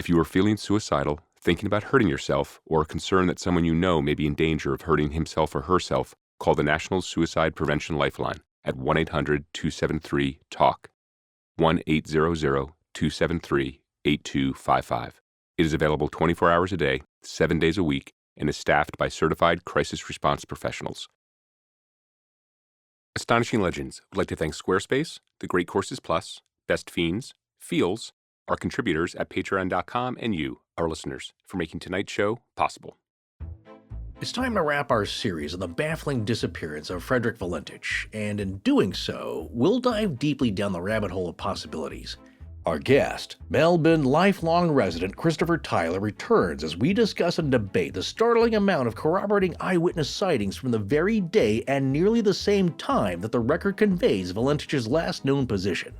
If you are feeling suicidal, thinking about hurting yourself, or concerned that someone you know may be in danger of hurting himself or herself, call the National Suicide Prevention Lifeline at 1-800-273-TALK, 1-800-273-8255. It is available 24 hours a day, 7 days a week, and is staffed by certified crisis response professionals. Astonishing Legends would like to thank Squarespace, The Great Courses Plus, Best Fiends, Feels, our contributors at patreon.com, and you, our listeners, for making tonight's show possible. It's time to wrap our series on the baffling disappearance of Frederick Valentich, and in doing so, we'll dive deeply down the rabbit hole of possibilities. Our guest, Melbourne lifelong resident Christopher Tyler, returns as we discuss and debate the startling amount of corroborating eyewitness sightings from the very day and nearly the same time that the record conveys Valentich's last known position.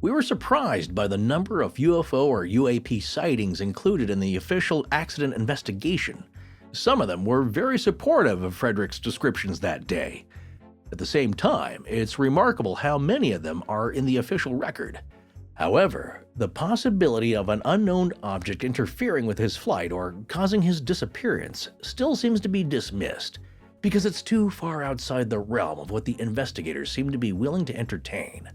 We were surprised by the number of UFO or UAP sightings included in the official accident investigation. Some of them were very supportive of Frederick's descriptions that day. At the same time, it's remarkable how many of them are in the official record. However, the possibility of an unknown object interfering with his flight or causing his disappearance still seems to be dismissed, because it's too far outside the realm of what the investigators seem to be willing to entertain.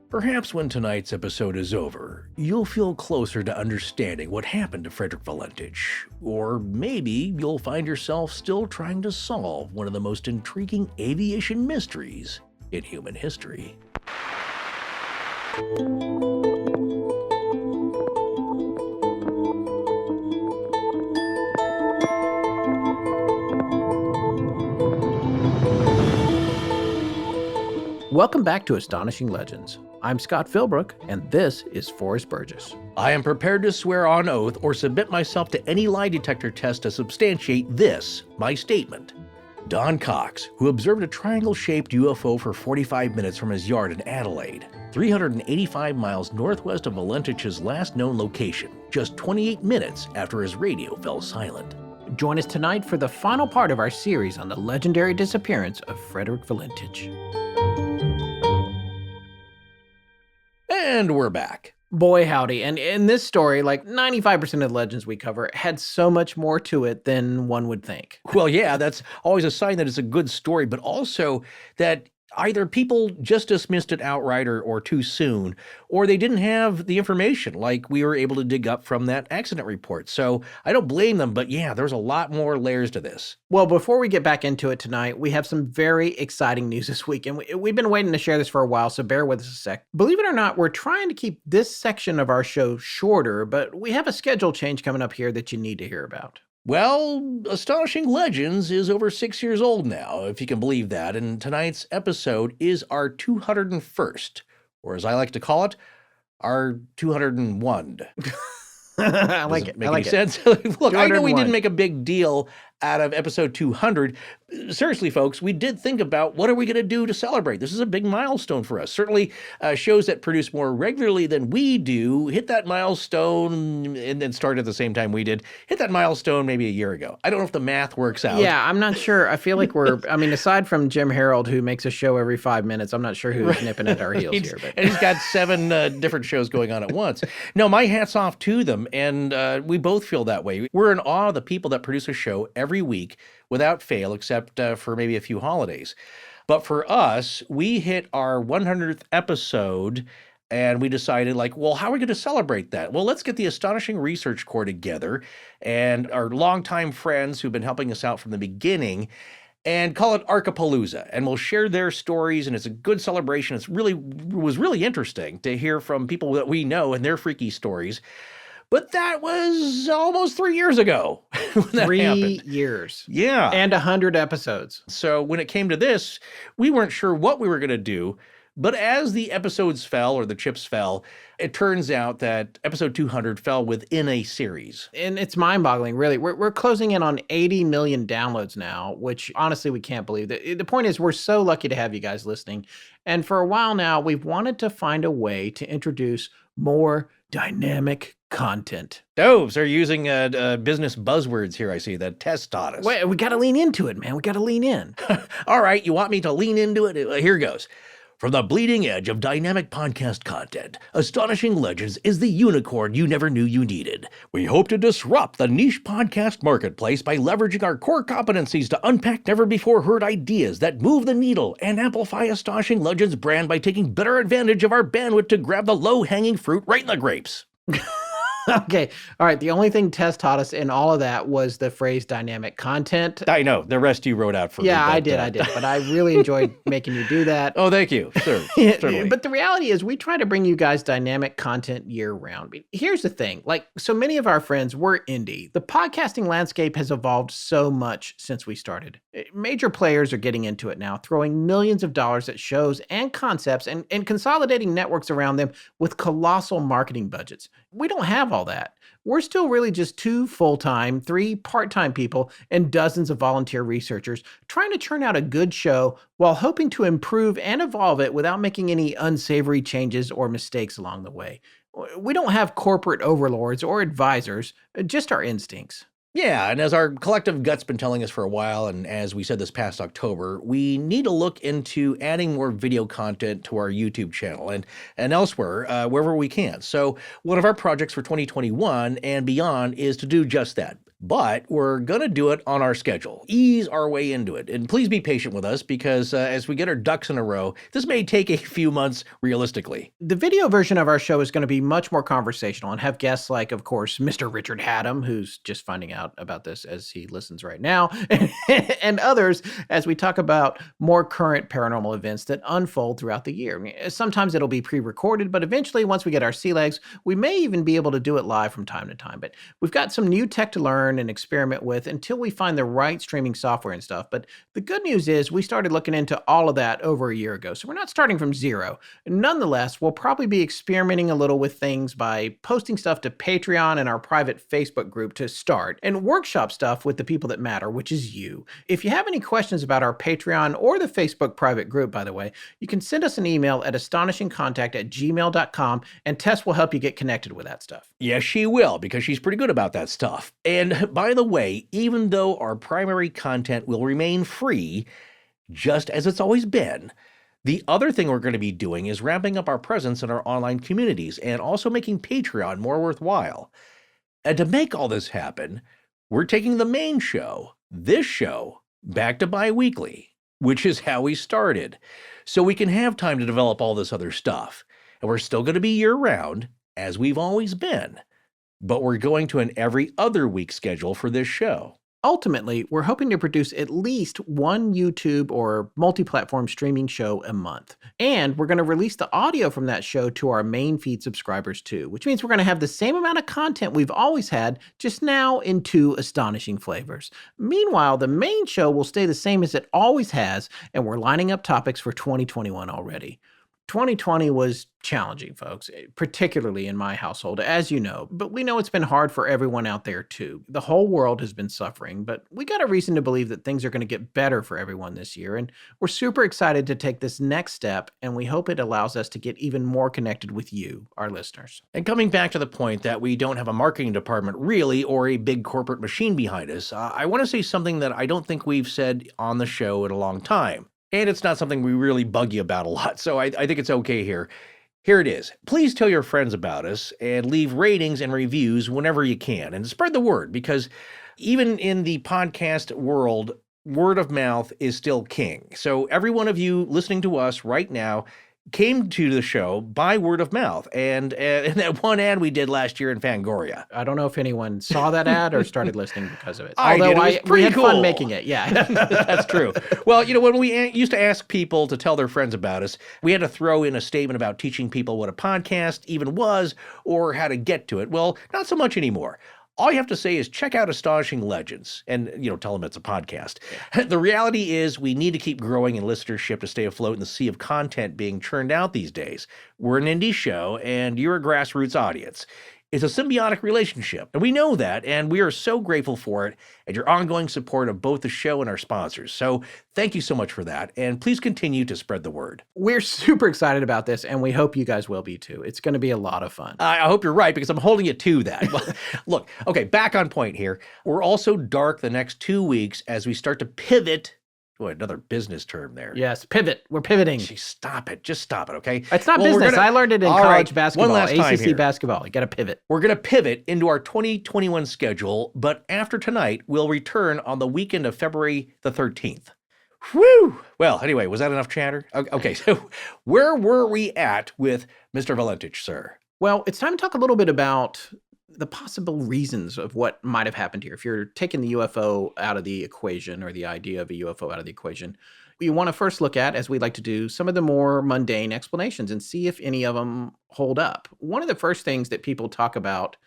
Perhaps when tonight's episode is over, you'll feel closer to understanding what happened to Frederick Valentich, or maybe you'll find yourself still trying to solve one of the most intriguing aviation mysteries in human history. Welcome back to Astonishing Legends. I'm Scott Philbrook, and this is Forrest Burgess. I am prepared to swear on oath or submit myself to any lie detector test to substantiate this, my statement. Don Cox, who observed a triangle-shaped UFO for 45 minutes from his yard in Adelaide, 385 miles northwest of Valentich's last known location, just 28 minutes after his radio fell silent. Join us tonight for the final part of our series on the legendary disappearance of Frederick Valentich. And we're back. Boy howdy, and in this story, like 95% of the legends we cover had so much more to it than one would think. Well, yeah, that's always a sign that it's a good story, but also that either people just dismissed it outright or too soon, or they didn't have the information like we were able to dig up from that accident report. So I don't blame them, but yeah, there's a lot more layers to this. Well, before we get back into it tonight, we have some very exciting news this week, and we've been waiting to share this for a while, so bear with us a sec. Believe it or not, we're trying to keep this section of our show shorter, but we have a schedule change coming up here that you need to hear about. Well, Astonishing Legends is over 6 years old now, if you can believe that, and tonight's episode is our 201st, or as I like to call it, our 201. I like it. Make I like any sense? Look, I know we 201. didn't make a big deal out of episode 200. Seriously, folks, we did think about what are we going to do to celebrate. This is a big milestone for us. Certainly, shows that produce more regularly than we do hit that milestone and then start at the same time we did. Hit that milestone maybe a year ago. I don't know if the math works out. Yeah, I'm not sure. I feel like aside from Jim Harold, who makes a show every 5 minutes, I'm not sure who's nipping at our heels here. But. And he's got 7 different shows going on at once. No, my hat's off to them, and we both feel that way. We're in awe of the people that produce a show every week without fail, except for maybe a few holidays. But for us, we hit our 100th episode, and we decided, well, how are we going to celebrate that? Well, let's get the Astonishing Research Corps together and our longtime friends who've been helping us out from the beginning and call it Archipalooza, and we'll share their stories, and it's a good celebration. It was really interesting to hear from people that we know and their freaky stories. But that was almost 3 years ago when that 3 happened. years. Yeah. And 100 episodes. So when it came to this, we weren't sure what we were going to do. But as the episodes fell, or the chips fell, it turns out that episode 200 fell within a series. And it's mind-boggling, really. We're closing in on 80 million downloads now, which honestly we can't believe. The point is we're so lucky to have you guys listening. And for a while now, we've wanted to find a way to introduce more dynamic content. Oh, so you're using business buzzwords here, I see, that Tess taught us. Wait, we got to lean into it, man. We got to lean in. All right, you want me to lean into it? Here goes. From the bleeding edge of dynamic podcast content, Astonishing Legends is the unicorn you never knew you needed. We hope to disrupt the niche podcast marketplace by leveraging our core competencies to unpack never-before-heard ideas that move the needle and amplify Astonishing Legends' brand by taking better advantage of our bandwidth to grab the low-hanging fruit right in the grapes. Okay. All right. The only thing Tess taught us in all of that was the phrase dynamic content. I know. The rest you wrote out for me. Yeah, I did. But I really enjoyed making you do that. Oh, thank you. Sure. Certainly. But the reality is we try to bring you guys dynamic content year round. Here's the thing. Like so many of our friends, we're indie. The podcasting landscape has evolved so much since we started. Major players are getting into it now, throwing millions of dollars at shows and concepts and consolidating networks around them with colossal marketing budgets. We don't have all that. We're still really just 2 full-time, 3 part-time people, and dozens of volunteer researchers trying to churn out a good show while hoping to improve and evolve it without making any unsavory changes or mistakes along the way. We don't have corporate overlords or advisors, just our instincts. Yeah, and as our collective gut's been telling us for a while, and as we said this past October, we need to look into adding more video content to our YouTube channel and elsewhere, wherever we can. So one of our projects for 2021 and beyond is to do just that. But we're going to do it on our schedule, ease our way into it. And please be patient with us because as we get our ducks in a row, this may take a few months realistically. The video version of our show is going to be much more conversational and have guests like, of course, Mr. Richard Haddam, who's just finding out about this as he listens right now, and others as we talk about more current paranormal events that unfold throughout the year. I mean, sometimes it'll be pre-recorded, but eventually, once we get our sea legs, we may even be able to do it live from time to time. But we've got some new tech to learn and experiment with until we find the right streaming software and stuff. But the good news is we started looking into all of that over a year ago, so we're not starting from zero. Nonetheless, we'll probably be experimenting a little with things by posting stuff to Patreon and our private Facebook group to start, and workshop stuff with the people that matter, which is you. If you have any questions about our Patreon or the Facebook private group, by the way, you can send us an email at astonishingcontact@gmail.com, and Tess will help you get connected with that stuff. Yes, she will, because she's pretty good about that stuff. And by the way, even though our primary content will remain free, just as it's always been, the other thing we're going to be doing is ramping up our presence in our online communities and also making Patreon more worthwhile. And to make all this happen, we're taking the main show, this show, back to bi-weekly, which is how we started, so we can have time to develop all this other stuff. And we're still going to be year-round, as we've always been, but we're going to an every other week schedule for this show. Ultimately, we're hoping to produce at least one YouTube or multi-platform streaming show a month. And we're going to release the audio from that show to our main feed subscribers too, which means we're going to have the same amount of content we've always had, just now in 2 astonishing flavors. Meanwhile, the main show will stay the same as it always has, and we're lining up topics for 2021 already. 2020 was challenging, folks, particularly in my household, as you know, but we know it's been hard for everyone out there too. The whole world has been suffering, but we got a reason to believe that things are going to get better for everyone this year, and we're super excited to take this next step, and we hope it allows us to get even more connected with you, our listeners. And coming back to the point that we don't have a marketing department really, or a big corporate machine behind us, I want to say something that I don't think we've said on the show in a long time. And it's not something we really bug you about a lot, so I think it's okay here. Here it is. Please tell your friends about us and leave ratings and reviews whenever you can. And spread the word, because even in the podcast world, word of mouth is still king. So every one of you listening to us right now came to the show by word of mouth. And that one ad we did last year in Fangoria. I don't know if anyone saw that ad or started listening because of it. I did. It was pretty we had cool. fun making it, yeah. That's true. Well, when we used to ask people to tell their friends about us, we had to throw in a statement about teaching people what a podcast even was or how to get to it. Well, not so much anymore. All you have to say is check out Astonishing Legends and, tell them it's a podcast. The reality is we need to keep growing in listenership to stay afloat in the sea of content being churned out these days. We're an indie show and you're a grassroots audience. It's a symbiotic relationship, and we know that, and we are so grateful for it and your ongoing support of both the show and our sponsors. So thank you so much for that, and please continue to spread the word. We're super excited about this, and we hope you guys will be too. It's going to be a lot of fun. I hope you're right, because I'm holding you to that. Look, okay, back on point here. We're also dark the next 2 weeks as we start to pivot Boy, another business term there. Yes, pivot. We're pivoting. Jeez, stop it. Just stop it, okay? It's not Well, business. I learned it in all college right, basketball, one last time ACC here. basketball. You got to pivot. We're going to pivot into our 2021 schedule, but after tonight, we'll return on the weekend of February the 13th. Whew! Well, anyway, was that enough chatter? Okay, so where were we at with Mr. Valentich, sir? Well, it's time to talk a little bit about the possible reasons of what might have happened here. If you're taking the UFO out of the equation, or the idea of a UFO out of the equation, you want to first look at, as we like to do, some of the more mundane explanations and see if any of them hold up. One of the first things that people talk about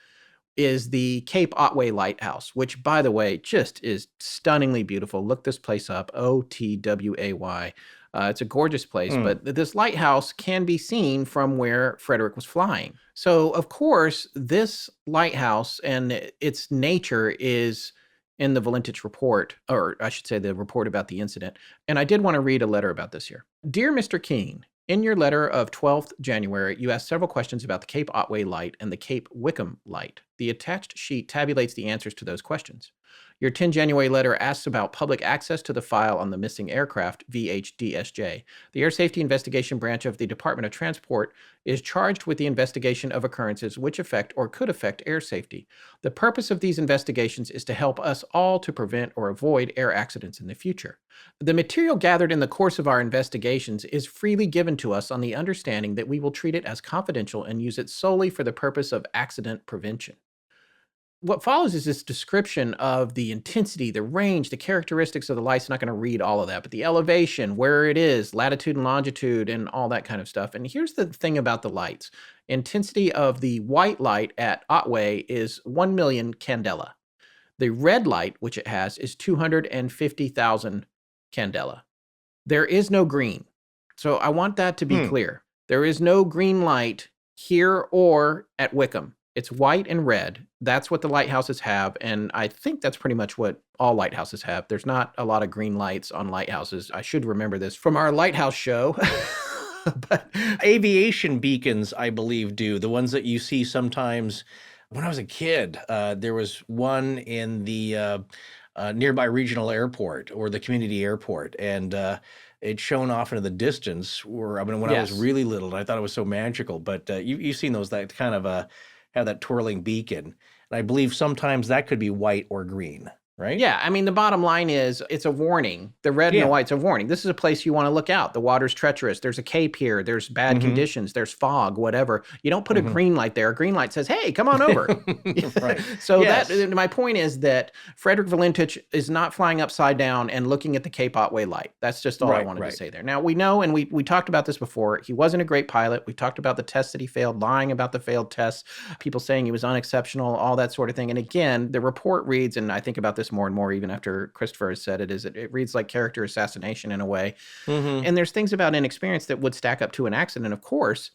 is the Cape Otway Lighthouse, which, by the way, just is stunningly beautiful. Look this place up, Otway. It's a gorgeous place, but this lighthouse can be seen from where Frederich was flying. So, of course, this lighthouse and its nature is in the Valentich report, or I should say the report about the incident. And I did want to read a letter about this here. Dear Mr. Keene, in your letter of 12th January, you asked several questions about the Cape Otway Light and the Cape Wickham Light. The attached sheet tabulates the answers to those questions. Your 10 January letter asks about public access to the file on the missing aircraft, VHDSJ. The Air Safety Investigation Branch of the Department of Transport is charged with the investigation of occurrences which affect or could affect air safety. The purpose of these investigations is to help us all to prevent or avoid air accidents in the future. The material gathered in the course of our investigations is freely given to us on the understanding that we will treat it as confidential and use it solely for the purpose of accident prevention. What follows is this description of the intensity, the range, the characteristics of the lights. I'm not going to read all of that, but the elevation, where it is, latitude and longitude, and all that kind of stuff. And here's the thing about the lights. Intensity of the white light at Otway is 1 million candela. The red light, which it has, is 250,000 candela. There is no green. So I want that to be clear. There is no green light here or at Wickham. It's white and red. That's what the lighthouses have, and I think that's pretty much what all lighthouses have. There's not a lot of green lights on lighthouses. I should remember this from our lighthouse show. But aviation beacons, I believe, do. The ones that you see sometimes. When I was a kid, there was one in the nearby regional airport or the community airport, and it's shown off into the distance. When I was really little, and I thought it was so magical. But you've seen those that kind of have that twirling beacon. And I believe sometimes that could be white or green, right? Yeah, I mean, the bottom line is it's a warning. The red and the white's a warning. This is a place you want to look out. The water's treacherous. There's a cape here. There's bad conditions. There's fog, whatever. You don't put a green light there. A green light says, hey, come on over. Right. So my point is that Frederick Valentich is not flying upside down and looking at the Cape Otway light. That's just all I wanted to say there. Now, we know, and we talked about this before, he wasn't a great pilot. We talked about the tests that he failed, lying about the failed tests, people saying he was unexceptional, all that sort of thing. And again, the report reads, and I think about this more and more even after Christopher has said it, is it reads like character assassination in a way. And there's things about inexperience that would stack up to an accident, of course,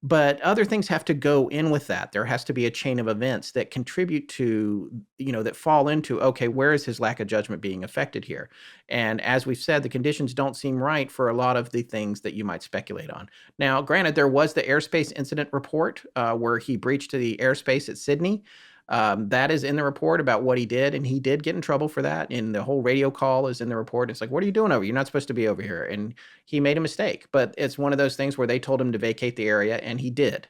but other things have to go in with that. There has to be a chain of events that contribute to, that fall into, okay, where is his lack of judgment being affected here? And as we've said, the conditions don't seem right for a lot of the things that you might speculate on. Now, granted, there was the airspace incident report where he breached the airspace at Sydney. That is in the report about what he did, and he did get in trouble for that. And the whole radio call is in the report. It's like, what are you doing over here? You're not supposed to be over here. And he made a mistake, but it's one of those things where they told him to vacate the area, and he did.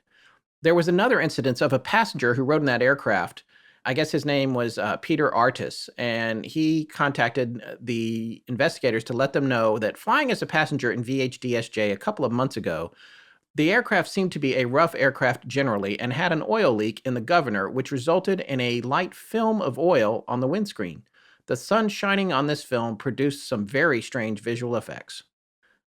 There was another incident of a passenger who rode in that aircraft. I guess his name was Peter Artis, and he contacted the investigators to let them know that flying as a passenger in VHDSJ a couple of months ago, the aircraft seemed to be a rough aircraft generally and had an oil leak in the governor, which resulted in a light film of oil on the windscreen. The sun shining on this film produced some very strange visual effects.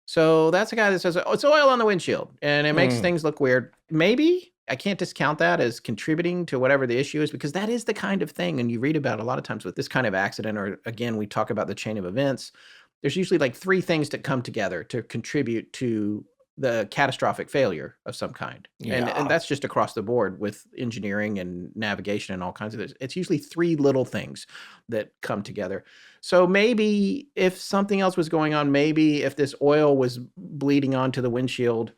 So that's a guy that says, oh, it's oil on the windshield, and it makes things look weird. Maybe I can't discount that as contributing to whatever the issue is, because that is the kind of thing, and you read about a lot of times with this kind of accident, or again, we talk about the chain of events. There's usually like three things that come together to contribute to the catastrophic failure of some kind. And that's just across the board with engineering and navigation and all kinds of this. It's usually three little things that come together. So maybe if something else was going on, maybe if this oil was bleeding onto the windshield,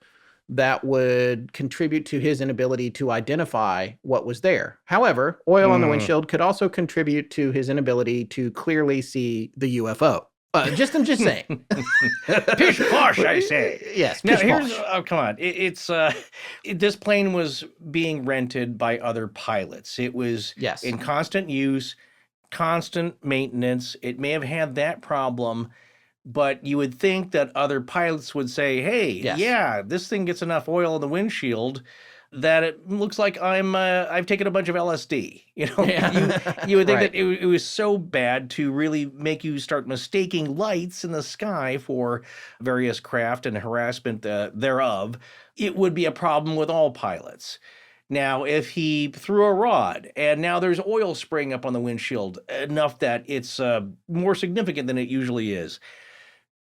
that would contribute to his inability to identify what was there. However, oil on the windshield could also contribute to his inability to clearly see the UFO. I'm just saying. Pish posh, I say. Yes, Now pish here's posh. oh come on. This plane was being rented by other pilots. It was Yes. in constant use, constant maintenance. It may have had that problem, but you would think that other pilots would say, "Hey, Yes. yeah, this thing gets enough oil in the windshield that it looks like I've taken a bunch of LSD." You would think Right. that it was so bad to really make you start mistaking lights in the sky for various craft and harassment thereof. It would be a problem with all pilots. Now, if he threw a rod and now there's oil spraying up on the windshield enough that it's more significant than it usually is,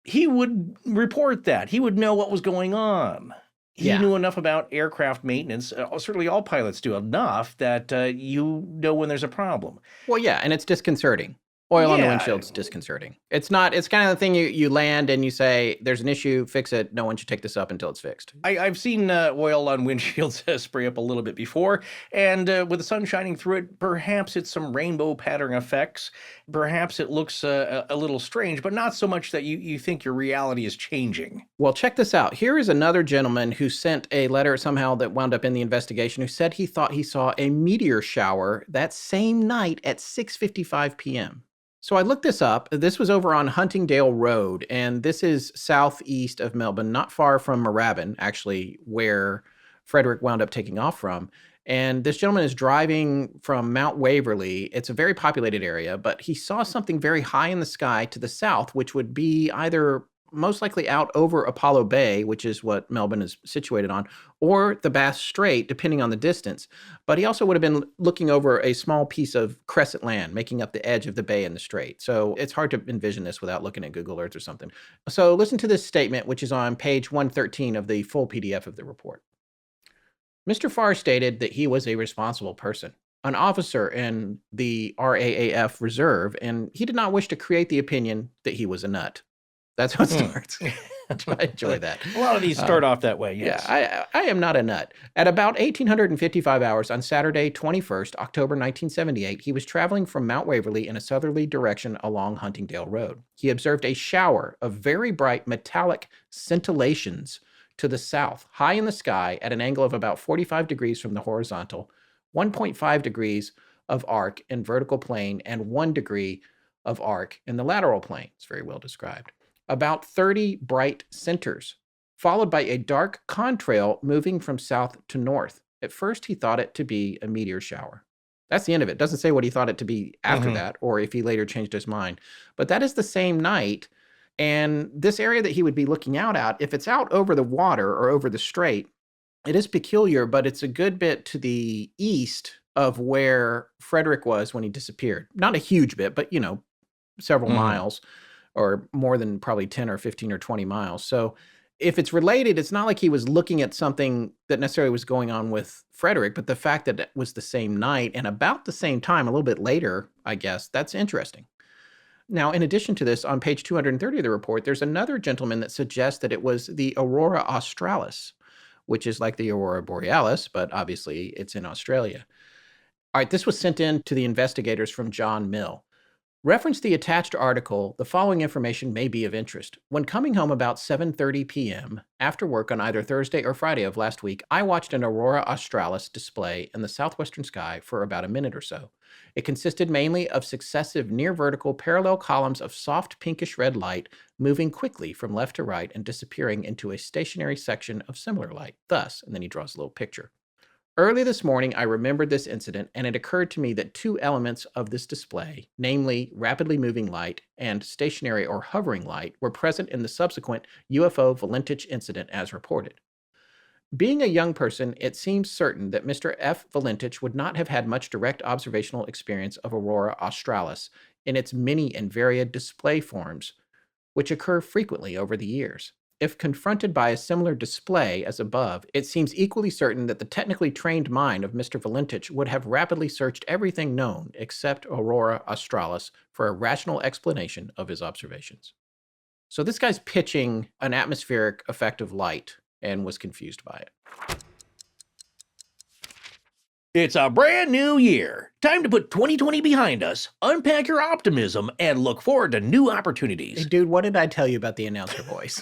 he would report that. He would know what was going on. He Yeah. knew enough about aircraft maintenance. Certainly, all pilots do enough that you know when there's a problem. Well, yeah, and it's disconcerting. Oil on the Yeah, windshield's disconcerting. It's kind of the thing you land and you say, there's an issue, fix it. No one should take this up until it's fixed. I've seen oil on windshields spray up a little bit before, and with the sun shining through it, perhaps it's some rainbow pattern effects. Perhaps it looks a little strange, but not so much that you think your reality is changing. Well, check this out. Here is another gentleman who sent a letter somehow that wound up in the investigation who said he thought he saw a meteor shower that same night at 6:55 p.m. So I looked this up. This was over on Huntingdale Road, and this is southeast of Melbourne, not far from Moorabbin, actually, where Frederick wound up taking off from. And this gentleman is driving from Mount Waverly. It's a very populated area, but he saw something very high in the sky to the south, which would be either most likely out over Apollo Bay, which is what Melbourne is situated on, or the Bass Strait, depending on the distance. But he also would have been looking over a small piece of crescent land, making up the edge of the bay and the strait. So it's hard to envision this without looking at Google Earth or something. So listen to this statement, which is on page 113 of the full PDF of the report. Mr. Farr stated that he was a responsible person, an officer in the RAAF Reserve, and he did not wish to create the opinion that he was a nut. That's how it starts. I enjoy that. A lot of these start off that way, yes. Yeah, I am not a nut. At about 1,855 hours on Saturday, 21st, October 1978, he was traveling from Mount Waverly in a southerly direction along Huntingdale Road. He observed a shower of very bright metallic scintillations to the south, high in the sky at an angle of about 45 degrees from the horizontal, 1.5 degrees of arc in vertical plane, and 1 degree of arc in the lateral plane. It's very well described. About 30 bright centers, followed by a dark contrail moving from south to north. At first, he thought it to be a meteor shower. That's the end of it. Doesn't say what he thought it to be after that, or if he later changed his mind. But that is the same night. And this area that he would be looking out at, if it's out over the water or over the strait, it is peculiar, but it's a good bit to the east of where Frederick was when he disappeared. Not a huge bit, but, several miles, or more than probably 10 or 15 or 20 miles. So if it's related, it's not like he was looking at something that necessarily was going on with Frederick, but the fact that it was the same night and about the same time, a little bit later, I guess, that's interesting. Now, in addition to this, on page 230 of the report, there's another gentleman that suggests that it was the Aurora Australis, which is like the Aurora Borealis, but obviously it's in Australia. All right, this was sent in to the investigators from John Mill. Reference the attached article. The following information may be of interest. When coming home about 7:30 p.m. after work on either Thursday or Friday of last week, I watched an Aurora Australis display in the southwestern sky for about a minute or so. It consisted mainly of successive near-vertical parallel columns of soft pinkish red light moving quickly from left to right and disappearing into a stationary section of similar light. Thus, and then he draws a little picture. Early this morning, I remembered this incident, and it occurred to me that two elements of this display, namely rapidly moving light and stationary or hovering light, were present in the subsequent UFO Valentich incident as reported. Being a young person, it seems certain that Mr. F. Valentich would not have had much direct observational experience of Aurora Australis in its many and varied display forms, which occur frequently over the years. If confronted by a similar display as above, it seems equally certain that the technically trained mind of Mr. Valentich would have rapidly searched everything known except Aurora Australis for a rational explanation of his observations. So this guy's pitching an atmospheric effect of light and was confused by it. It's a brand new year. Time to put 2020 behind us, unpack your optimism, and look forward to new Hey, opportunities. dude, what did I tell you about the announcer voice?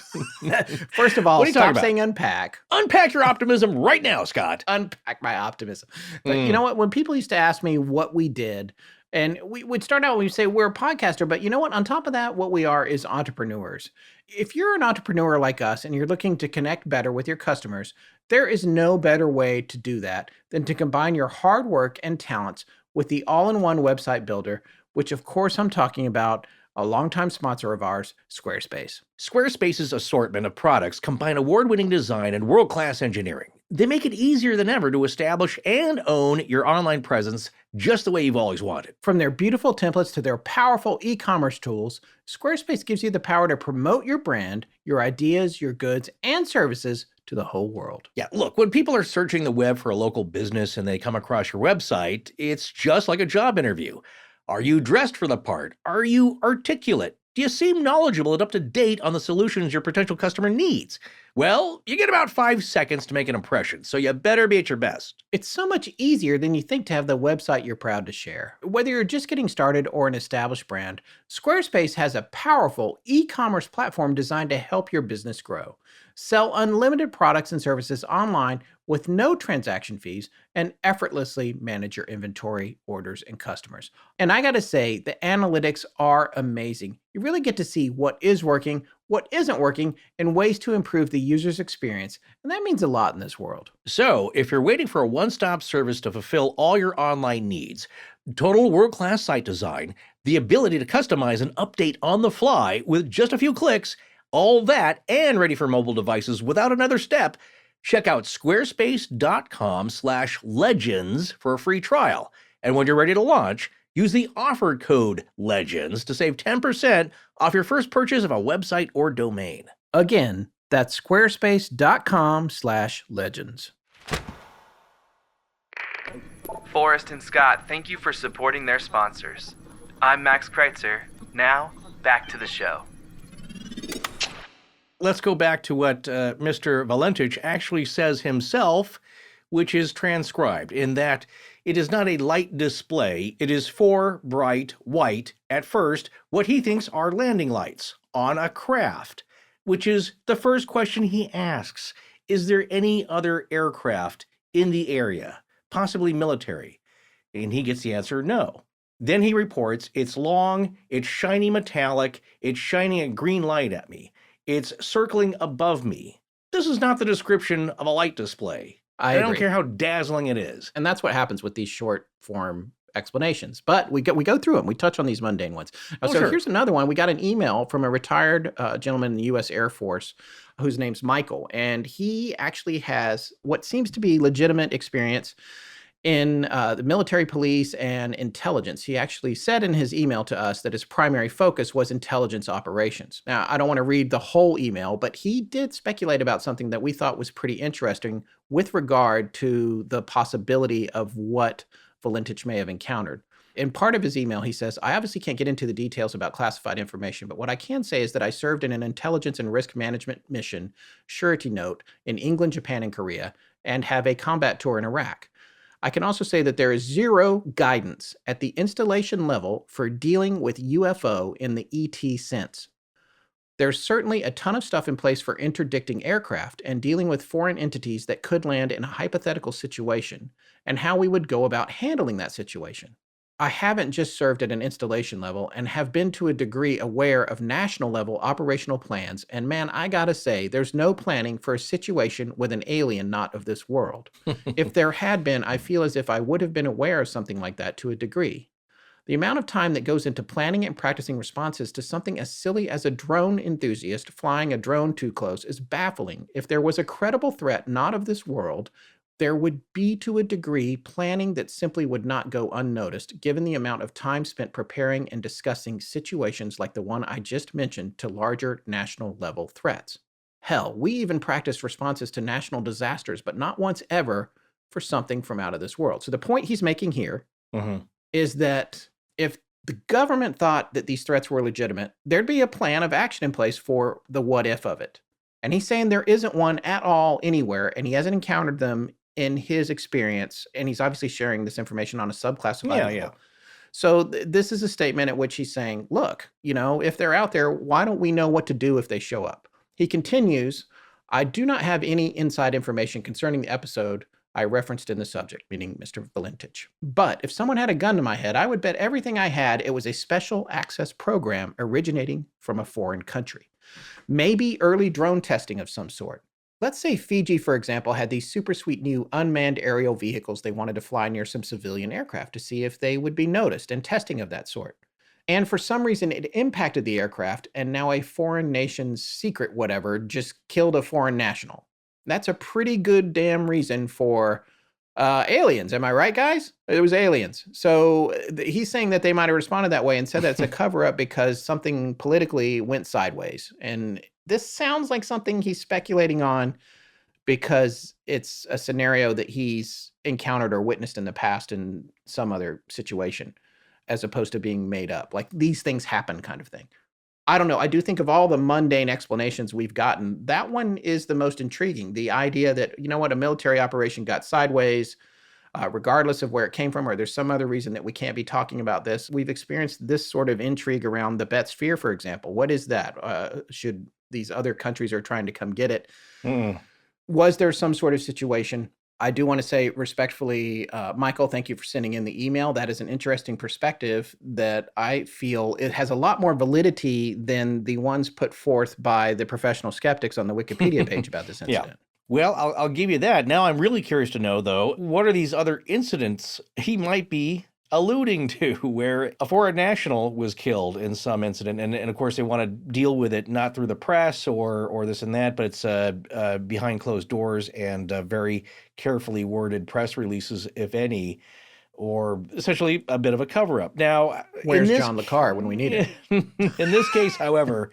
First of all, What are you talking stop about? saying unpack. Unpack your optimism right now, Scott. Unpack my optimism. But you know what? When people used to ask me what we did, and we would start out, we'd say we're a podcaster, but you know what? On top of that, what we are is entrepreneurs. If you're an entrepreneur like us and you're looking to connect better with your customers, there is no better way to do that than to combine your hard work and talents with the all-in-one website builder, which of course I'm talking about a longtime sponsor of ours, Squarespace. Squarespace's assortment of products combine award-winning design and world-class engineering. They make it easier than ever to establish and own your online presence just the way you've always wanted. From their beautiful templates to their powerful e-commerce tools, Squarespace gives you the power to promote your brand, your ideas, your goods, and services to the whole world. Yeah, look, when people are searching the web for a local business and they come across your website, it's just like a job interview. Are you dressed for the part? Are you articulate? Do you seem knowledgeable and up to date on the solutions your potential customer needs? Well, you get about 5 seconds to make an impression, so you better be at your best. It's so much easier than you think to have the website you're proud to share. Whether you're just getting started or an established brand, Squarespace has a powerful e-commerce platform designed to help your business grow. Sell unlimited products and services online with no transaction fees and effortlessly manage your inventory, orders, and customers. And I gotta say, the analytics are amazing. You really get to see what is working, what isn't working, and ways to improve the user's experience. And that means a lot in this world. So, if you're waiting for a one-stop service to fulfill all your online needs, total world-class site design, the ability to customize and update on the fly with just a few clicks, all that and ready for mobile devices without another step, check out squarespace.com/legends for a free trial. And when you're ready to launch, use the offer code LEGENDS to save 10% off your first purchase of a website or domain. Again, that's squarespace.com/legends. Forrest and Scott, thank you for supporting their sponsors. I'm Max Kreitzer. Now, back to the show. Let's go back to what Mr. Valentich actually says himself, which is transcribed, in that it is not a light display. It is 4 bright white, at first, what he thinks are landing lights on a craft, which is the first question he asks. Is there any other aircraft in the area, possibly military? And he gets the answer, no. Then he reports, it's long, it's shiny metallic, it's shining a green light at me. It's circling above me. This is not the description of a light display. I don't agree. care how dazzling it is. And that's what happens with these short form explanations. But we go through them. We touch on these mundane ones. So sure. Here's another one. We got an email from a retired gentleman in the U.S. Air Force whose name's Michael. And he actually has what seems to be legitimate experience in the military, police, and intelligence. He actually said in his email to us that his primary focus was intelligence operations. Now, I don't want to read the whole email, but he did speculate about something that we thought was pretty interesting with regard to the possibility of what Valentich may have encountered. In part of his email, he says, I obviously can't get into the details about classified information, but what I can say is that I served in an intelligence and risk management mission, surety note, in England, Japan, and Korea, and have a combat tour in Iraq. I can also say that there is zero guidance at the installation level for dealing with UFO in the ET sense. There's certainly a ton of stuff in place for interdicting aircraft and dealing with foreign entities that could land in a hypothetical situation, and how we would go about handling that situation. I haven't just served at an installation level and have been to a degree aware of national level operational plans, and man, I gotta say, there's no planning for a situation with an alien not of this world. If there had been, I feel as if I would have been aware of something like that to a degree. The amount of time that goes into planning and practicing responses to something as silly as a drone enthusiast flying a drone too close is baffling. If there was a credible threat not of this world, there would be, to a degree, planning that simply would not go unnoticed, given the amount of time spent preparing and discussing situations like the one I just mentioned to larger national level threats. Hell, we even practiced responses to national disasters, but not once ever for something from out of this world. So the point he's making here is that if the government thought that these threats were legitimate, there'd be a plan of action in place for the what if of it. And he's saying there isn't one at all anywhere, and he hasn't encountered them in his experience, and he's obviously sharing this information on a subclassified Yeah, level. yeah. So this is a statement at which he's saying, look, if they're out there, why don't we know what to do if they show up? He continues, I do not have any inside information concerning the episode I referenced in the subject, meaning Mr. Valentich. But if someone had a gun to my head, I would bet everything I had it was a special access program originating from a foreign country. Maybe early drone testing of some sort. Let's say Fiji, for example, had these super sweet new unmanned aerial vehicles they wanted to fly near some civilian aircraft to see if they would be noticed, and testing of that sort. And for some reason, it impacted the aircraft, and now a foreign nation's secret whatever just killed a foreign national. That's a pretty good damn reason for aliens. Am I right, guys? It was aliens. So he's saying that they might have responded that way and said that it's a cover-up because something politically went sideways. And this sounds like something he's speculating on because it's a scenario that he's encountered or witnessed in the past in some other situation, as opposed to being made up. Like these things happen kind of thing. I don't know. I do think of all the mundane explanations we've gotten, that one is the most intriguing. The idea that, a military operation got sideways, regardless of where it came from, or there's some other reason that we can't be talking about this. We've experienced this sort of intrigue around the Bet Sphere, for example. What is that? Should these other countries are trying to come get it? Was there some sort of situation? I do want to say respectfully, Michael, thank you for sending in the email. That is an interesting perspective that I feel it has a lot more validity than the ones put forth by the professional skeptics on the Wikipedia page about this incident. Yeah. Well, I'll give you that. Now I'm really curious to know, though, what are these other incidents he might be alluding to where a foreign national was killed in some incident? And of course, they want to deal with it not through the press or this and that, but it's behind closed doors and very carefully worded press releases, if any, or essentially a bit of a cover-up. Now, where's John Le Carre when we need it? In this case, however,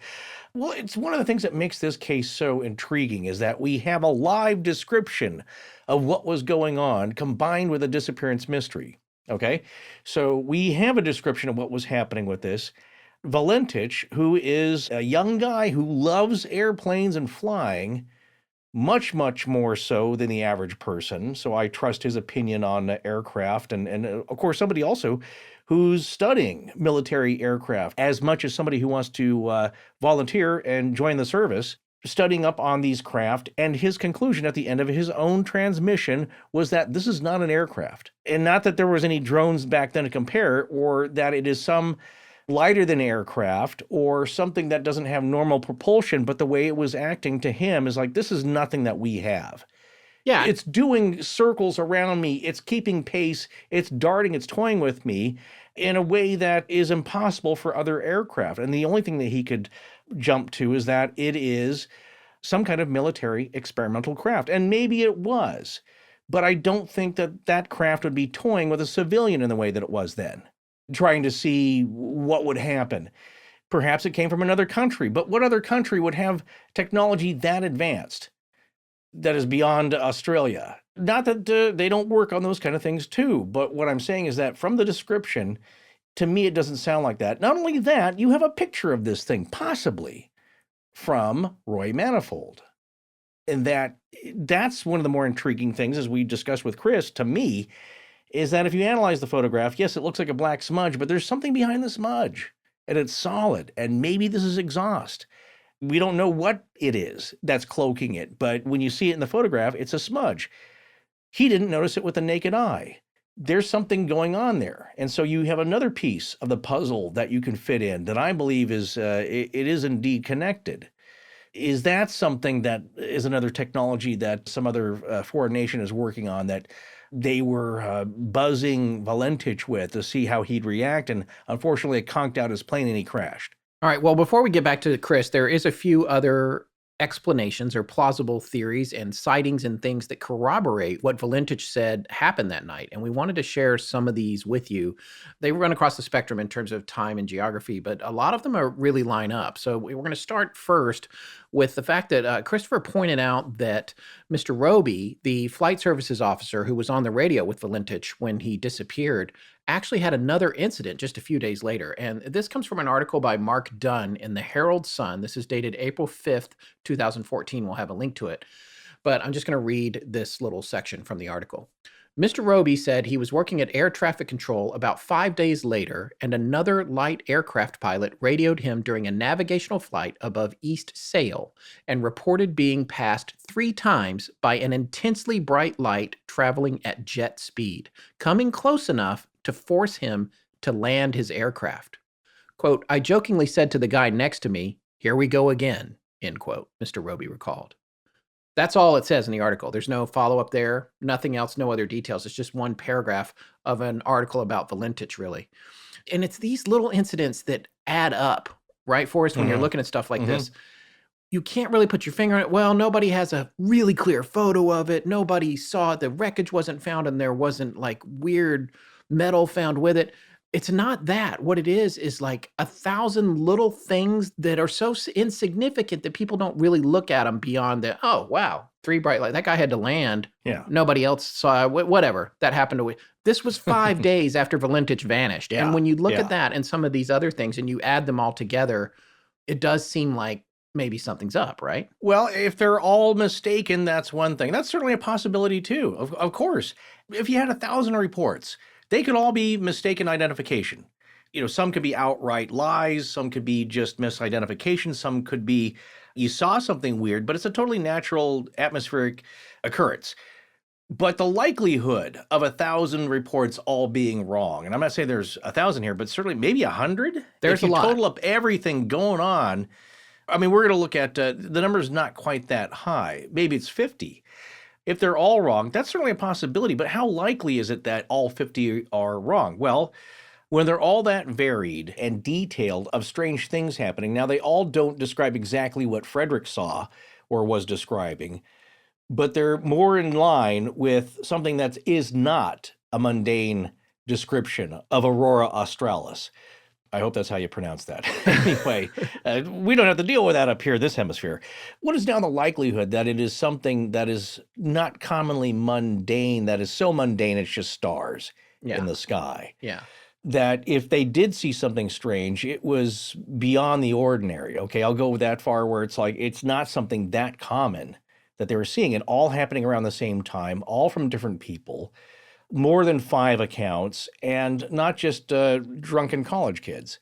well, it's one of the things that makes this case so intriguing is that we have a live description of what was going on combined with a disappearance mystery. Okay, so we have a description of what was happening with this. Valentich, who is a young guy who loves airplanes and flying, much, much more so than the average person. So I trust his opinion on aircraft. And of course, somebody also who's studying military aircraft as much as somebody who wants to volunteer and join the service, studying up on these craft. And his conclusion at the end of his own transmission was that this is not an aircraft. And not that there was any drones back then to compare, or that it is some lighter than aircraft or something that doesn't have normal propulsion, but the way it was acting to him is like, this is nothing that we have. Yeah. It's doing circles around me. It's keeping pace. It's darting. It's toying with me in a way that is impossible for other aircraft. And the only thing that he could jump to is that it is some kind of military experimental craft. And maybe it was, but I don't think that that craft would be toying with a civilian in the way that it was then, trying to see what would happen. Perhaps it came from another country, but what other country would have technology that advanced that is beyond Australia? Not that they don't work on those kind of things too, but what I'm saying is that from the description, to me, it doesn't sound like that. Not only that, you have a picture of this thing, possibly from Roy Manifold. And that's one of the more intriguing things, as we discussed with Chris, to me, is that if you analyze the photograph, yes, it looks like a black smudge, but there's something behind the smudge, and it's solid, and maybe this is exhaust. We don't know what it is that's cloaking it, but when you see it in the photograph, it's a smudge. He didn't notice it with the naked eye. There's something going on there. And so you have another piece of the puzzle that you can fit in that I believe is, it is indeed connected. Is that something that is another technology that some other foreign nation is working on that they were buzzing Valentich with to see how he'd react? And unfortunately, it conked out his plane and he crashed. All right. Well, before we get back to Chris, there is a few other explanations or plausible theories and sightings and things that corroborate what Valentich said happened that night. And we wanted to share some of these with you. They run across the spectrum in terms of time and geography, but a lot of them are really line up. So we're going to start first with the fact that Christopher pointed out that Mr. Roby, the flight services officer who was on the radio with Valentich when he disappeared, actually had another incident just a few days later. And this comes from an article by Mark Dunn in the Herald Sun. This is dated April 5th, 2014. We'll have a link to it. but I'm just going to read this little section from the article. Mr. Roby said he was working at air traffic control about 5 days later, and another light aircraft pilot radioed him during a navigational flight above East Sale and reported being passed 3 times by an intensely bright light traveling at jet speed, coming close enough to force him to land his aircraft. Quote, I jokingly said to the guy next to me, here we go again, end quote, Mr. Roby recalled. That's all it says in the article. There's no follow-up there, nothing else, no other details. It's just one paragraph of an article about Valentich, really. And it's these little incidents that add up, right, Forrest, when you're looking at stuff like this. You can't really put your finger on it. Well, nobody has a really clear photo of it. Nobody saw it. The wreckage wasn't found, and there wasn't, like, weird metal found with it. It's not that. What it is like 1,000 little things that are so insignificant that people don't really look at them beyond the, oh, wow, 3 bright lights. That guy had to land. Yeah. Nobody else saw it. Whatever. That happened to. This was 5 days after Valentich vanished. Yeah. And when you look at that and some of these other things and you add them all together, it does seem like maybe something's up, right? Well, if they're all mistaken, that's one thing. That's certainly a possibility, too, of course. If you had 1,000 reports, they could all be mistaken identification. You know, some could be outright lies, some could be just misidentification, some could be you saw something weird, but it's a totally natural atmospheric occurrence. But the likelihood of 1,000 reports all being wrong, and I'm not saying there's 1,000 here, but certainly maybe 100? There's if you a lot. total up everything going on, I mean, we're going to look at the number's not quite that high. Maybe it's 50. If they're all wrong, that's certainly a possibility, but how likely is it that all 50 are wrong? Well, when they're all that varied and detailed of strange things happening, now they all don't describe exactly what Frederich saw or was describing, but they're more in line with something that is not a mundane description of Aurora Australis. I hope that's how you pronounce that. Anyway, we don't have to deal with that up here, this hemisphere. What is now the likelihood that it is something that is not commonly mundane, that is so mundane it's just stars in the sky? Yeah. That if they did see something strange, it was beyond the ordinary. Okay, I'll go that far where it's like it's not something that common that they were seeing it all happening around the same time, all from different people. More than 5 accounts, and not just drunken college kids.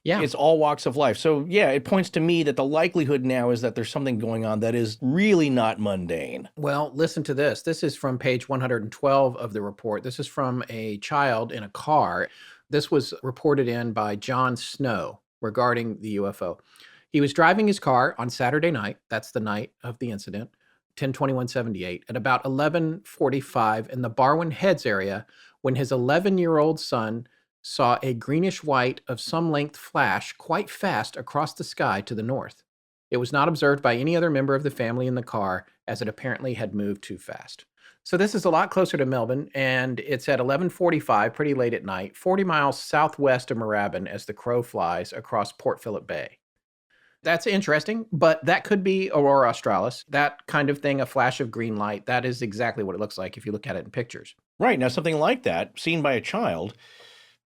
Yeah. It's all walks of life. So, yeah, it points to me that the likelihood now is that there's something going on that is really not mundane. Well, listen to this. This is from page 112 of the report. This is from a child in a car. This was reported in by John Snow regarding the UFO. He was driving his car on Saturday night. That's the night of the incident. 10/21/78 at about 11:45 in the Barwon Heads area when his 11-year-old son saw a greenish-white of some length flash quite fast across the sky to the north. It was not observed by any other member of the family in the car as it apparently had moved too fast. So this is a lot closer to Melbourne, and it's at 11:45, pretty late at night, 40 miles southwest of Moorabbin as the crow flies across Port Phillip Bay. That's interesting, but that could be Aurora Australis. That kind of thing, a flash of green light, that is exactly what it looks like if you look at it in pictures. Right. Now, something like that, seen by a child,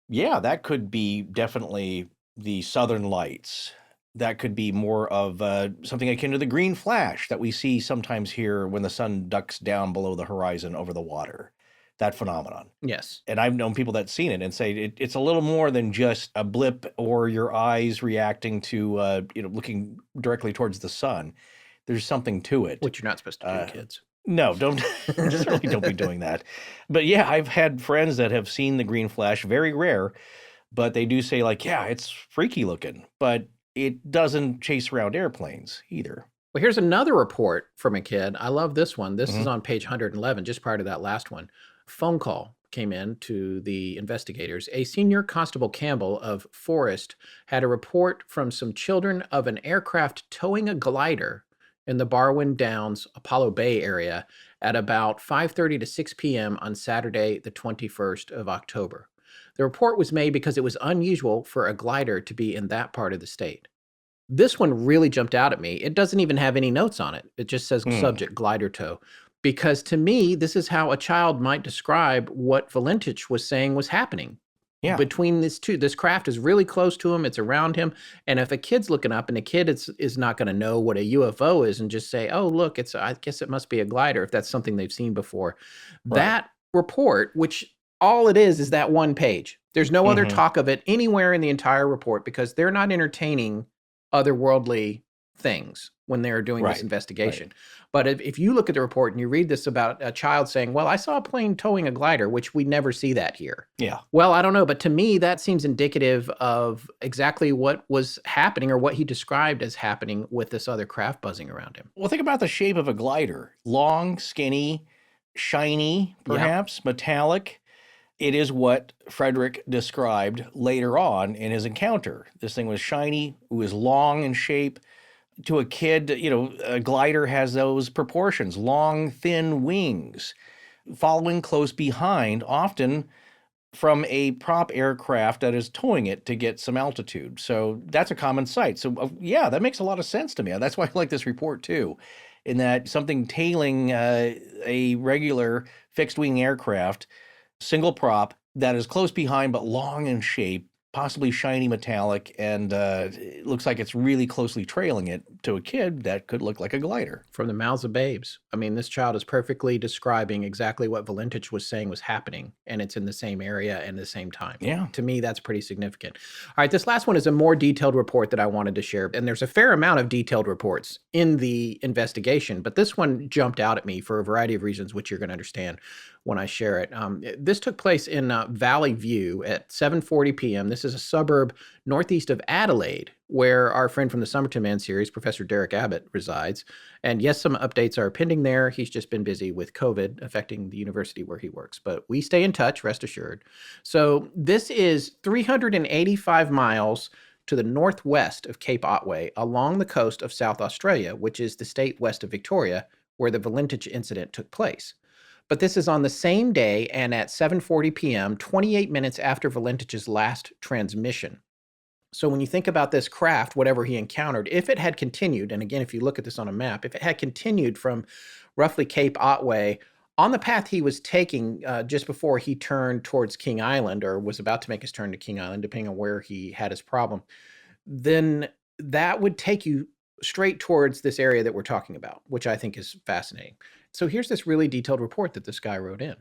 yeah, that could be definitely the Southern Lights. That could be more of something akin to the green flash that we see sometimes here when the sun ducks down below the horizon over the water. That phenomenon. Yes. And I've known people that's seen it and say it's a little more than just a blip or your eyes reacting to, looking directly towards the sun. There's something to it. Which you're not supposed to do, kids. No, certainly don't be doing that. But yeah, I've had friends that have seen the green flash, very rare, but they do say like, yeah, it's freaky looking, but it doesn't chase around airplanes either. Well, here's another report from a kid. I love this one. This is on page 111, just prior to that last one. Phone call came in to the investigators. A senior constable Campbell of Forest had a report from some children of an aircraft towing a glider in the Barwon Downs, Apollo Bay area at about 5:30 to 6 p.m. on Saturday, the 21st of October. The report was made because it was unusual for a glider to be in that part of the state. This one really jumped out at me. It doesn't even have any notes on it. It just says subject glider tow. Because to me, this is how a child might describe what Valentich was saying was happening. Yeah. between this craft is really close to him, it's around him, and if a kid's looking up and a kid is not going to know what a UFO is and just say, oh look, I guess it must be a glider, if that's something they've seen before. Right. That report, which all it is that one page, there's no other Mhm. talk of it anywhere in the entire report, because they're not entertaining otherworldly things when they're doing this Right. investigation. But if you look at the report and you read this about a child saying, well, I saw a plane towing a glider, which we never see that here. Yeah. Well, I don't know, but to me, that seems indicative of exactly what was happening, or what he described as happening with this other craft buzzing around him. Well, think about the shape of a glider. Long, skinny, shiny, Yeah. perhaps, metallic. It is what Frederick described later on in his encounter. This thing was shiny, it was long in shape. To a kid, a glider has those proportions, long, thin wings, following close behind, often from a prop aircraft that is towing it to get some altitude. So that's a common sight. So, yeah, that makes a lot of sense to me. That's why I like this report, too, in that something tailing a regular fixed wing aircraft, single prop, that is close behind but long in shape, possibly shiny metallic, and it looks like it's really closely trailing it. To a kid, that could look like a glider. From the mouths of babes. I mean, this child is perfectly describing exactly what Valentich was saying was happening, and it's in the same area and the same time. Yeah. To me, that's pretty significant. All right, this last one is a more detailed report that I wanted to share, and there's a fair amount of detailed reports in the investigation, but this one jumped out at me for a variety of reasons, which you're going to understand when I share it. This took place in Valley View at 7:40 p.m. This is a suburb northeast of Adelaide, where our friend from the Somerton Man series, Professor Derek Abbott, resides. And yes, some updates are pending there. He's just been busy with COVID affecting the university where he works. But we stay in touch, rest assured. So this is 385 miles to the northwest of Cape Otway, along the coast of South Australia, which is the state west of Victoria, where the Valentich incident took place. But this is on the same day and at 7:40 p.m., 28 minutes after Valentich's last transmission. So when you think about this craft, whatever he encountered, if it had continued, and again, if you look at this on a map, if it had continued from roughly Cape Otway on the path he was taking just before he turned towards King Island, or was about to make his turn to King Island, depending on where he had his problem, then that would take you straight towards this area that we're talking about, which I think is fascinating. So here's this really detailed report that this guy wrote in.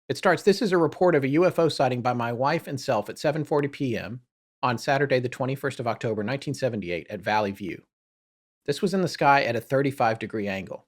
It starts, this is a report of a UFO sighting by my wife and self at 7:40 p.m. on Saturday, the 21st of October, 1978 at Valley View. This was in the sky at a 35-degree angle.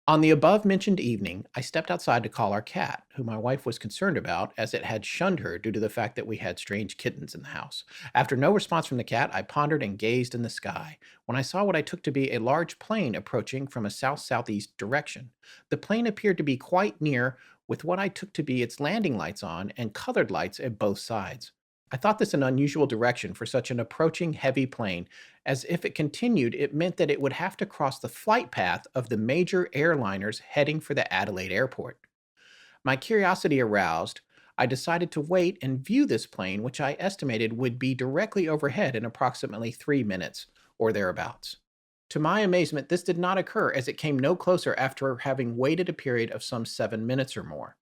On the above-mentioned evening, I stepped outside to call our cat, who my wife was concerned about, as it had shunned her due to the fact that we had strange kittens in the house. After no response from the cat, I pondered and gazed in the sky, when I saw what I took to be a large plane approaching from a south-southeast direction. The plane appeared to be quite near, with what I took to be its landing lights on and colored lights at both sides. I thought this an unusual direction for such an approaching heavy plane, as if it continued, it meant that it would have to cross the flight path of the major airliners heading for the Adelaide airport. My curiosity aroused, I decided to wait and view this plane, which I estimated would be directly overhead in approximately 3 minutes, or thereabouts. To my amazement, this did not occur, as it came no closer after having waited a period of some 7 minutes or more.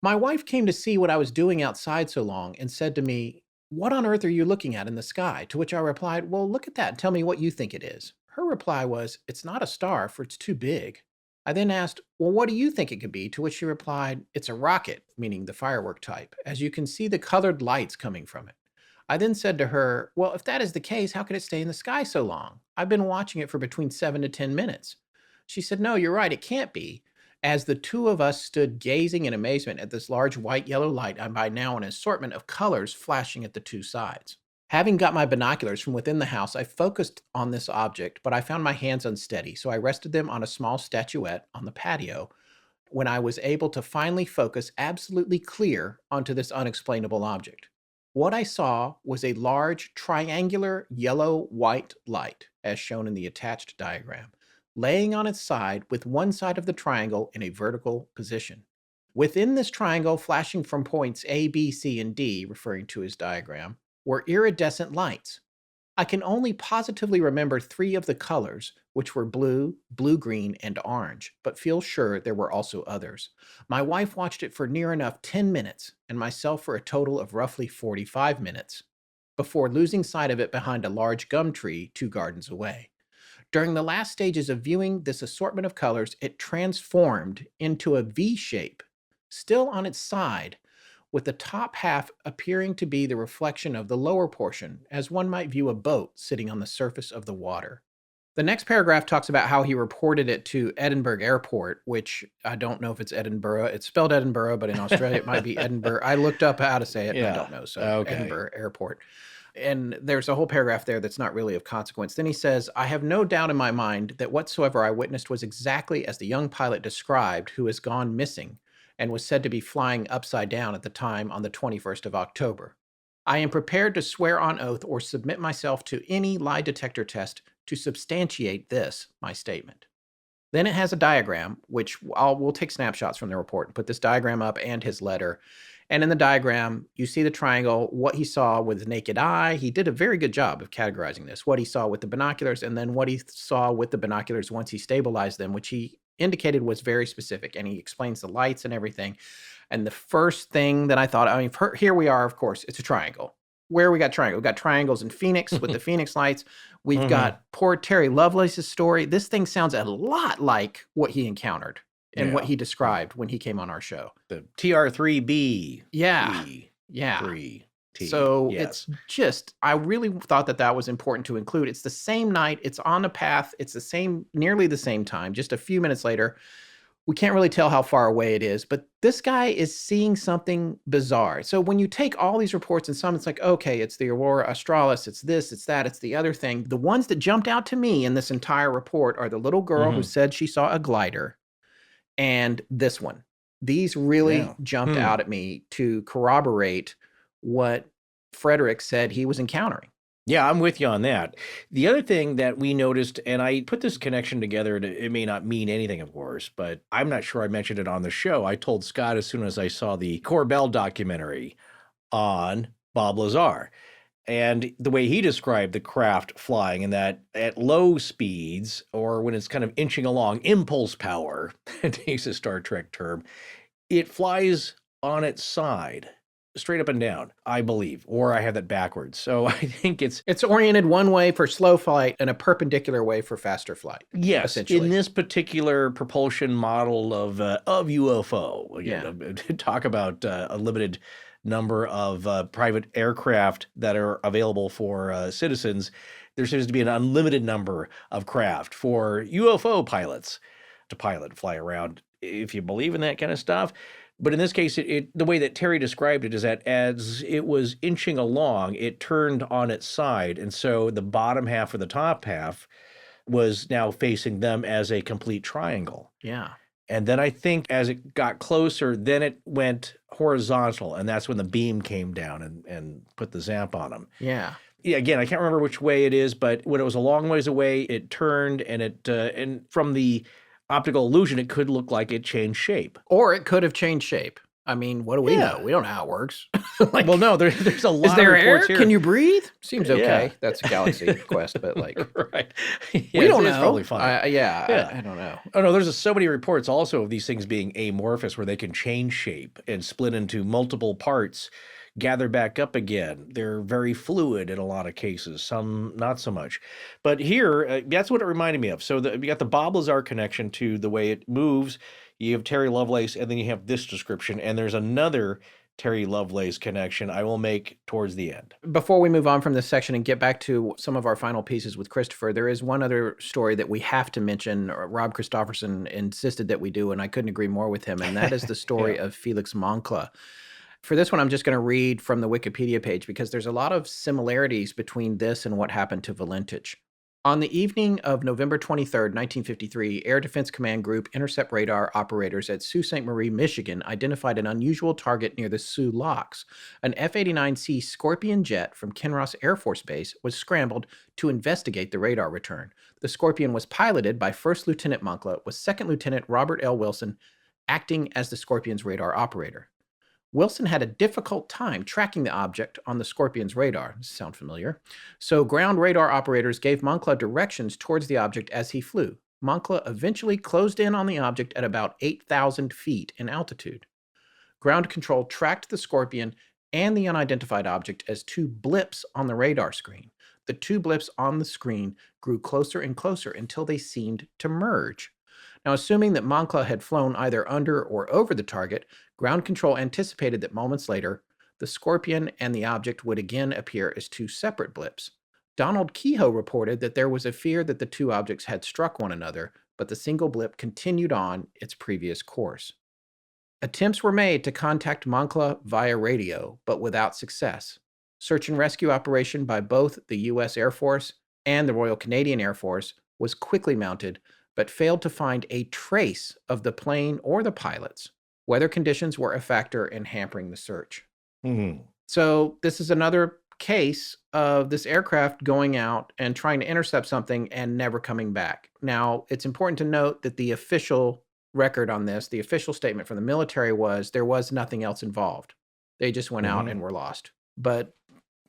My wife came to see what I was doing outside so long and said to me, "What on earth are you looking at in the sky?" To which I replied, "Well, look at that and tell me what you think it is." Her reply was, "It's not a star, for it's too big." I then asked, "Well, what do you think it could be?" To which she replied, "It's a rocket," meaning the firework type, as you can see the colored lights coming from it. I then said to her, "Well, if that is the case, how could it stay in the sky so long? I've been watching it for between 7 to 10 minutes. She said, "No, you're right, it can't be." As the two of us stood gazing in amazement at this large white-yellow light, and by now an assortment of colors flashing at the two sides. Having got my binoculars from within the house, I focused on this object, but I found my hands unsteady, so I rested them on a small statuette on the patio, when I was able to finally focus absolutely clear onto this unexplainable object. What I saw was a large triangular yellow-white light, as shown in the attached diagram, laying on its side with one side of the triangle in a vertical position. Within this triangle, flashing from points A, B, C, and D, referring to his diagram, were iridescent lights. I can only positively remember 3 of the colors, which were blue, blue-green, and orange, but feel sure there were also others. My wife watched it for near enough 10 minutes, and myself for a total of roughly 45 minutes, before losing sight of it behind a large gum tree 2 gardens away. During the last stages of viewing this assortment of colors, it transformed into a V shape, still on its side, with the top half appearing to be the reflection of the lower portion, as one might view a boat sitting on the surface of the water. The next paragraph talks about how he reported it to Edinburgh Airport, which I don't know if it's Edinburgh. It's spelled Edinburgh, but in Australia it might be Edinburgh. I looked up how to say it, and I don't know. So Okay. Edinburgh Airport. And there's a whole paragraph there that's not really of consequence. Then he says, I have no doubt in my mind that whatsoever I witnessed was exactly as the young pilot described, who has gone missing and was said to be flying upside down at the time on the 21st of October. I am prepared to swear on oath or submit myself to any lie detector test to substantiate this, my statement. Then it has a diagram, which we'll take snapshots from the report and put this diagram up and his letter. And in the diagram, you see the triangle, what he saw with his naked eye. He did a very good job of categorizing this, what he saw with the binoculars, and then what he saw with the binoculars once he stabilized them, which he indicated was very specific. And he explains the lights and everything. And the first thing that I thought, I mean, here we are, of course, it's a triangle. Where we got triangle? We got triangles in Phoenix with the Phoenix lights. We've got poor Terry Lovelace's story. This thing sounds a lot like what he encountered and what he described when he came on our show. The TR3B. Yeah. E, Yeah. 3T. So Yes. it's just, I really thought that that was important to include. It's the same night. It's on a path. It's the same, nearly the same time, just a few minutes later. We can't really tell how far away it is, but this guy is seeing something bizarre. So when you take all these reports and some, it's like, okay, it's the Aurora Australis, it's this, it's that, it's the other thing. The ones that jumped out to me in this entire report are the little girl who said she saw a glider and this one. These really jumped out at me to corroborate what Frederich said he was encountering. Yeah, I'm with you on that. The other thing that we noticed, and I put this connection together, it may not mean anything, of course, but I'm not sure I mentioned it on the show. I told Scott as soon as I saw the Corbell documentary on Bob Lazar. And the way he described the craft flying, and that at low speeds, or when it's kind of inching along, impulse power, to use a Star Trek term, it flies on its side. Straight up and down, I believe, or I have that backwards. So I think it's oriented one way for slow flight and a perpendicular way for faster flight. yes, essentially. in this particular propulsion model of UFO. Again, talk about a limited number of private aircraft that are available for citizens. There seems to be an unlimited number of craft for UFO pilots to pilot, fly around. If you believe in that kind of stuff. But in this case, the way that Terry described it is that as it was inching along, it turned on its side. And so the bottom half or the top half was now facing them as a complete triangle. Yeah. And then I think as it got closer, then it went horizontal. And that's when the beam came down and put the zamp on them. Yeah. Yeah, again, I can't remember which way it is, but when it was a long ways away, it turned and and from the optical illusion, it could look like it changed shape. Or it could have changed shape. I mean, what do we know? We don't know how it works. Well, no, there's a lot is there of air? reports here. Can you breathe? Seems okay. Yeah. That's a Galaxy Quest, but like, right. we don't know. It's probably fine. I don't know. Oh, no, there's so many reports also of these things being amorphous where they can change shape and split into multiple parts, gather back up again. They're very fluid in a lot of cases, some not so much. But here, that's what it reminded me of. So you got the Bob Lazar connection to the way it moves. You have Terry Lovelace, and then you have this description, and there's another Terry Lovelace connection I will make towards the end. Before we move on from this section and get back to some of our final pieces with Christopher, there is one other story that we have to mention. Rob Christofferson insisted that we do, and I couldn't agree more with him, and that is the story of Felix Moncla. For this one, I'm just going to read from the Wikipedia page because there's a lot of similarities between this and what happened to Valentich. On the evening of November 23rd, 1953, Air Defense Command Group intercept radar operators at Sault Ste. Marie, Michigan, identified an unusual target near the Sioux Locks. An F-89C Scorpion jet from Kinross Air Force Base was scrambled to investigate the radar return. The Scorpion was piloted by First Lieutenant Moncla, with Second Lieutenant Robert L. Wilson acting as the Scorpion's radar operator. Wilson had a difficult time tracking the object on the Scorpion's radar. Sound familiar? So ground radar operators gave Moncla directions towards the object as he flew. Moncla eventually closed in on the object at about 8,000 feet in altitude. Ground control tracked the Scorpion and the unidentified object as two blips on the radar screen. The two blips on the screen grew closer and closer until they seemed to merge. Now, assuming that Moncla had flown either under or over the target, ground control anticipated that moments later, the Scorpion and the object would again appear as two separate blips. Donald Kehoe reported that there was a fear that the two objects had struck one another, but the single blip continued on its previous course. Attempts were made to contact Moncla via radio, but without success. Search and rescue operation by both the U.S. Air Force and the Royal Canadian Air Force was quickly mounted, but failed to find a trace of the plane or the pilots. Weather conditions were a factor in hampering the search. Mm-hmm. So this is another case of this aircraft going out and trying to intercept something and never coming back. Now, it's important to note that the official record on this, the official statement from the military was there was nothing else involved. They just went out and were lost. But,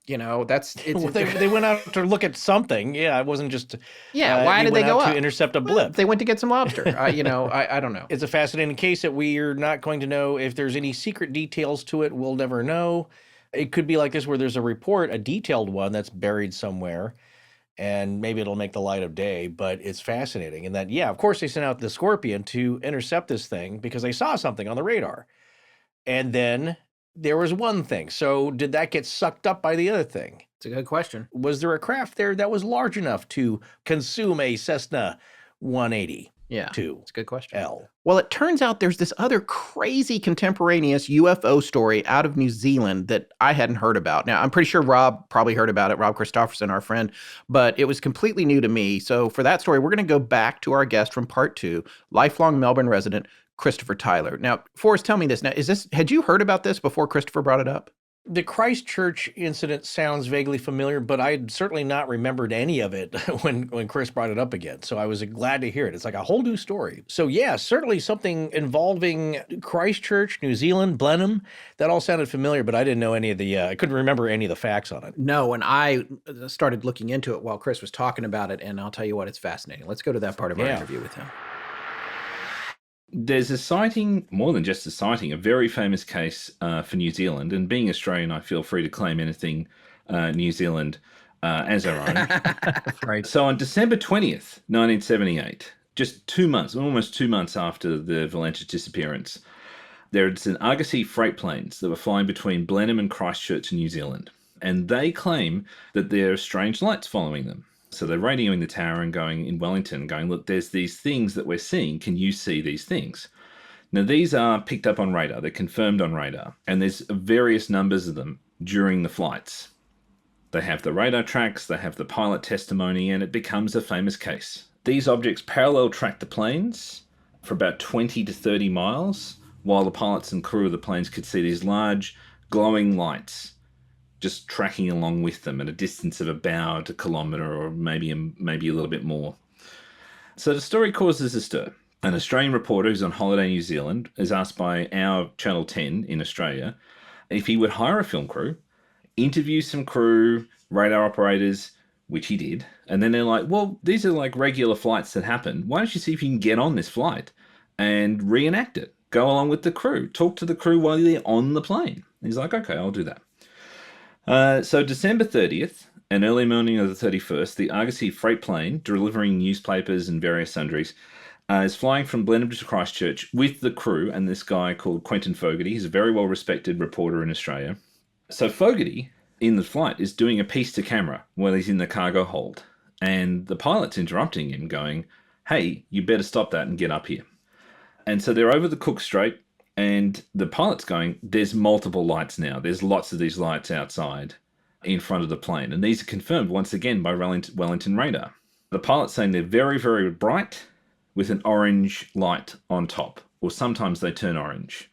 you know, that's... Well, they went out to look at something. Yeah, it wasn't just... why did they go out up? to intercept a blip. They went to get some lobster. I don't know. It's a fascinating case that we're not going to know if there's any secret details to it. We'll never know. It could be like this where there's a report, a detailed one that's buried somewhere, and maybe it'll make the light of day, but it's fascinating. And that, yeah, of course they sent out the Scorpion to intercept this thing because they saw something on the radar. And then there was one thing. So did that get sucked up by the other thing? It's a good question. Was there a craft there that was large enough to consume a Cessna 180? Yeah, it's a good question. Well, it turns out there's this other crazy contemporaneous UFO story out of New Zealand that I hadn't heard about. Now, I'm pretty sure Rob probably heard about it, Rob Christofferson, our friend, but it was completely new to me. So for that story, we're going to go back to our guest from part 2, lifelong Melbourne resident, Christopher Tyler. Now, Forrest, tell me this. Now, had you heard about this before Christopher brought it up? The Christchurch incident sounds vaguely familiar, but I had certainly not remembered any of it when Chris brought it up again. So I was glad to hear it. It's like a whole new story. So yeah, certainly something involving Christchurch, New Zealand, Blenheim. That all sounded familiar, but I didn't know any of the, I couldn't remember any of the facts on it. No, and I started looking into it while Chris was talking about it, and I'll tell you what, it's fascinating. Let's go to that part of our interview with him. There's a sighting, more than just a sighting, a very famous case for New Zealand. And being Australian, I feel free to claim anything New Zealand as our own. Right. So on December 20th, 1978, just 2 months, almost 2 months after the Valentich disappearance, there's an Argosy freight planes that were flying between Blenheim and Christchurch in New Zealand. And they claim that there are strange lights following them. So they're radioing the tower and going in Wellington, going, look, there's these things that we're seeing. Can you see these things? Now, these are picked up on radar. They're confirmed on radar. And there's various numbers of them during the flights. They have the radar tracks, they have the pilot testimony, and it becomes a famous case. These objects parallel track the planes for about 20 to 30 miles, while the pilots and crew of the planes could see these large glowing lights just tracking along with them at a distance of about a kilometre or maybe a little bit more. So the story causes a stir. An Australian reporter who's on holiday in New Zealand is asked by our Channel 10 in Australia if he would hire a film crew, interview some crew, radar operators, which he did, and then they're like, well, these are like regular flights that happen. Why don't you see if you can get on this flight and reenact it? Go along with the crew. Talk to the crew while they're on the plane. And he's like, okay, I'll do that. So December 30th and early morning of the 31st, the Argosy freight plane, delivering newspapers and various sundries, is flying from Blenheim to Christchurch with the crew and this guy called Quentin Fogarty. He's a very well-respected reporter in Australia. So Fogarty, in the flight, is doing a piece to camera while he's in the cargo hold. And the pilot's interrupting him, going, hey, you better stop that and get up here. And so they're over the Cook Strait. And the pilot's going, there's multiple lights now. There's lots of these lights outside in front of the plane. And these are confirmed once again by Wellington radar. The pilot's saying they're very, very bright with an orange light on top. Or sometimes they turn orange.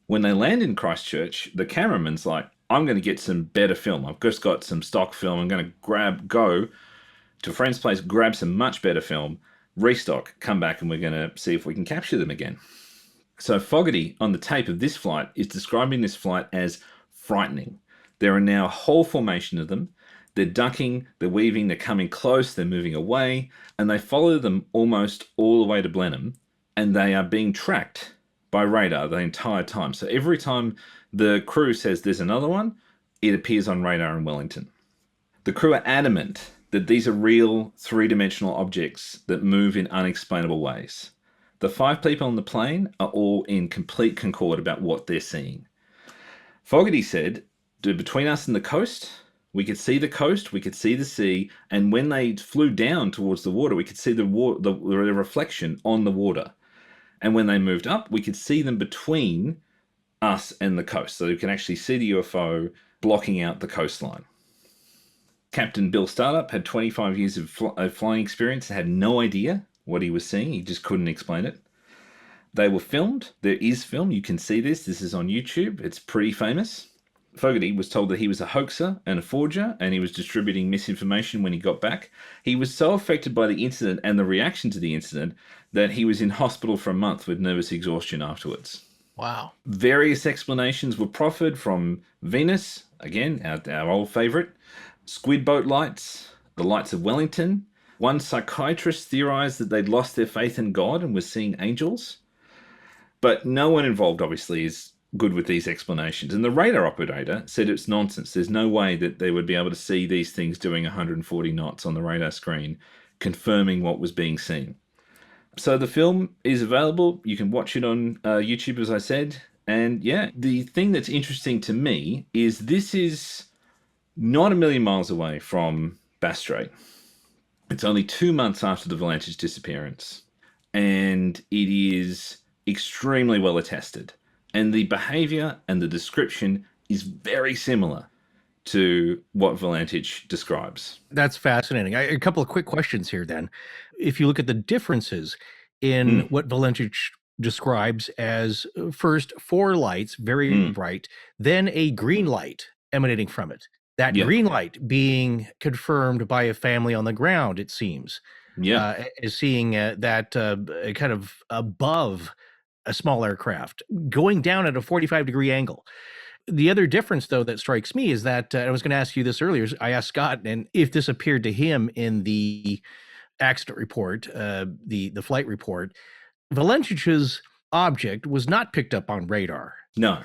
When they land in Christchurch, the cameraman's like, I'm going to get some better film. I've just got some stock film. I'm going to go to a friend's place, grab some much better film, restock, come back, and we're going to see if we can capture them again. So Fogarty, on the tape of this flight, is describing this flight as frightening. There are now a whole formation of them. They're ducking, they're weaving, they're coming close, they're moving away, and they follow them almost all the way to Blenheim, and they are being tracked by radar the entire time. So every time the crew says there's another one, it appears on radar in Wellington. The crew are adamant that these are real three-dimensional objects that move in unexplainable ways. The 5 people on the plane are all in complete concord about what they're seeing. Fogarty said, between us and the coast, we could see the coast, we could see the sea, and when they flew down towards the water, we could see the reflection on the water. And when they moved up, we could see them between us and the coast. So you can actually see the UFO blocking out the coastline. Captain Bill Startup had 25 years of flying experience and had no idea what he was seeing. He just couldn't explain it. They were filmed. There is film. You can see this. This is on YouTube. It's pretty famous. Fogarty was told that he was a hoaxer and a forger, and he was distributing misinformation when he got back. He was so affected by the incident and the reaction to the incident that he was in hospital for a month with nervous exhaustion afterwards. Wow. Various explanations were proffered from Venus, again, our old favourite, squid boat lights, the lights of Wellington. One psychiatrist theorised that they'd lost their faith in God and was seeing angels. But no one involved, obviously, is good with these explanations. And the radar operator said it's nonsense. There's no way that they would be able to see these things doing 140 knots on the radar screen, confirming what was being seen. So the film is available. You can watch it on YouTube, as I said. And yeah, the thing that's interesting to me is this is not a million miles away from Bass Strait. It's only 2 months after the Valentich disappearance. And it is extremely well attested. And the behavior and the description is very similar to what Valentich describes. That's fascinating. A couple of quick questions here then. If you look at the differences in what Valentich describes as first 4 lights, very bright, then a green light emanating from it. That green light being confirmed by a family on the ground, it seems. Is seeing that kind of above a small aircraft, going down at a 45-degree angle. The other difference, though, that strikes me is that I was going to ask you this earlier. I asked Scott, and if this appeared to him in the accident report, the flight report, Valentich's object was not picked up on radar. No.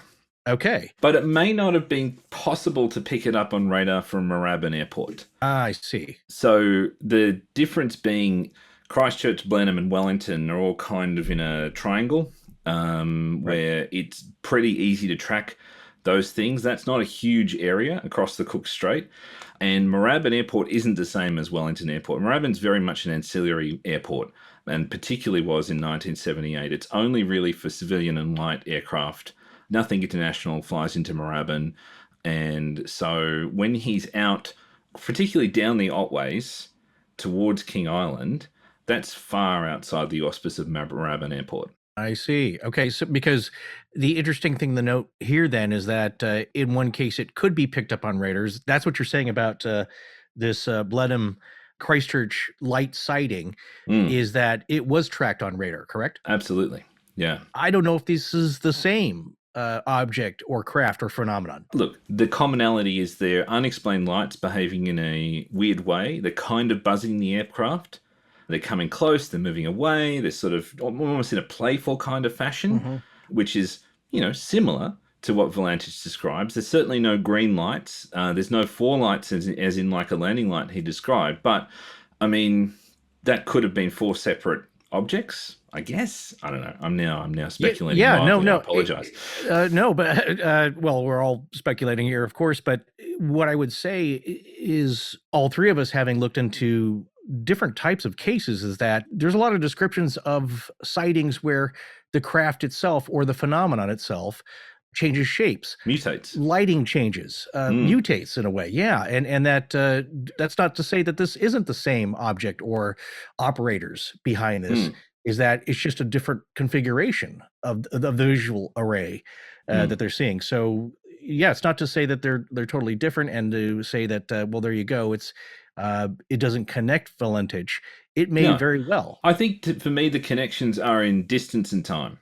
Okay. But it may not have been possible to pick it up on radar from Moorabbin Airport. I see. So the difference being Christchurch, Blenheim, and Wellington are all kind of in a triangle where it's pretty easy to track those things. That's not a huge area across the Cook Strait. And Moorabbin Airport isn't the same as Wellington Airport. Moorabbin's very much an ancillary airport, and particularly was in 1978. It's only really for civilian and light aircraft. Nothing international flies into Moorabbin. And so when he's out, particularly down the Otways towards King Island, that's far outside the auspice of Moorabbin Airport. I see. Okay, so because the interesting thing to note here then is that in one case it could be picked up on radars. That's what you're saying about this Blenheim Christchurch light sighting, is that it was tracked on radar, correct? Absolutely. Yeah. I don't know if this is the same object or craft or phenomenon. Look, the commonality is they're unexplained lights behaving in a weird way. They're kind of buzzing the aircraft. They're coming close, they're moving away, they're sort of almost in a playful kind of fashion, which is, similar to what Valentich describes. There's certainly no green lights. There's no 4 lights as in like a landing light he described. But, I mean, that could have been 4 separate objects, I guess. I don't know. I'm now speculating. No. I apologize. Well, we're all speculating here, of course. But what I would say is all 3 of us having looked into different types of cases is that there's a lot of descriptions of sightings where the craft itself or the phenomenon itself changes shapes, mutates, lighting changes, mutates in a way. Yeah. And that that's not to say that this isn't the same object or operators behind this, is that it's just a different configuration of the visual array that they're seeing. So yeah, it's not to say that they're totally different and to say that, well, there you go. It doesn't connect Valentich. It may very well. I think for me, the connections are in distance and time.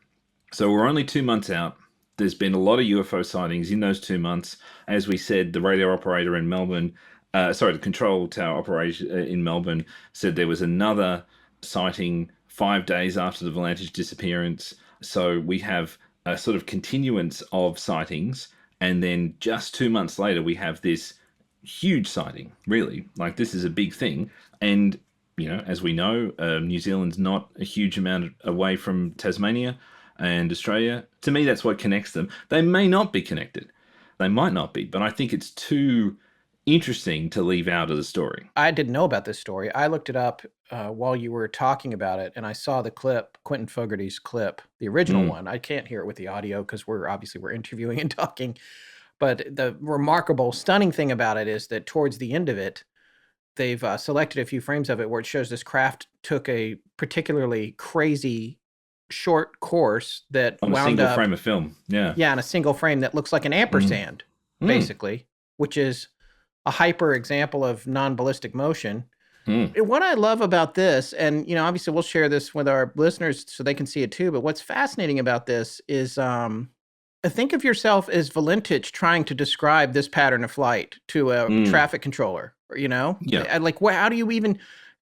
So we're only 2 months out. There's been a lot of UFO sightings in those 2 months. As we said, the radio operator in Melbourne, the control tower operator in Melbourne said there was another sighting 5 days after the Valentich disappearance. So we have a sort of continuance of sightings. And then just 2 months later, we have this huge sighting, really. Like, this is a big thing. And, as we know, New Zealand's not a huge amount away from Tasmania and Australia. To me, that's what connects them. They may not be connected. They might not be, but I think it's too interesting to leave out of the story. I didn't know about this story. I looked it up while you were talking about it, and I saw the clip, Quentin Fogarty's clip, the original one. I can't hear it with the audio because we're interviewing and talking. But the remarkable, stunning thing about it is that towards the end of it, they've selected a few frames of it where it shows this craft took a particularly crazy short course that on a single frame of film. Yeah, in a single frame that looks like an ampersand, basically, which is a hyper example of non-ballistic motion. What I love about this, and obviously we'll share this with our listeners so they can see it too, but what's fascinating about this is think of yourself as Valentich trying to describe this pattern of flight to a traffic controller, Yeah. Like, how do you even...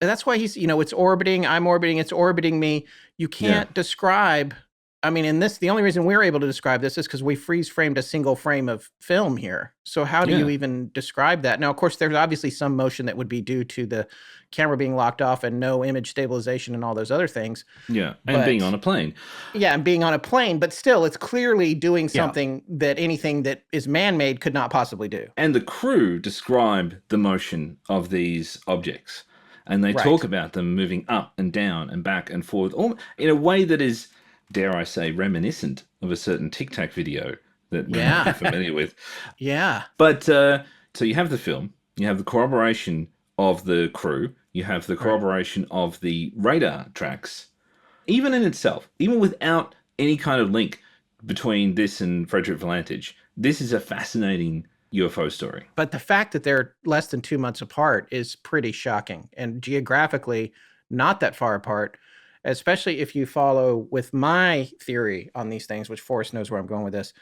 That's why he's, it's orbiting, I'm orbiting, it's orbiting me. You can't describe... I mean, in this, the only reason we're able to describe this is because we freeze framed a single frame of film here. So how do you even describe that? Now, of course, there's obviously some motion that would be due to the camera being locked off and no image stabilization and all those other things. Yeah, and being on a plane. Yeah, and being on a plane, but still, it's clearly doing something that anything that is man-made could not possibly do. And the crew describe the motion of these objects. And they talk about them moving up and down and back and forth, all in a way that is, dare I say, reminiscent of a certain Tic Tac video that we're familiar with. Yeah. But so you have the film, you have the corroboration of the crew, you have the corroboration of the radar tracks. Even in itself, even without any kind of link between this and Frederick Valentich, this is a fascinating UFO story. But the fact that they're less than 2 months apart is pretty shocking. And geographically, not that far apart, especially if you follow with my theory on these things, which Forrest knows where I'm going with this.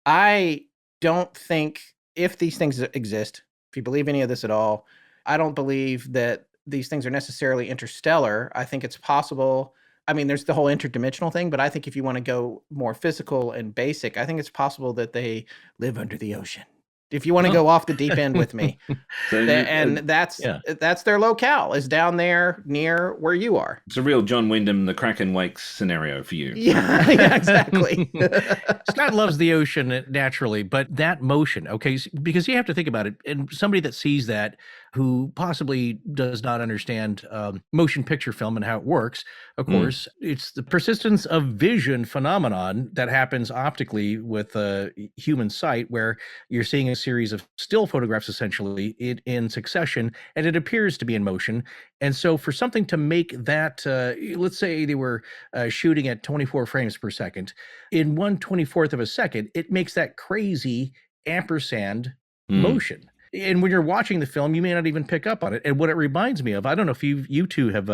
I don't think, if these things exist, if you believe any of this at all, I don't believe that these things are necessarily interstellar. I think it's possible. I mean, there's the whole interdimensional thing, but I think if you want to go more physical and basic, I think it's possible that they live under the ocean. If you want to go off the deep end with me. That's their locale, is down there near where you are. It's a real John Wyndham, the Kraken Wakes scenario for you. Yeah, exactly. Scott loves the ocean naturally, but that motion, because you have to think about it, and somebody that sees that who possibly does not understand motion picture film and how it works, of course, it's the persistence of vision phenomenon that happens optically with human sight, where you're seeing a series of still photographs essentially in succession, and it appears to be in motion. And so for something to make that, let's say they were shooting at 24 frames per second, in 1/24th of a second, it makes that crazy ampersand motion. And when you're watching the film, you may not even pick up on it. And what it reminds me of, I don't know if you two have,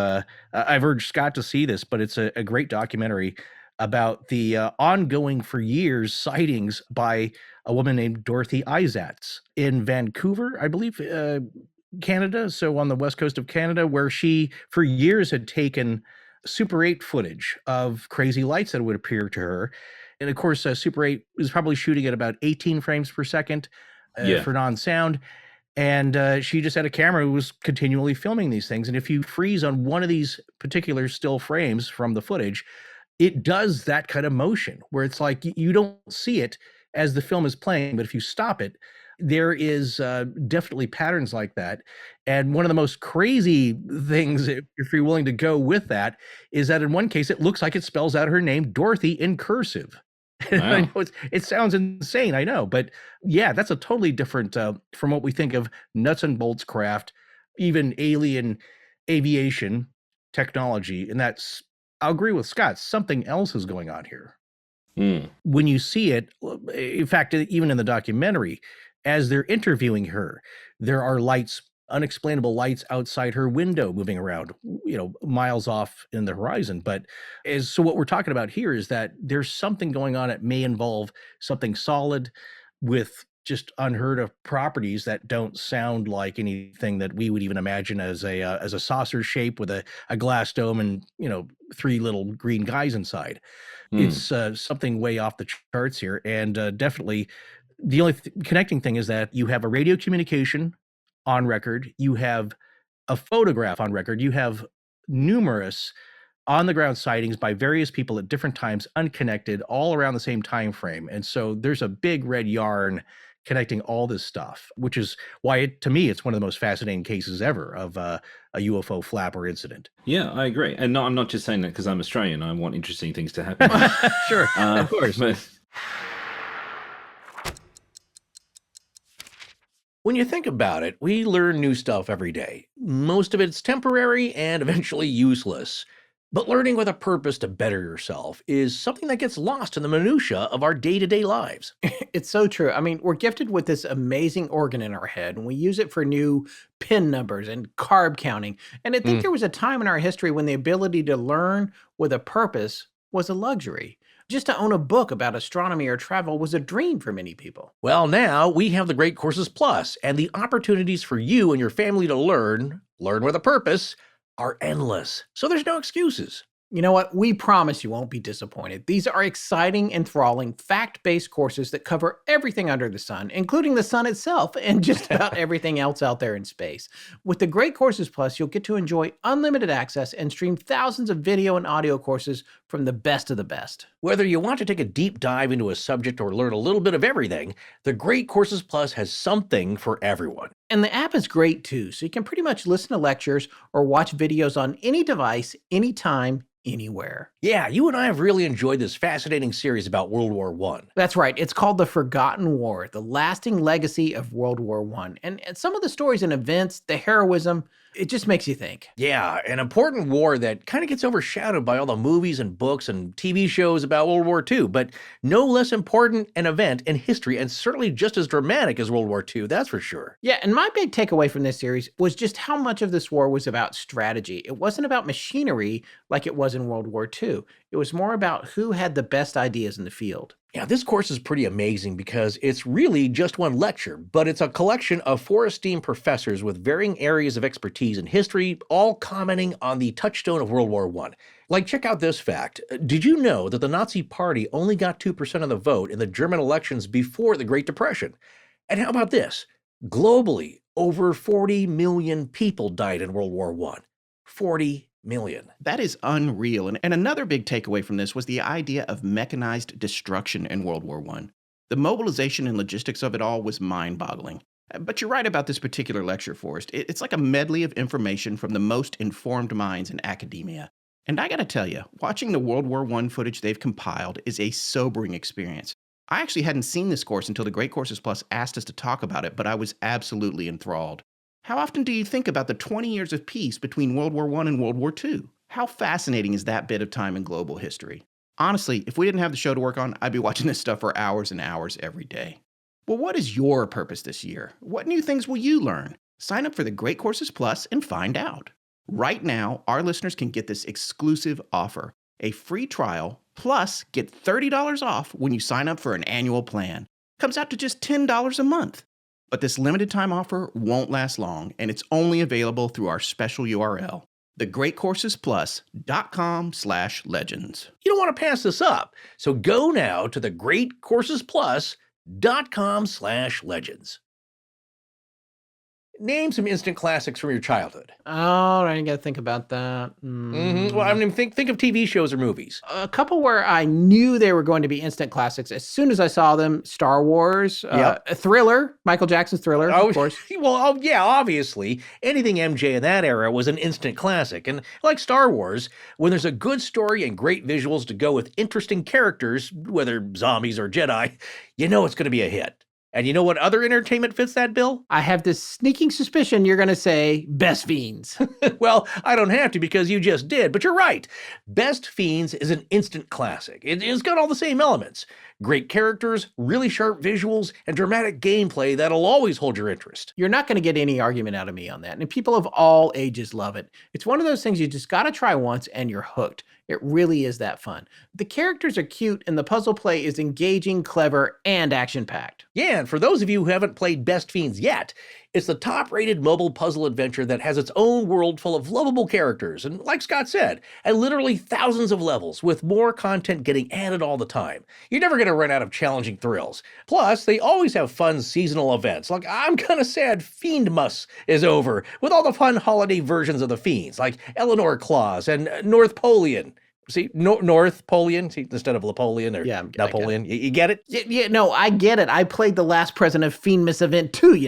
I've urged Scott to see this, but it's a great documentary about the ongoing for years sightings by a woman named Dorothy Isatz in Vancouver, I believe, Canada. So on the west coast of Canada, where she for years had taken Super 8 footage of crazy lights that would appear to her. And of course, Super 8 was probably shooting at about 18 frames per second for non-sound. And she just had a camera who was continually filming these things. And if you freeze on one of these particular still frames from the footage, it does that kind of motion where it's like you don't see it as the film is playing, but if you stop it, there is definitely patterns like that. And one of the most crazy things, if you're willing to go with that, is that in one case, it looks like it spells out her name, Dorothy, in cursive. Wow. I know it sounds insane, I know, but yeah, that's a totally different from what we think of nuts and bolts craft, even alien aviation technology. And that's, I'll agree with Scott, something else is going on here. When you see it, in fact, even in the documentary, as they're interviewing her, there are lights unexplainable lights outside her window moving around, miles off in the horizon. So what we're talking about here is that there's something going on that may involve something solid with just unheard of properties that don't sound like anything that we would even imagine as a saucer shape with a glass dome and, three little green guys inside. It's something way off the charts here. And definitely the only connecting thing is that you have a radio communication on record, you have a photograph on record, you have numerous on-the-ground sightings by various people at different times, unconnected, all around the same time frame. And so there's a big red yarn connecting all this stuff, which is why, to me, it's one of the most fascinating cases ever of a UFO flapper incident. Yeah, I agree. And no, I'm not just saying that because I'm Australian. I want interesting things to happen. Sure, of course. When you think about it, we learn new stuff every day. Most of it's temporary and eventually useless. But learning with a purpose to better yourself is something that gets lost in the minutia of our day-to-day lives. It's so true. I mean, we're gifted with this amazing organ in our head, and we use it for new PIN numbers and carb counting. And I think there was a time in our history when the ability to learn with a purpose was a luxury. Just to own a book about astronomy or travel was a dream for many people. Well, now we have the Great Courses Plus, and the opportunities for you and your family to learn with a purpose, are endless. So there's no excuses. You know what? We promise you won't be disappointed. These are exciting, enthralling, fact-based courses that cover everything under the sun, including the sun itself and just about everything else out there in space. With the Great Courses Plus, you'll get to enjoy unlimited access and stream thousands of video and audio courses from the best of the best. Whether you want to take a deep dive into a subject or learn a little bit of everything, the Great Courses Plus has something for everyone. And the app is great too, so you can pretty much listen to lectures or watch videos on any device, anytime, anywhere. Yeah, you and I have really enjoyed this fascinating series about World War I. That's right. It's called The Forgotten War, the lasting legacy of World War I. And some of the stories and events, the heroism, it just makes you think. Yeah, an important war that kind of gets overshadowed by all the movies and books and TV shows about World War II, but no less important an event in history and certainly just as dramatic as World War II, that's for sure. Yeah, and my big takeaway from this series was just how much of this war was about strategy. It wasn't about machinery like it was in World War II. It was more about who had the best ideas in the field. Yeah, this course is pretty amazing because it's really just one lecture, but it's a collection of 4 esteemed professors with varying areas of expertise in history, all commenting on the touchstone of World War I. Like, check out this fact. Did you know that the Nazi Party only got 2% of the vote in the German elections before the Great Depression? And how about this? Globally, over 40 million people died in World War I. 40 million. That is unreal. And another big takeaway from this was the idea of mechanized destruction in World War I. The mobilization and logistics of it all was mind-boggling. But you're right about this particular lecture, Forrest. It's like a medley of information from the most informed minds in academia. And I gotta tell you, watching the World War I footage they've compiled is a sobering experience. I actually hadn't seen this course until the Great Courses Plus asked us to talk about it, but I was absolutely enthralled. How often do you think about the 20 years of peace between World War I and World War II? How fascinating is that bit of time in global history? Honestly, if we didn't have the show to work on, I'd be watching this stuff for hours and hours every day. Well, what is your purpose this year? What new things will you learn? Sign up for the Great Courses Plus and find out. Right now, our listeners can get this exclusive offer, a free trial, plus get $30 off when you sign up for an annual plan. Comes out to just $10 a month. But this limited time offer won't last long, and it's only available through our special URL, thegreatcoursesplus.com/legends. You don't want to pass this up, so go now to thegreatcoursesplus.com/legends. Name some instant classics from your childhood. Oh, I gotta think about that. Well, I mean, think of TV shows or movies. A couple where I knew they were going to be instant classics as soon as I saw them. Star Wars, Thriller, Michael Jackson's Thriller, of course. Well, yeah, obviously. Anything MJ in that era was an instant classic. And like Star Wars, when there's a good story and great visuals to go with interesting characters, whether zombies or Jedi, you know it's going to be a hit. And you know what other entertainment fits that bill? I have this sneaking suspicion you're going to say Best Fiends. Well, I don't have to because you just did, but you're right. Best Fiends is an instant classic. It's got all the same elements. Great characters, really sharp visuals, and dramatic gameplay that'll always hold your interest. You're not going to get any argument out of me on that. And people of all ages love it. It's one of those things you just got to try once and you're hooked. It really is that fun. The characters are cute and the puzzle play is engaging, clever, and action-packed. Yeah, and for those of you who haven't played Best Fiends yet, it's the top-rated mobile puzzle adventure that has its own world full of lovable characters, and like Scott said, and literally thousands of levels, with more content getting added all the time. You're never going to run out of challenging thrills. Plus, they always have fun seasonal events. Like, I'm kind of sad Fiendmas is over, with all the fun holiday versions of the Fiends, like Eleanor Claus and North Polian. See, North Polian, see, instead of Napoleon or Napoleon. You get it? Yeah, no, I get it. I played the last President of Fiendmas event too,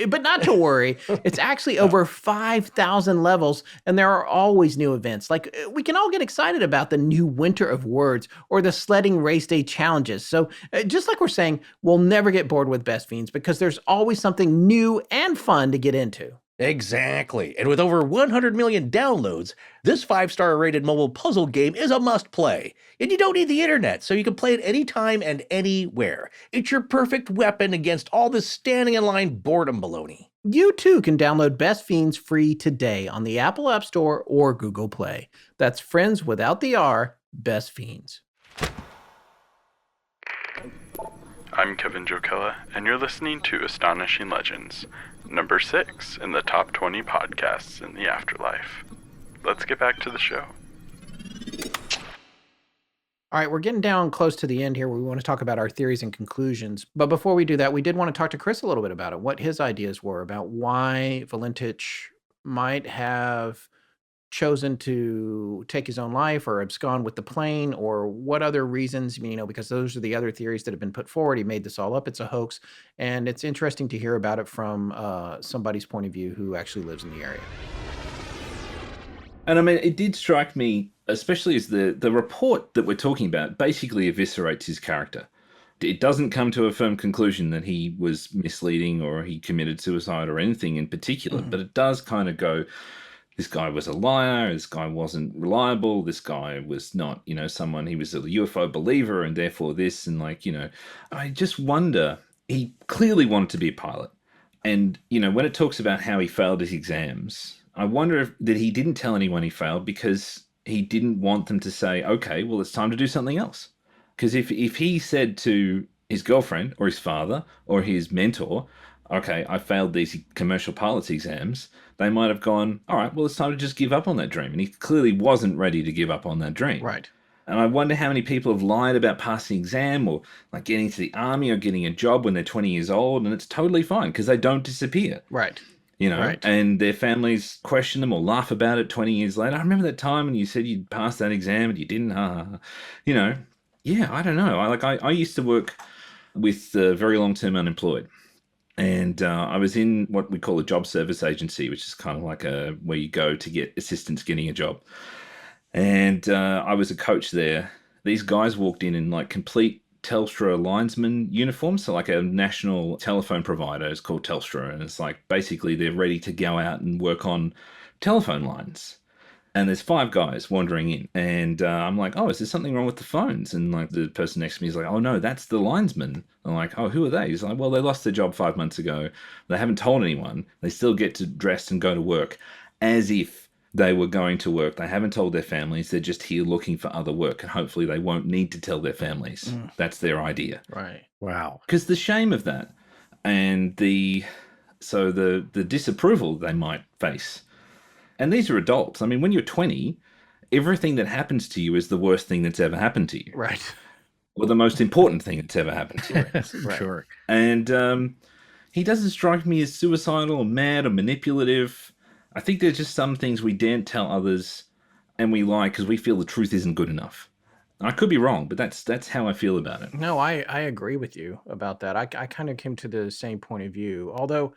but not to worry. It's actually over 5,000 levels, and there are always new events. Like, we can all get excited about the new Winter of Words or the sledding race day challenges. So just like we're saying, we'll never get bored with Best Fiends because there's always something new and fun to get into. Exactly. And with over 100 million downloads, this 5-star rated mobile puzzle game is a must-play. And you don't need the internet, so you can play it anytime and anywhere. It's your perfect weapon against all this standing in line boredom baloney. You too can download Best Fiends free today on the Apple App Store or Google Play. That's friends without the R, Best Fiends. I'm Kevin Jokella, and you're listening to Astonishing Legends, number 6 in the top 20 podcasts in the afterlife. Let's get back to the show. All right, we're getting down close to the end here where we want to talk about our theories and conclusions. But before we do that, we did want to talk to Chris a little bit about it, what his ideas were about why Valentich might have chosen to take his own life or abscond with the plane, or what other reasons, because those are the other theories that have been put forward. He made this all up. It's a hoax. And it's interesting to hear about it from somebody's point of view who actually lives in the area. And I mean, it did strike me, especially as the report that we're talking about basically eviscerates his character. It doesn't come to a firm conclusion that he was misleading or he committed suicide or anything in particular, but it does kind of go, this guy was a liar, this guy wasn't reliable, this guy was not, someone, he was a UFO believer and therefore this, and I just wonder, he clearly wanted to be a pilot. And, when it talks about how he failed his exams, I wonder that he didn't tell anyone he failed because he didn't want them to say, okay, well, it's time to do something else. Because if he said to his girlfriend or his father or his mentor, okay, I failed these commercial pilot's exams, they might have gone, all right, well, it's time to just give up on that dream. And he clearly wasn't ready to give up on that dream. Right. And I wonder how many people have lied about passing an exam or like getting into the army or getting a job when they're 20 years old, and it's totally fine because they don't disappear. Right. Right. And their families question them or laugh about it 20 years later. I remember that time when you said you'd passed that exam and you didn't. Yeah, I don't know. I used to work with very long-term unemployed. And I was in what we call a job service agency, which is kind of like where you go to get assistance getting a job. And I was a coach there. These guys walked in like complete Telstra linesman uniforms. So like a national telephone provider is called Telstra. And it's like basically they're ready to go out and work on telephone lines. And there's 5 guys wandering in. And I'm like, oh, is there something wrong with the phones? And like the person next to me is like, oh, no, that's the linesman. I'm like, oh, who are they? He's like, well, they lost their job 5 months ago. They haven't told anyone. They still get to dress and go to work as if they were going to work. They haven't told their families. They're just here looking for other work. And hopefully they won't need to tell their families. That's their idea. Right. Wow. Because the shame of that and the disapproval they might face. And these are adults. I mean, when you're 20, everything that happens to you is the worst thing that's ever happened to you. Right. Or the most important thing that's ever happened to you. Right. Sure. And he doesn't strike me as suicidal or mad or manipulative. I think there's just some things we daren't tell others and we lie because we feel the truth isn't good enough. I could be wrong, but that's how I feel about it. No, I agree with you about that. I kind of came to the same point of view, although...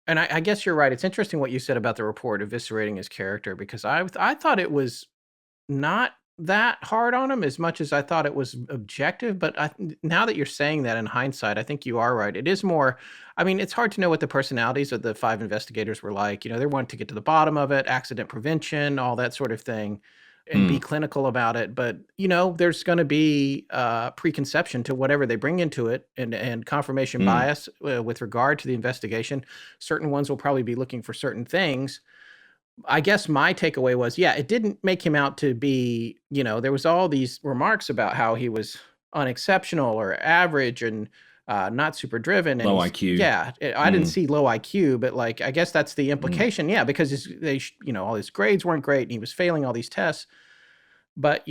And I guess you're right. It's interesting what you said about the report eviscerating his character, because I thought it was not that hard on him as much as I thought it was objective. But now that you're saying that in hindsight, I think you are right. It is more, I mean, it's hard to know what the personalities of the 5 investigators were like. They wanted to get to the bottom of it, accident prevention, all that sort of thing. and be clinical about it. But, there's going to be preconception to whatever they bring into it and confirmation bias with regard to the investigation. Certain ones will probably be looking for certain things. I guess my takeaway was, it didn't make him out to be, there was all these remarks about how he was unexceptional or average and not super driven. And low IQ. Yeah. I didn't see low IQ, but like, I guess that's the implication. Yeah. Because all his grades weren't great and he was failing all these tests. But,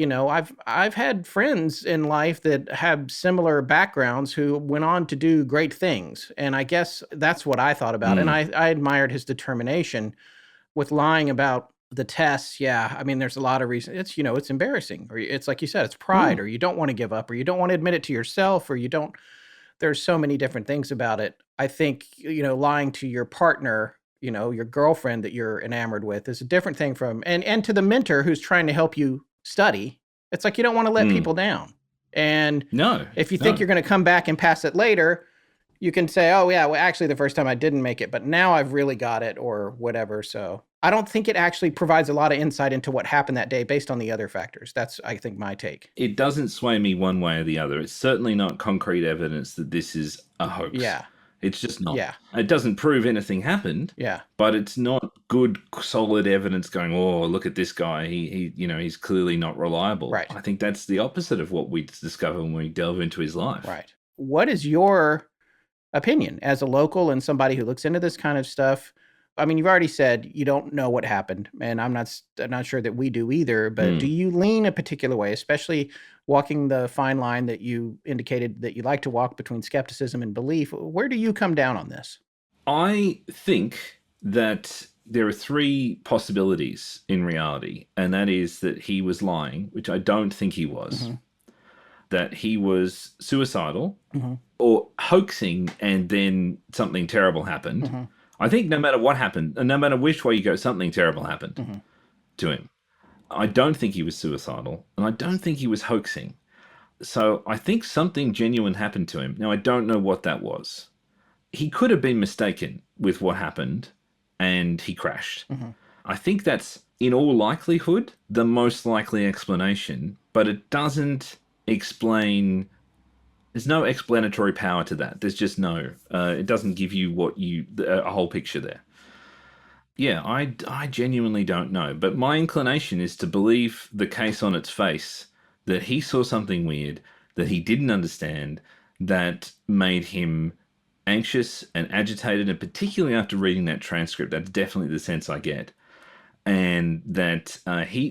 I've had friends in life that have similar backgrounds who went on to do great things. And I guess that's what I thought about. And I admired his determination with lying about the tests. Yeah. I mean, there's a lot of reasons. It's, it's embarrassing, or it's like you said, it's pride, or you don't want to give up, or you don't want to admit it to yourself, or there's so many different things about it. I think, lying to your partner, your girlfriend that you're enamored with is a different thing from, and to the mentor who's trying to help you study. It's like, you don't want to let people down. And if you think you're going to come back and pass it later, you can say, oh yeah, well, actually the first time I didn't make it, but now I've really got it, or whatever. So I don't think it actually provides a lot of insight into what happened that day based on the other factors. That's, I think, my take. It doesn't sway me one way or the other. It's certainly not concrete evidence that this is a hoax. Yeah. It's just not. Yeah. It doesn't prove anything happened. Yeah. But it's not good, solid evidence going, oh, look at this guy. He's clearly not reliable. Right. I think that's the opposite of what we discover when we delve into his life. Right. What is your opinion as a local and somebody who looks into this kind of stuff? I mean, you've already said you don't know what happened, and I'm not sure that we do either, but do you lean a particular way, especially walking the fine line that you indicated that you like to walk between skepticism and belief? Where do you come down on this? I think that there are three possibilities in reality, and that is that he was lying, which I don't think he was, that he was suicidal or hoaxing, and then something terrible happened. I think no matter what happened, and no matter which way you go, something terrible happened to him. I don't think he was suicidal, and I don't think he was hoaxing. So I think something genuine happened to him. Now, I don't know what that was. He could have been mistaken with what happened, and he crashed. I think that's, in all likelihood, the most likely explanation, but it doesn't explain... There's no explanatory power to that. There's just no. It doesn't give you a whole picture there. Yeah, I genuinely don't know. But my inclination is to believe the case on its face, that he saw something weird, that he didn't understand, that made him anxious and agitated, and particularly after reading that transcript, that's definitely the sense I get. And that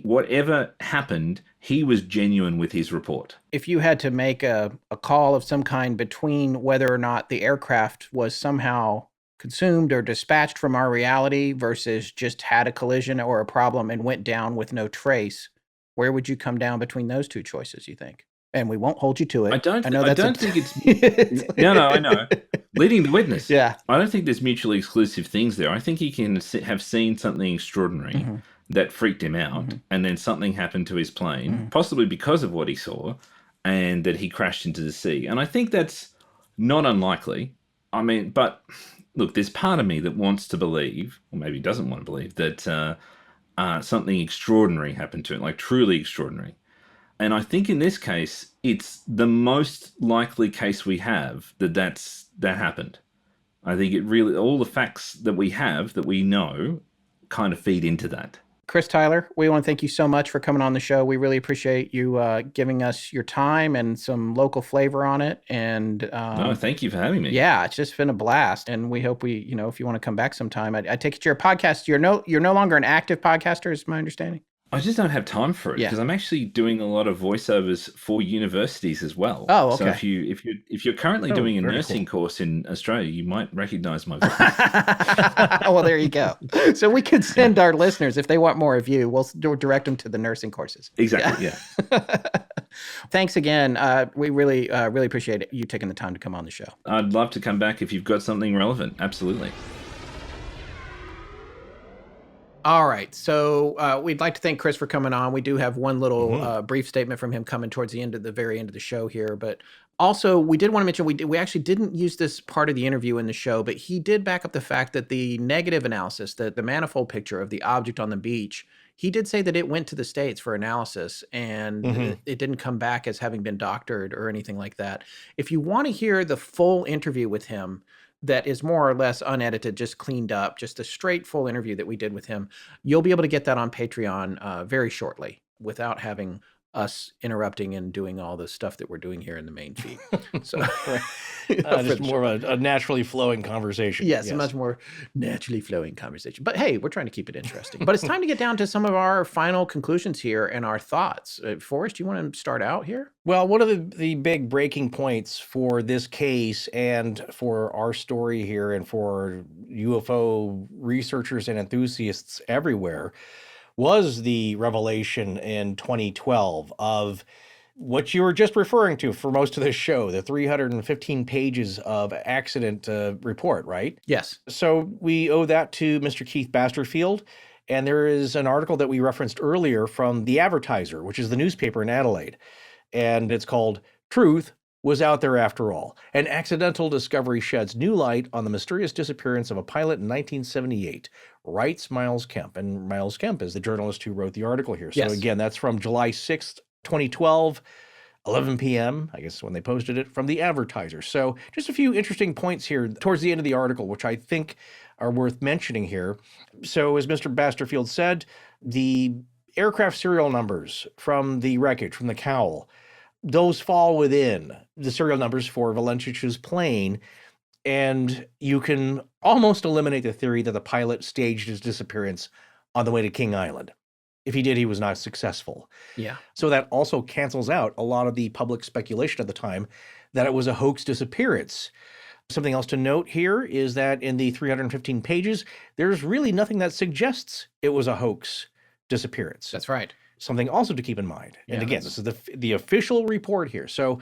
whatever happened, he was genuine with his report. If you had to make a call of some kind between whether or not the aircraft was somehow consumed or dispatched from our reality versus just had a collision or a problem and went down with no trace, where would you come down between those two choices, you think? And we won't hold you to it. I don't think it's... No, I know. Leading the witness. Yeah. I don't think there's mutually exclusive things there. I think he can have seen something extraordinary that freaked him out, and then something happened to his plane, possibly because of what he saw, and that he crashed into the sea. And I think that's not unlikely. I mean, but look, there's part of me that wants to believe, or maybe doesn't want to believe, that something extraordinary happened to him, like truly extraordinary. And I think in this case, it's the most likely case we have that happened. I think it really, all the facts that we have, that we know, kind of feed into that. Chris Tyler, we want to thank you so much for coming on the show. We really appreciate you giving us your time and some local flavor on it. And no, thank you for having me. Yeah, it's just been a blast. And we hope if you want to come back sometime, I take it you're a podcast. You're no longer an active podcaster, is my understanding. I just don't have time for it because I'm actually doing a lot of voiceovers for universities as well. Oh, okay. So if you're currently doing a nursing course in Australia, you might recognize my voice. Well, there you go. So we could send our listeners, if they want more of you, we'll direct them to the nursing courses. Exactly. Yeah. Thanks again. We really appreciate you taking the time to come on the show. I'd love to come back if you've got something relevant. Absolutely. All right. So we'd like to thank Chris for coming on. We do have one little brief statement from him coming towards the very end of the show here. But also, we did want to mention we actually didn't use this part of the interview in the show, but he did back up the fact that the negative analysis, the manifold picture of the object on the beach, he did say that it went to the States for analysis and it didn't come back as having been doctored or anything like that. If you want to hear the full interview with him, that is more or less unedited, just cleaned up, just a straight full interview that we did with him, you'll be able to get that on Patreon very shortly without having us interrupting and doing all the stuff that we're doing here in the main feed. So just more of a naturally flowing conversation. Yes, a much more naturally flowing conversation. But hey, we're trying to keep it interesting. But it's time to get down to some of our final conclusions here and our thoughts. Forrest, you want to start out here? Well, one of the big breaking points for this case and for our story here and for UFO researchers and enthusiasts everywhere was the revelation in 2012 of what you were just referring to for most of this show, the 315 pages of accident report, right? Yes. So we owe that to Mr. Keith Basterfield. And there is an article that we referenced earlier from The Advertiser, which is the newspaper in Adelaide. And it's called Truth Was Out There After All. An accidental discovery sheds new light on the mysterious disappearance of a pilot in 1978, writes Miles Kemp. And Miles Kemp is the journalist who wrote the article here. So again, that's from July 6th, 2012, 11 p.m., I guess when they posted it, from The Advertiser. So just a few interesting points here towards the end of the article, which I think are worth mentioning here. So as Mr. Basterfield said, the aircraft serial numbers from the wreckage, from the cowl, those fall within the serial numbers for Valentich's plane, and you can almost eliminate the theory that the pilot staged his disappearance on the way to King Island. If he did, he was not successful. Yeah. So that also cancels out a lot of the public speculation at the time that it was a hoax disappearance. Something else to note here is that in the 315 pages, there's really nothing that suggests it was a hoax disappearance. That's right. Something also to keep in mind. And Yeah, again, this is the official report here. So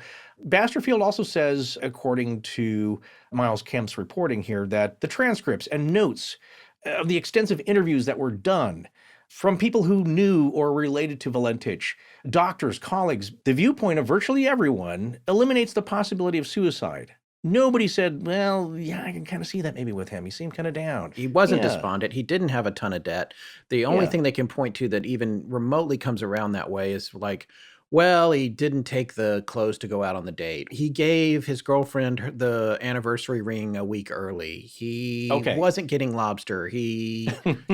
Basterfield also says, according to Miles Kemp's reporting here, that the transcripts and notes of the extensive interviews that were done from people who knew or related to Valentich, doctors, colleagues, the viewpoint of virtually everyone eliminates the possibility of suicide. Nobody said, well, yeah, I can kind of see that maybe with him. He seemed kind of down. He wasn't despondent. He didn't have a ton of debt. The only thing they can point to that even remotely comes around that way is like, well, he didn't take the clothes to go out on the date. He gave his girlfriend the anniversary ring a week early. He wasn't getting lobster.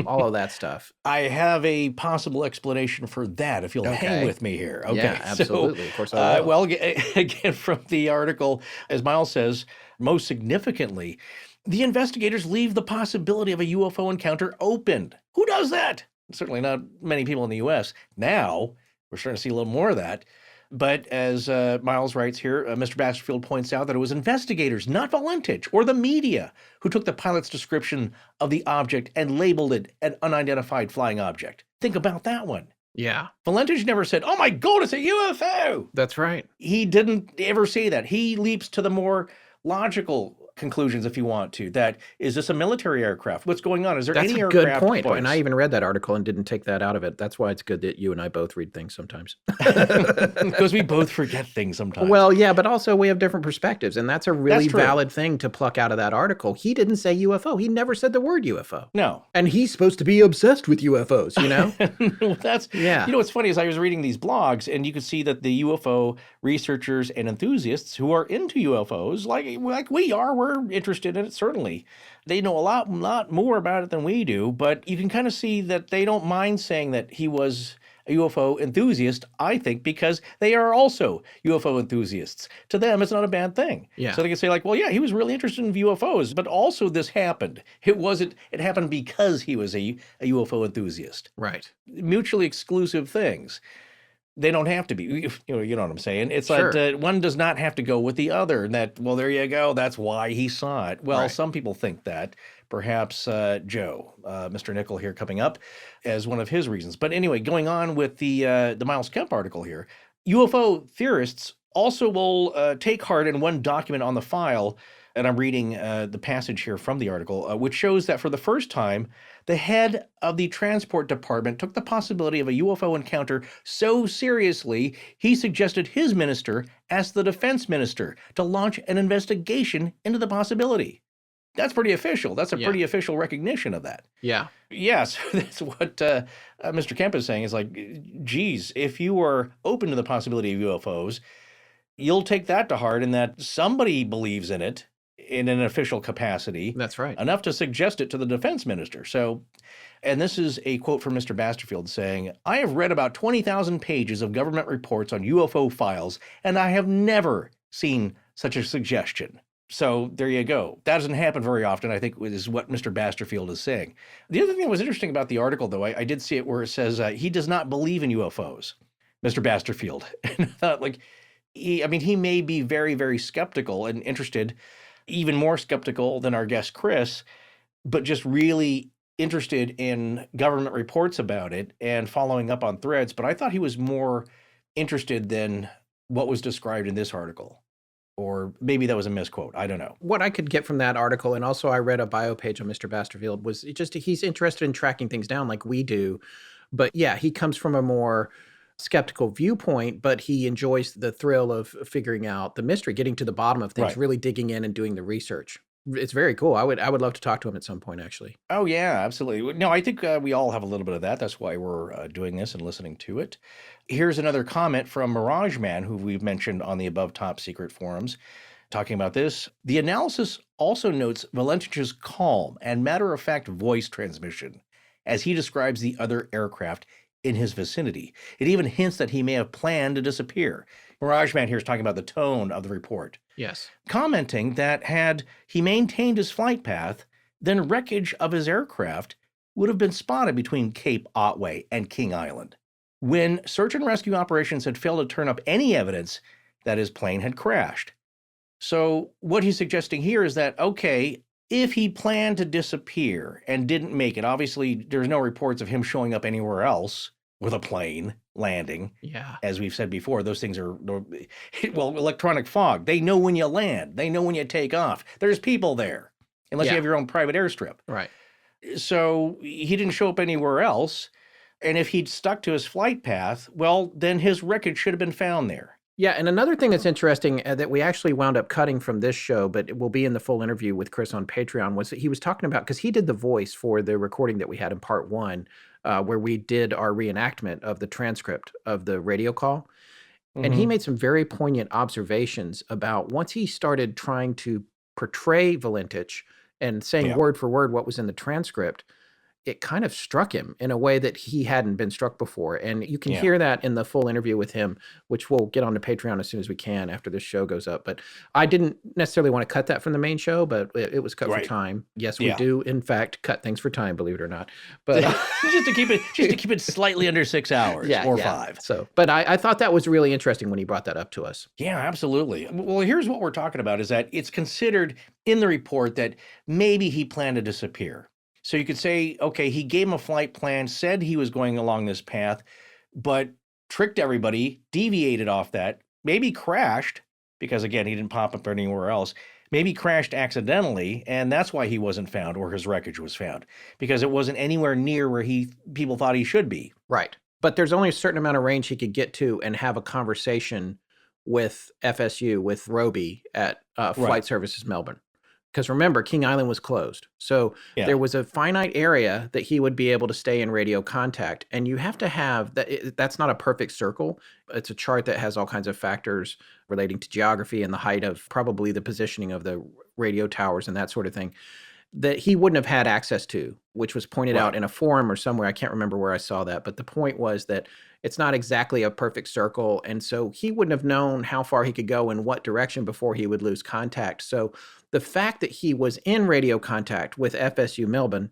All of that stuff. I have a possible explanation for that if you'll hang with me here. Okay. Yeah, absolutely. Of course I will. Well, again, from the article, as Miles says, most significantly, the investigators leave the possibility of a UFO encounter open. Who does that? Certainly not many people in the U.S. Now, we're starting to see a little more of that. But as Miles writes here, Mr. Basterfield points out that it was investigators, not Valentich or the media, who took the pilot's description of the object and labeled it an unidentified flying object. Think about that one. Yeah. Valentich never said, oh my God, it's a UFO. That's right. He didn't ever say that. He leaps to the more logical conclusions if you want to. That is this a military aircraft? What's going on? Is there That's any a aircraft? good point. Close? And I even read that article and didn't take that out of it. That's why it's good that you and I both read things sometimes. Because we both forget things sometimes. Well, yeah, but also we have different perspectives. And that's a really valid thing to pluck out of that article. He didn't say UFO. He never said the word UFO. No. And he's supposed to be obsessed with UFOs, you know? You know, what's funny is I was reading these blogs and you could see that the UFO researchers and enthusiasts who are into UFOs, like we are, we're interested in it, certainly. They know a lot more about it than we do, but you can kind of see that they don't mind saying that he was a UFO enthusiast, I think, because they are also UFO enthusiasts. To them, it's not a bad thing. Yeah. So they can say like, well, yeah, he was really interested in UFOs, but also this happened. It happened because he was a UFO enthusiast. Right. Mutually exclusive things. They don't have to be. You know what I'm saying? It's like one does not have to go with the other. And that, well, there you go. That's why he saw it. Well, some people think that. Perhaps Joe, Mr. Nickel here coming up as one of his reasons. But anyway, going on with the Miles Kemp article here, UFO theorists also will take heart in one document on the file and I'm reading the passage here from the article, which shows that for the first time, the head of the transport department took the possibility of a UFO encounter so seriously, he suggested his minister ask the defense minister to launch an investigation into the possibility. That's pretty official. That's a pretty official recognition of that. Yeah. Yes, that's what Mr. Kemp is saying. Is like, geez, if you are open to the possibility of UFOs, you'll take that to heart and that somebody believes in it in an official capacity. That's right. Enough to suggest it to the defense minister. So, and this is a quote from Mr. Basterfield saying, I have read about 20,000 pages of government reports on UFO files, and I have never seen such a suggestion. So there you go. That doesn't happen very often, I think, is what Mr. Basterfield is saying. The other thing that was interesting about the article, though, I did see it where it says he does not believe in UFOs, Mr. Basterfield. And I thought, like, he may be very, very skeptical and interested, even more skeptical than our guest Chris, but just really interested in government reports about it and following up on threads. But I thought he was more interested than what was described in this article. Or maybe that was a misquote. I don't know. What I could get from that article, and also I read a bio page on Mr. Basterfield, was just he's interested in tracking things down like we do. But yeah, he comes from a more skeptical viewpoint, but he enjoys the thrill of figuring out the mystery, getting to the bottom of things, really digging in and doing the research. It's very cool. I would love to talk to him at some point, actually. Oh, yeah, absolutely. No, I think we all have a little bit of that. That's why we're doing this and listening to it. Here's another comment from Mirage Man, who we've mentioned on the above top secret forums, talking about this. The analysis also notes Valentich's calm and matter-of-fact voice transmission as he describes the other aircraft in his vicinity. It even hints that he may have planned to disappear. Mirage Man here is talking about the tone of the report. Yes. Commenting that had he maintained his flight path, then wreckage of his aircraft would have been spotted between Cape Otway and King Island, when search and rescue operations had failed to turn up any evidence that his plane had crashed. So what he's suggesting here is that, okay, if he planned to disappear and didn't make it, obviously there's no reports of him showing up anywhere else with a plane landing. Yeah. As we've said before, those things are, well, electronic fog. They know when you land. They know when you take off. There's people there, unless you have your own private airstrip. Right. So he didn't show up anywhere else. And if he'd stuck to his flight path, well, then his wreckage should have been found there. Yeah, and another thing that's interesting that we actually wound up cutting from this show, but it will be in the full interview with Chris on Patreon, was that he was talking about, because he did the voice for the recording that we had in part 1, where we did our reenactment of the transcript of the radio call. And he made some very poignant observations about once he started trying to portray Valentich and saying word for word what was in the transcript, it kind of struck him in a way that he hadn't been struck before. And you can hear that in the full interview with him, which we'll get onto Patreon as soon as we can after this show goes up. But I didn't necessarily want to cut that from the main show, but it was cut for time. Yes, we do, in fact, cut things for time, believe it or not. But just to keep it slightly under 6 hours or 5. So, but I thought that was really interesting when he brought that up to us. Yeah, absolutely. Well, here's what we're talking about, is that it's considered in the report that maybe he planned to disappear. So you could say, okay, he gave him a flight plan, said he was going along this path, but tricked everybody, deviated off that, maybe crashed, because again, he didn't pop up anywhere else, maybe crashed accidentally, and that's why he wasn't found, or his wreckage was found, because it wasn't anywhere near where people thought he should be. Right. But there's only a certain amount of range he could get to and have a conversation with FSU, with Roby at Flight Services Melbourne. Because remember, King Island was closed. So there was a finite area that he would be able to stay in radio contact. And you have to have that. That's not a perfect circle. It's a chart that has all kinds of factors relating to geography and the height of probably the positioning of the radio towers and that sort of thing that he wouldn't have had access to, which was pointed out in a forum or somewhere. I can't remember where I saw that. But the point was that it's not exactly a perfect circle. And so he wouldn't have known how far he could go in what direction before he would lose contact. So the fact that he was in radio contact with FSU Melbourne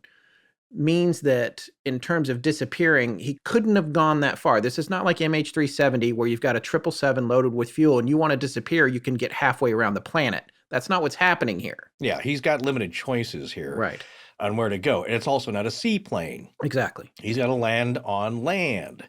means that in terms of disappearing, he couldn't have gone that far. This is not like MH370 where you've got a 777 loaded with fuel and you want to disappear, you can get halfway around the planet. That's not what's happening here. Yeah, he's got limited choices here on where to go. And it's also not a seaplane. Exactly. He's got to land on land.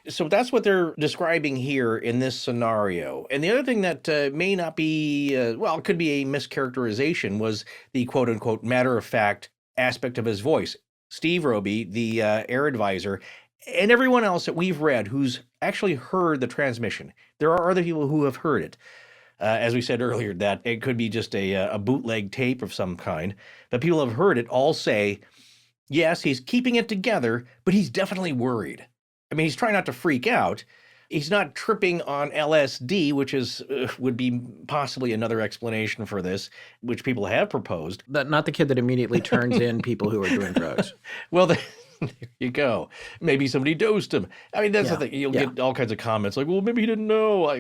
So that's what they're describing here in this scenario. And the other thing that may not be, it could be a mischaracterization was the quote unquote matter of fact aspect of his voice. Steve Roby, the air advisor, and everyone else that we've read who's actually heard the transmission. There are other people who have heard it. As we said earlier, that it could be just a bootleg tape of some kind. But people have heard it all say, yes, he's keeping it together, but he's definitely worried. I mean, he's trying not to freak out. He's not tripping on LSD, which would be possibly another explanation for this, which people have proposed. Not the kid that immediately turns in people who are doing drugs. Well, there you go. Maybe somebody dosed him. I mean, that's the thing. You'll get all kinds of comments like, well, maybe he didn't know.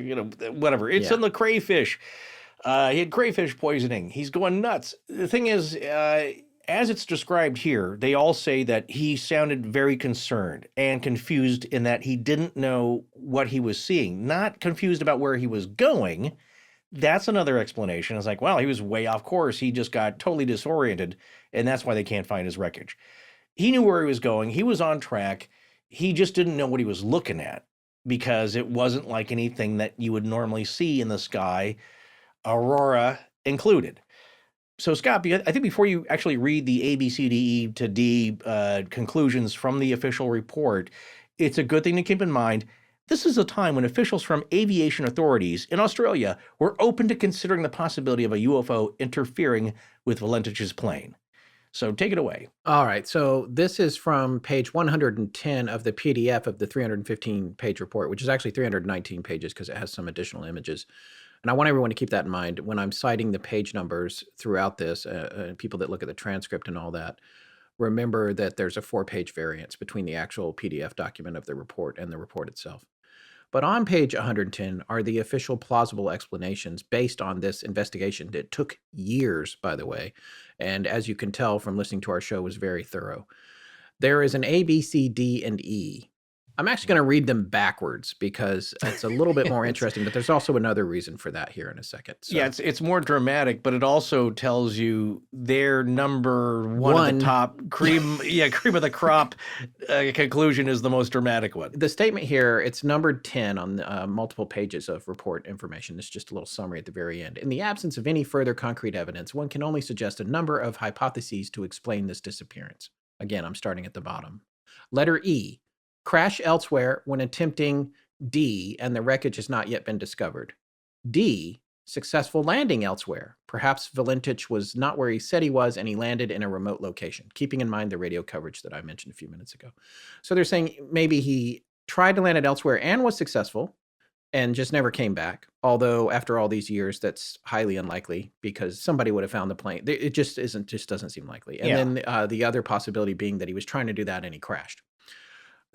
Whatever. It's in the crayfish. He had crayfish poisoning. He's going nuts. The thing is, as it's described here, they all say that he sounded very concerned and confused in that he didn't know what he was seeing. Not confused about where he was going. That's another explanation. It's like, well, he was way off course. He just got totally disoriented, and that's why they can't find his wreckage. He knew where he was going. He was on track. He just didn't know what he was looking at because it wasn't like anything that you would normally see in the sky, Aurora included. So, Scott, I think before you actually read the A, B, C, D, E to D conclusions from the official report, it's a good thing to keep in mind. This is a time when officials from aviation authorities in Australia were open to considering the possibility of a UFO interfering with Valentich's plane. So take it away. All right. So this is from page 110 of the PDF of the 315-page report, which is actually 319 pages because it has some additional images. And I want everyone to keep that in mind when I'm citing the page numbers throughout this, people that look at the transcript and all that. Remember that there's a 4-page variance between the actual PDF document of the report and the report itself. But on page 110 are the official plausible explanations based on this investigation that took years, by the way, and as you can tell from listening to our show, was very thorough. There is an A, B, C, D, and E. I'm actually going to read them backwards because it's a little bit more interesting, but there's also another reason for that here in a second. So. Yeah, it's more dramatic, but it also tells you their number one at the top, cream of the crop conclusion is the most dramatic one. The statement here, it's numbered 10 on multiple pages of report information. It's just a little summary at the very end. In the absence of any further concrete evidence, one can only suggest a number of hypotheses to explain this disappearance. Again, I'm starting at the bottom. Letter E. Crash elsewhere when attempting D, and the wreckage has not yet been discovered. D, successful landing elsewhere. Perhaps Valentich was not where he said he was, and he landed in a remote location, keeping in mind the radio coverage that I mentioned a few minutes ago. So they're saying maybe he tried to land it elsewhere and was successful and just never came back. Although after all these years, that's highly unlikely because somebody would have found the plane. It just doesn't seem likely. And then the other possibility being that he was trying to do that and he crashed.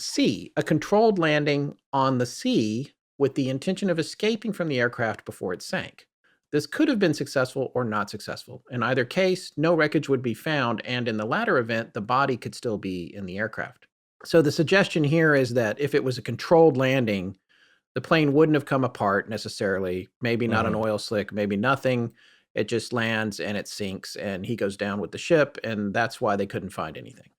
C, a controlled landing on the sea with the intention of escaping from the aircraft before it sank. This could have been successful or not successful. In either case, no wreckage would be found, and in the latter event, the body could still be in the aircraft. So the suggestion here is that if it was a controlled landing, the plane wouldn't have come apart necessarily, maybe not an oil slick, maybe nothing. It just lands and it sinks, and he goes down with the ship, and that's why they couldn't find anything.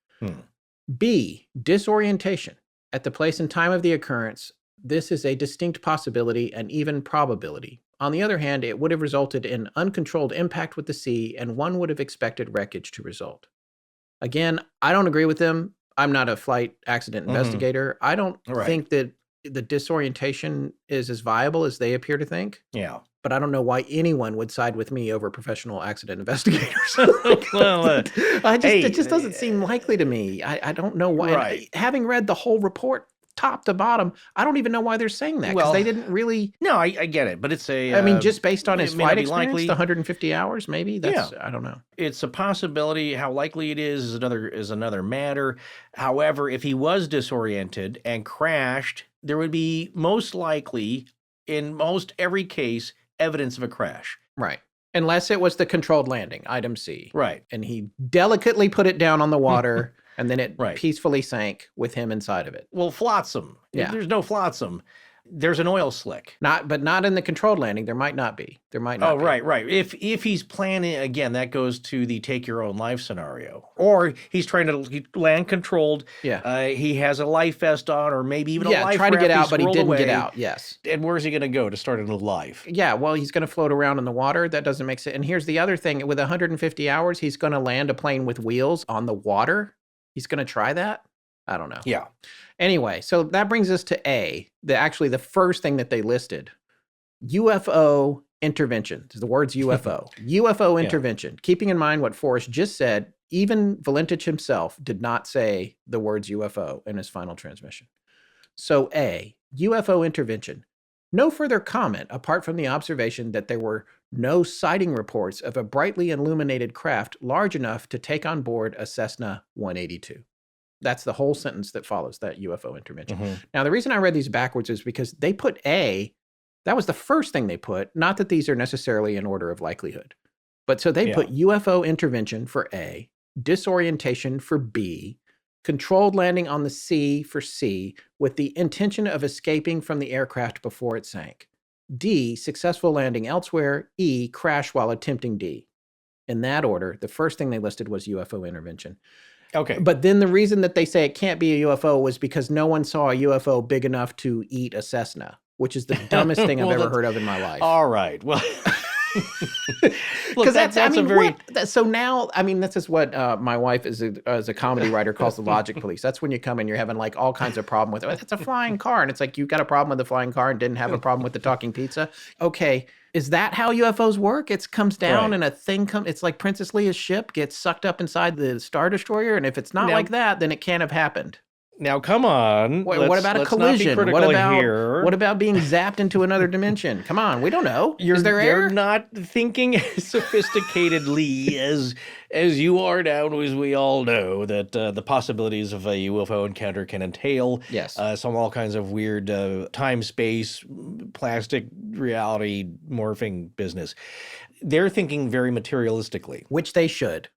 B, disorientation. At the place and time of the occurrence, this is a distinct possibility and even probability. On the other hand, it would have resulted in uncontrolled impact with the sea, and one would have expected wreckage to result. Again, I don't agree with them. I'm not a flight accident investigator. I don't think that the disorientation is as viable as they appear to think. Yeah. But I don't know why anyone would side with me over professional accident investigators. It just doesn't seem likely to me. I don't know why. Right. Having read the whole report top to bottom, I don't even know why they're saying that because they didn't really. No, I get it, but it's a. I mean, just based on his flight experience, likely. the 150 hours, maybe. That's I don't know. It's a possibility. How likely it is another matter. However, if he was disoriented and crashed, there would be most likely, in most every case, evidence of a crash. Right. Unless it was the controlled landing, item C. Right. And he delicately put it down on the water and then it peacefully sank with him inside of it. Well, flotsam. Yeah. There's no flotsam. There's an oil slick. But not in the controlled landing. There might not be. There might not be. Right. If he's planning, again, that goes to the take your own life scenario. Or he's trying to land controlled. Yeah. He has a life vest on, or maybe even a life try to raft. get out, but he didn't away. get out. Yes. And where's he going to go to start a new life? Yeah, well, he's going to float around in the water. That doesn't make sense. And here's the other thing. With 150 hours, he's going to land a plane with wheels on the water. He's going to try that? I don't know. Yeah. Anyway, so that brings us to A, the first thing that they listed. UFO intervention. The words UFO. UFO intervention. Keeping in mind what Forrest just said, even Valentich himself did not say the words UFO in his final transmission. So A, UFO intervention. No further comment apart from the observation that there were no sighting reports of a brightly illuminated craft large enough to take on board a Cessna 182. That's the whole sentence that follows that UFO intervention. Mm-hmm. Now, the reason I read these backwards is because they put A, that was the first thing they put, not that these are necessarily in order of likelihood. But so they put UFO intervention for A, disorientation for B, controlled landing on the sea for C, with the intention of escaping from the aircraft before it sank. D, successful landing elsewhere. E, crash while attempting D. In that order, the first thing they listed was UFO intervention. Okay. But then the reason that they say it can't be a UFO was because no one saw a UFO big enough to eat a Cessna, which is the dumbest thing I've ever heard of in my life. All right. Well, because that's a very. So now, I mean, this is what my wife as a comedy writer calls the logic police. That's when you come in, you're having like all kinds of problem with it. It's a flying car, and it's like you got a problem with the flying car and didn't have a problem with the talking pizza. Okay, is that how UFOs work? It comes down and a thing comes. It's like Princess Leia's ship gets sucked up inside the Star Destroyer, and if it's not like that, then it can't have happened. Now, come on. What about a collision? What about being zapped into another dimension? Come on, we don't know. Is there air? You're not thinking as sophisticatedly as you are now, as we all know that the possibilities of a UFO encounter can entail some all kinds of weird time, space, plastic reality morphing business. They're thinking very materialistically. Which they should.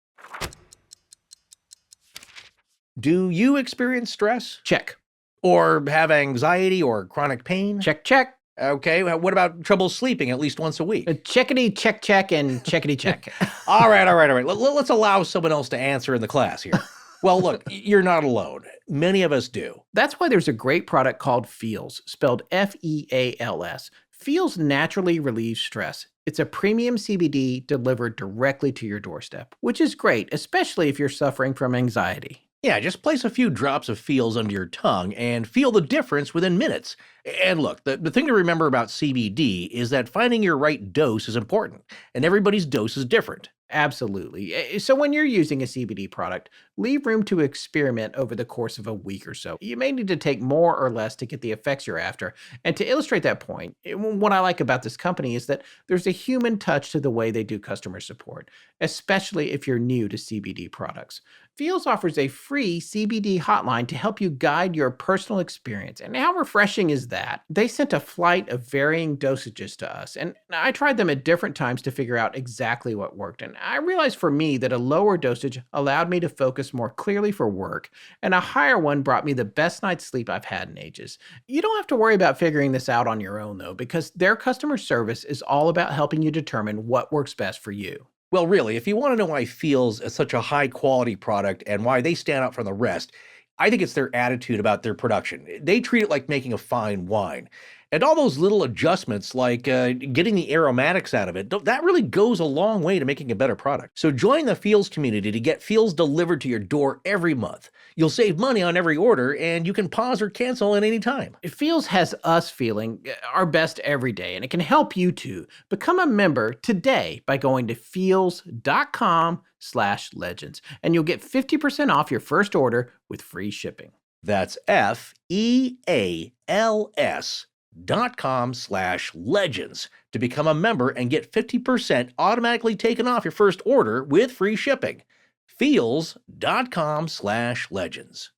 Do you experience stress? Check. Or have anxiety or chronic pain? Check, check. Okay, what about trouble sleeping at least once a week? Checkity, check, check, and checkity, check. All right. Let's allow someone else to answer in the class here. Well, look, you're not alone. Many of us do. That's why there's a great product called Feels, spelled Feals. Feels naturally relieves stress. It's a premium CBD delivered directly to your doorstep, which is great, especially if you're suffering from anxiety. Yeah, just place a few drops of Feels under your tongue and feel the difference within minutes. And look, the thing to remember about CBD is that finding your right dose is important, and everybody's dose is different. Absolutely. So when you're using a CBD product, leave room to experiment over the course of a week or so. You may need to take more or less to get the effects you're after. And to illustrate that point, what I like about this company is that there's a human touch to the way they do customer support, especially if you're new to CBD products. Feels offers a free CBD hotline to help you guide your personal experience. And how refreshing is that? They sent a flight of varying dosages to us, and I tried them at different times to figure out exactly what worked. And I realized for me that a lower dosage allowed me to focus more clearly for work, and a higher one brought me the best night's sleep I've had in ages. You don't have to worry about figuring this out on your own, though, because their customer service is all about helping you determine what works best for you. Well, really, if you want to know why Feels is such a high-quality product and why they stand out from the rest, I think it's their attitude about their production. They treat it like making a fine wine. And all those little adjustments, like getting the aromatics out of it, that really goes a long way to making a better product. So join the Feels community to get Feels delivered to your door every month. You'll save money on every order, and you can pause or cancel at any time. Feels has us feeling our best every day, and it can help you too. Become a member today by going to feels.com/legends, and you'll get 50% off your first order with free shipping. That's FEALS.com/legends to become a member and get 50% automatically taken off your first order with free shipping. Feals.com/legends.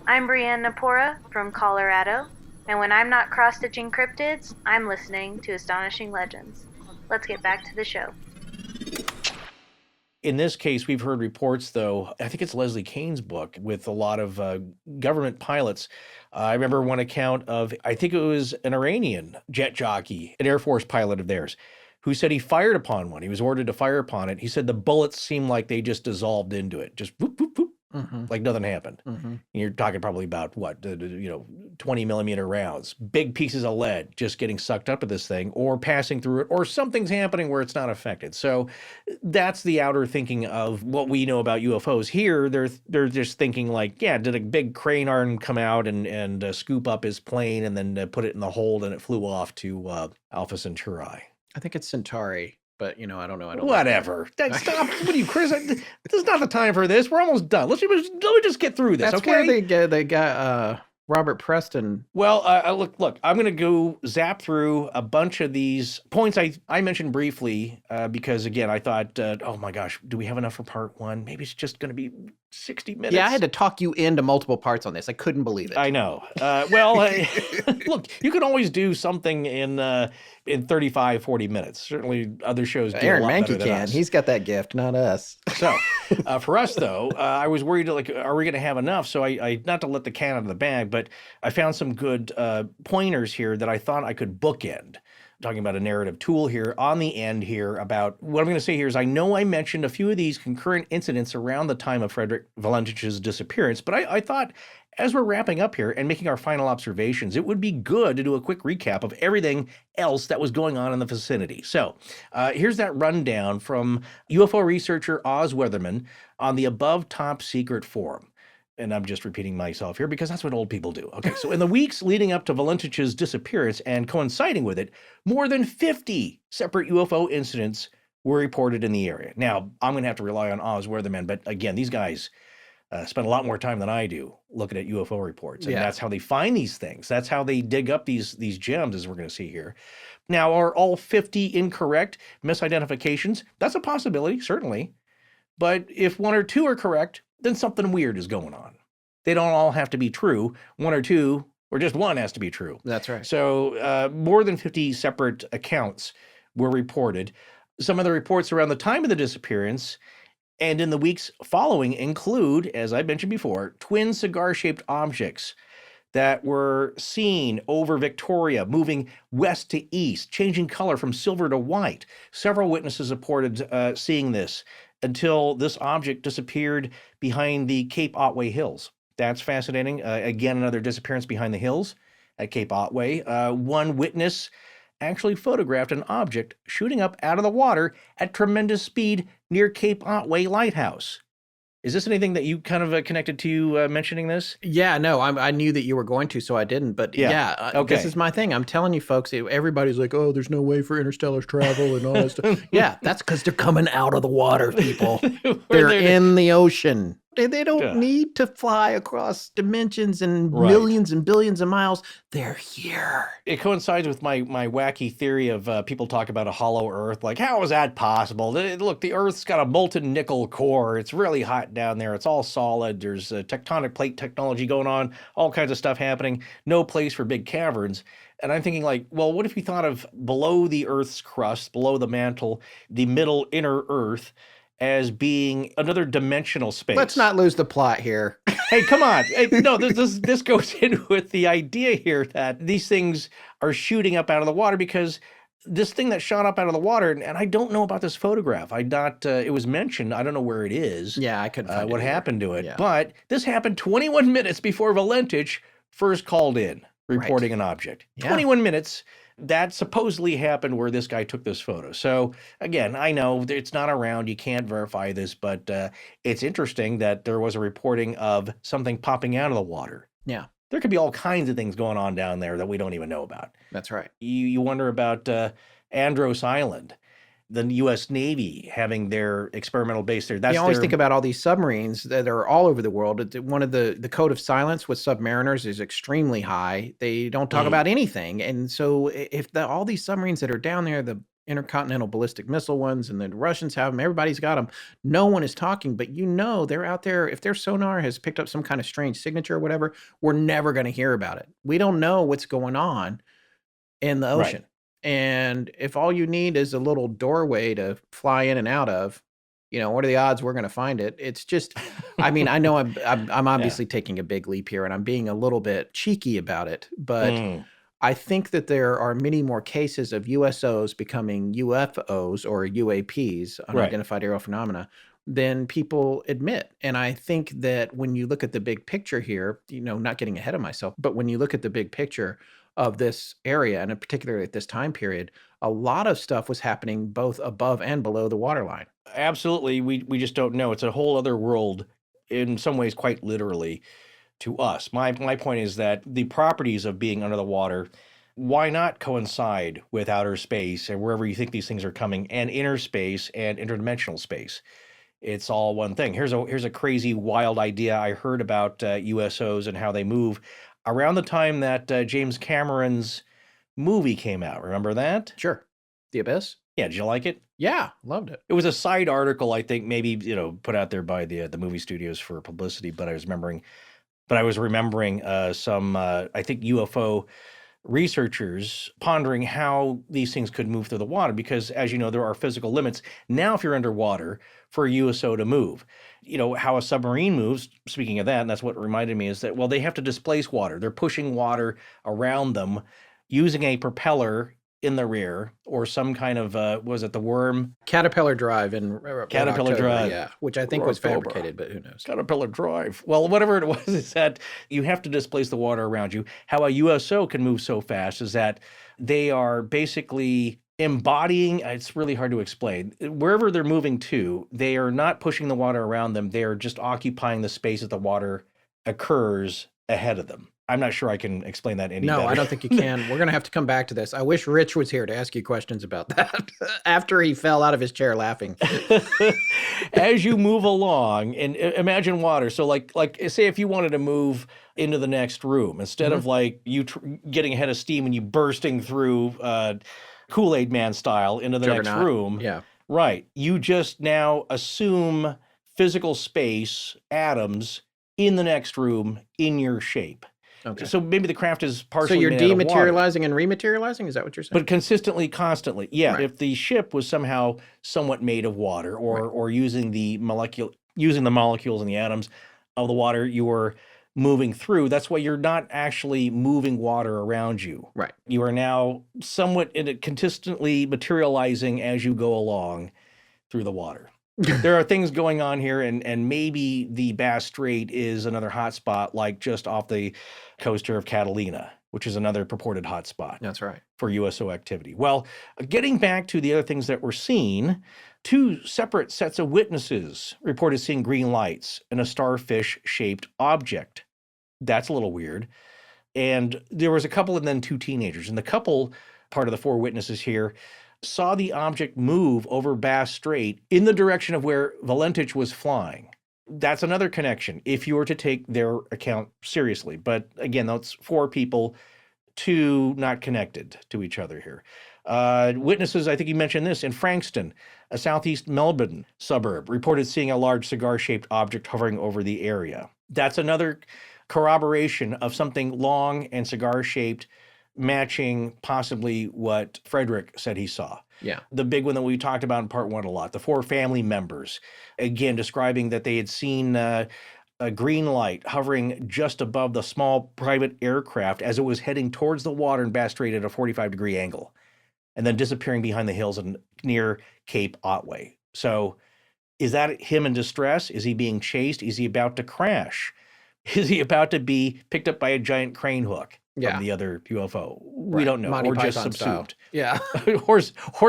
I'm Brianne Napora from Colorado, and when I'm not cross-stitching cryptids, I'm listening to Astonishing Legends. Let's get back to the show. In this case, we've heard reports, though, I think it's Leslie Kane's book, with a lot of government pilots. I remember one account of, I think it was an Iranian jet jockey, an Air Force pilot of theirs, who said he fired upon one. He was ordered to fire upon it. He said the bullets seemed like they just dissolved into it, just whoop, whoop, whoop, like nothing happened. And you're talking probably about what, 20 millimeter rounds, big pieces of lead just getting sucked up to this thing or passing through it, or something's happening where it's not affected. So that's the outer thinking of what we know about UFOs. Here, they're just thinking like, yeah, did a big crane arm come out and scoop up his plane and then put it in the hold and it flew off to Alpha Centauri? I think it's Centauri, but I don't know. I don't Whatever. Stop. What are you, Chris? This is not the time for this. We're almost done. Let me just get through this. That's okay? where they got Robert Preston. Well, look. I'm going to go zap through a bunch of these points I mentioned briefly because again I thought, oh my gosh, do we have enough for part one? Maybe it's just going to be 60 minutes. Yeah, I had to talk you into multiple parts on this. I couldn't believe it. I know. Look, you can always do something in 35, 40 minutes. Certainly other shows do Aaron a lot Mankey better than can. us. He's got that gift, not us. So for us, though, I was worried, like, are we going to have enough? So I not to let the cat out of the bag, but I found some good pointers here that I thought I could bookend. Talking about a narrative tool here on the end here about what I'm going to say here is I know I mentioned a few of these concurrent incidents around the time of Frederick Valentich's disappearance, but I thought as we're wrapping up here and making our final observations, it would be good to do a quick recap of everything else that was going on in the vicinity. So here's that rundown from UFO researcher Oz Weatherman on the above top secret forum. And I'm just repeating myself here because that's what old people do. Okay, so in the weeks leading up to Valentich's disappearance and coinciding with it, more than 50 separate UFO incidents were reported in the area. Now, I'm going to have to rely on Oz Weatherman, but again, these guys spend a lot more time than I do looking at UFO reports. And that's how they find these things. That's how they dig up these gems, as we're going to see here. Now, are all 50 incorrect misidentifications? That's a possibility, certainly. But if one or two are correct, then something weird is going on. They don't all have to be true. One or two, or just one has to be true. That's right. So more than 50 separate accounts were reported. Some of the reports around the time of the disappearance and in the weeks following include, as I mentioned before, twin cigar-shaped objects that were seen over Victoria, moving west to east, changing color from silver to white. Several witnesses reported seeing this until this object disappeared behind the Cape Otway Hills. That's fascinating. Again, another disappearance behind the hills at Cape Otway. One witness actually photographed an object shooting up out of the water at tremendous speed near Cape Otway Lighthouse. Is this anything that you kind of connected to mentioning this? Yeah, no, I knew that you were going to, so I didn't. But okay. This is my thing. I'm telling you, folks, everybody's like, oh, there's no way for interstellar travel and all that stuff. Yeah, that's because they're coming out of the water, people. They're in the ocean. They don't need to fly across dimensions and millions and billions of miles. They're here. It coincides with my wacky theory of people talk about a hollow Earth. Like, how is that possible? Look, the Earth's got a molten nickel core. It's really hot down there. It's all solid. There's tectonic plate technology going on, all kinds of stuff happening. No place for big caverns. And I'm thinking like, well, what if we thought of below the Earth's crust, below the mantle, the middle inner Earth, as being another dimensional space? Let's not lose the plot here. Hey, come on. Hey, no, this goes in with the idea here that these things are shooting up out of the water because this thing that shot up out of the water, and I don't know about this photograph. It was mentioned. I don't know where it is. Yeah, I couldn't find what either. happened to it. Yeah. But this happened 21 minutes before Valentich first called in, reporting an object. Yeah. 21 minutes. That supposedly happened where this guy took this photo. So again, I know it's not around. You can't verify this, but it's interesting that there was a reporting of something popping out of the water. Yeah. There could be all kinds of things going on down there that we don't even know about. That's right. You wonder about Andros Island, the U.S. Navy having their experimental base there. That's you always think about all these submarines that are all over the world. One of the code of silence with submariners is extremely high. They don't talk about anything. And so if all these submarines that are down there, the intercontinental ballistic missile ones, and the Russians have them, everybody's got them. No one is talking, but they're out there. If their sonar has picked up some kind of strange signature or whatever, we're never going to hear about it. We don't know what's going on in the ocean. Right. And if all you need is a little doorway to fly in and out of, What are the odds we're going to find it? It's just, I mean, I know I'm obviously taking a big leap here and I'm being a little bit cheeky about it, but I think that there are many more cases of USOs becoming UFOs or UAPs, unidentified aerial phenomena, than people admit. And I think that when you look at the big picture here, not getting ahead of myself, but when you look at the big picture of this area, and particularly at this time period, a lot of stuff was happening both above and below the waterline. Absolutely. We just don't know. It's a whole other world, in some ways, quite literally, to us. My point is that the properties of being under the water, why not coincide with outer space and wherever you think these things are coming, and inner space and interdimensional space? It's all one thing. Here's a crazy, wild idea I heard about USOs and how they move around the time that James Cameron's movie came out. Remember that? Sure. The Abyss? Yeah, did you like it? Yeah, loved it. It was a side article, I think, maybe, put out there by the movie studios for publicity, but I was remembering some, I think, UFO researchers pondering how these things could move through the water, because, as you know, there are physical limits. Now, if you're underwater, for a USO to move, how a submarine moves, speaking of that, and that's what reminded me, is that, well, they have to displace water. They're pushing water around them using a propeller in the rear, or some kind of, was it the worm? Caterpillar Drive in Caterpillar October, Drive. yeah, which I think was fabricated, but who knows? Caterpillar Drive. Well, whatever it was, is that you have to displace the water around you. How a USO can move so fast is that they are basically embodying, it's really hard to explain, wherever they're moving to, they are not pushing the water around them. They are just occupying the space that the water occurs ahead of them. I'm not sure I can explain that any better. No, I don't think you can. We're going to have to come back to this. I wish Rich was here to ask you questions about that after he fell out of his chair laughing. As you move along, and imagine water. So like say if you wanted to move into the next room, instead of like you getting ahead of steam and you bursting through Kool-Aid Man style into the next room. Yeah. Right. You just now assume physical space, atoms, in the next room in your shape. Okay. So maybe the craft is partially So you're made out of water. dematerializing and rematerializing? Is that what you're saying? But consistently, constantly. Yeah. Right. If the ship was somehow somewhat made of water, or using the molecules and the atoms of the water you were moving through, that's why you're not actually moving water around you. Right. You are now somewhat consistently materializing as you go along through the water. There are things going on here, and maybe the Bass Strait is another hotspot, like just off the coast here of Catalina, which is another purported hotspot. That's right. For USO activity. Well, getting back to the other things that were seen, 2 separate sets of witnesses reported seeing green lights and a starfish-shaped object. That's a little weird. And there was a couple and then 2 teenagers. And the couple, part of the 4 witnesses here, saw the object move over Bass Strait in the direction of where Valentich was flying. That's another connection, if you were to take their account seriously. But again, that's 4 people, 2 not connected to each other here. Witnesses, I think you mentioned this, in Frankston, a southeast Melbourne suburb, reported seeing a large cigar-shaped object hovering over the area. That's another corroboration of something long and cigar-shaped, matching possibly what Frederich said he saw. Yeah. The big one that we talked about in part 1 a lot, the 4 family members, again, describing that they had seen a green light hovering just above the small private aircraft as it was heading towards the water in Bass Strait at a 45-degree angle, and then disappearing behind the hills near Cape Otway. So is that him in distress? Is he being chased? Is he about to crash? Is he about to be picked up by a giant crane hook? From the other UFO. We don't know. Monty or Python just subsumed. Style. Yeah. or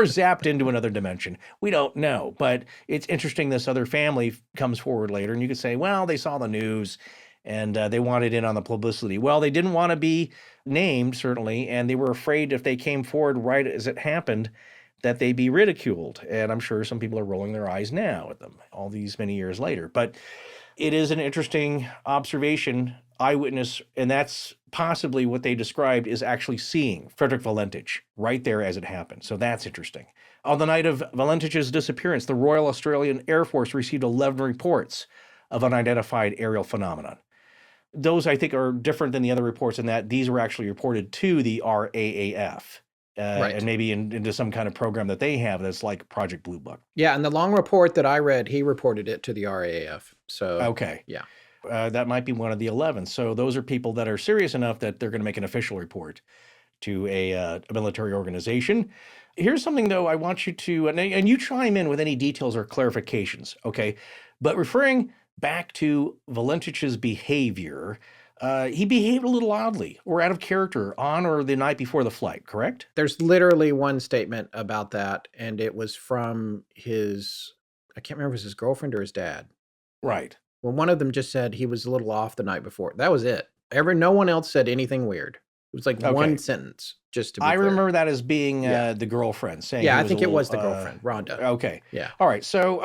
zapped into another dimension. We don't know. But it's interesting this other family comes forward later, and you could say, well, they saw the news and they wanted in on the publicity. Well, they didn't want to be named, certainly, and they were afraid if they came forward right as it happened that they'd be ridiculed. And I'm sure some people are rolling their eyes now at them all these many years later. But it is an interesting observation, eyewitness, and that's possibly what they described is actually seeing Frederick Valentich right there as it happened. So that's interesting. On the night of Valentich's disappearance, the Royal Australian Air Force received 11 reports of unidentified aerial phenomenon. Those, I think, are different than the other reports in that these were actually reported to the RAAF. Right. and maybe into some kind of program that they have that's like Project Blue Book. Yeah, and the long report that I read, he reported it to the RAF. So, Okay. yeah. That might be one of the 11. So those are people that are serious enough that they're going to make an official report to a military organization. Here's something, though, I want you to, and you chime in with any details or clarifications, okay? But referring back to Valentich's behavior, he behaved a little oddly or out of character on or the night before the flight, correct? There's literally one statement about that, and it was from his, I can't remember if it was his girlfriend or his dad. Right. Well, one of them just said he was a little off the night before. That was it. No one else said anything weird. It was like one sentence, just to be I clear. remember that as being Yeah. the girlfriend saying. Yeah, he I was think a it was the little, girlfriend, Rhonda. Okay. Yeah. All right. So,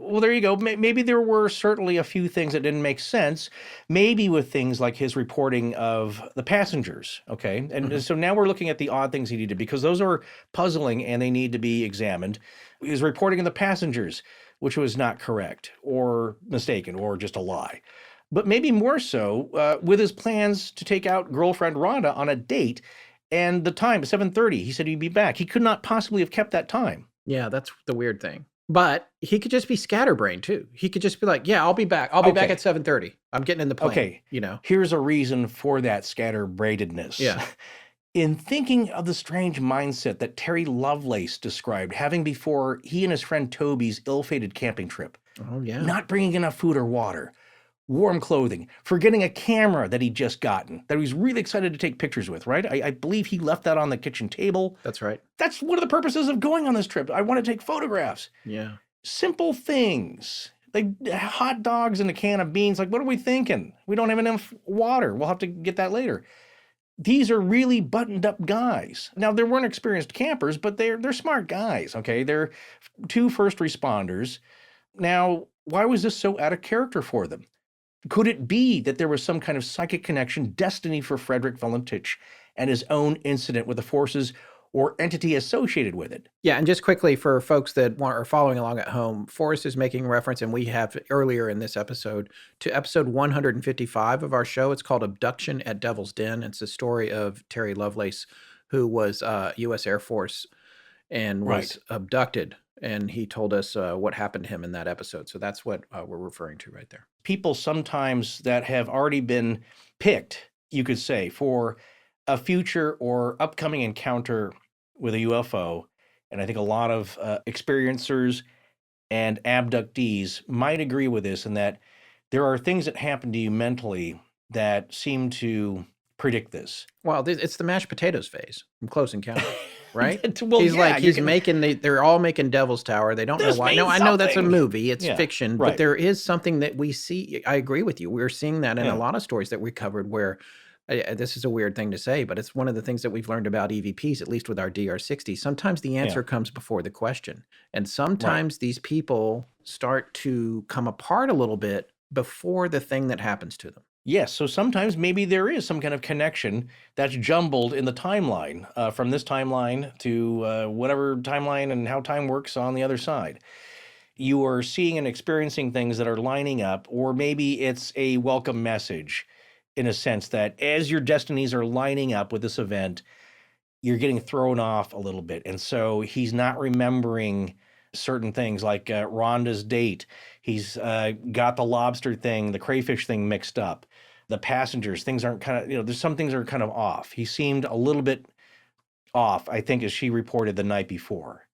well, there you go. Maybe there were certainly a few things that didn't make sense. Maybe with things like his reporting of the passengers. Okay. And so now we're looking at the odd things he did because those are puzzling and they need to be examined. His reporting of the passengers, which was not correct or mistaken or just a lie. But maybe more so with his plans to take out girlfriend Rhonda on a date and the time, 7:30. He said he'd be back. He could not possibly have kept that time. Yeah, that's the weird thing. But he could just be scatterbrained too. He could just be like, "Yeah, I'll be back. I'll be back Okay. at 7:30. I'm getting in the plane." Okay. You know. Here's a reason for that scatterbrainedness. Yeah. In thinking of the strange mindset that Terry Lovelace described having before he and his friend Toby's ill-fated camping trip, Oh yeah. not bringing enough food or water, warm clothing, forgetting a camera that he'd just gotten, that he was really excited to take pictures with, right? I believe he left that on the kitchen table. That's right. That's one of the purposes of going on this trip. I want to take photographs. Yeah. Simple things, like hot dogs and a can of beans. Like, what are we thinking? We don't have enough water. We'll have to get that later. These are really buttoned up guys. Now, they weren't experienced campers, but they're smart guys, okay? They're two first responders. Now, why was this so out of character for them? Could it be that there was some kind of psychic connection, destiny for Frederick Valentich and his own incident with the forces or entity associated with it? Yeah, and just quickly for folks that are following along at home, Forrest is making reference, and we have earlier in this episode, to episode 155 of our show. It's called Abduction at Devil's Den. It's the story of Terry Lovelace, who was U.S. Air Force and was abducted. And he told us what happened to him in that episode. So that's what we're referring to right there. People sometimes that have already been picked, you could say, for a future or upcoming encounter with a UFO, and I think a lot of experiencers and abductees might agree with this in that there are things that happen to you mentally that seem to predict this. Well, it's the mashed potatoes phase from Close Encounter, right? Well, he's yeah, like, you he's can- making, they're all making Devil's Tower. They don't know This why. No, I means know that's a something. movie. It's Yeah, fiction, right. but there is something that we see. I agree with you. We're seeing that in Yeah. a lot of stories that we covered where, this is a weird thing to say, but it's one of the things that we've learned about EVPs, at least with our DR60. Sometimes the answer comes before the question. And sometimes these people start to come apart a little bit before the thing that happens to them. Yes, so sometimes maybe there is some kind of connection that's jumbled in the timeline, from this timeline to whatever timeline and how time works on the other side. You are seeing and experiencing things that are lining up, or maybe it's a welcome message in a sense that as your destinies are lining up with this event, you're getting thrown off a little bit. And so he's not remembering certain things like Rhonda's date. He's got the lobster thing, the crayfish thing mixed up. The passengers, things aren't kind of, there's some things are kind of off. He seemed a little bit off, I think, as she reported the night before.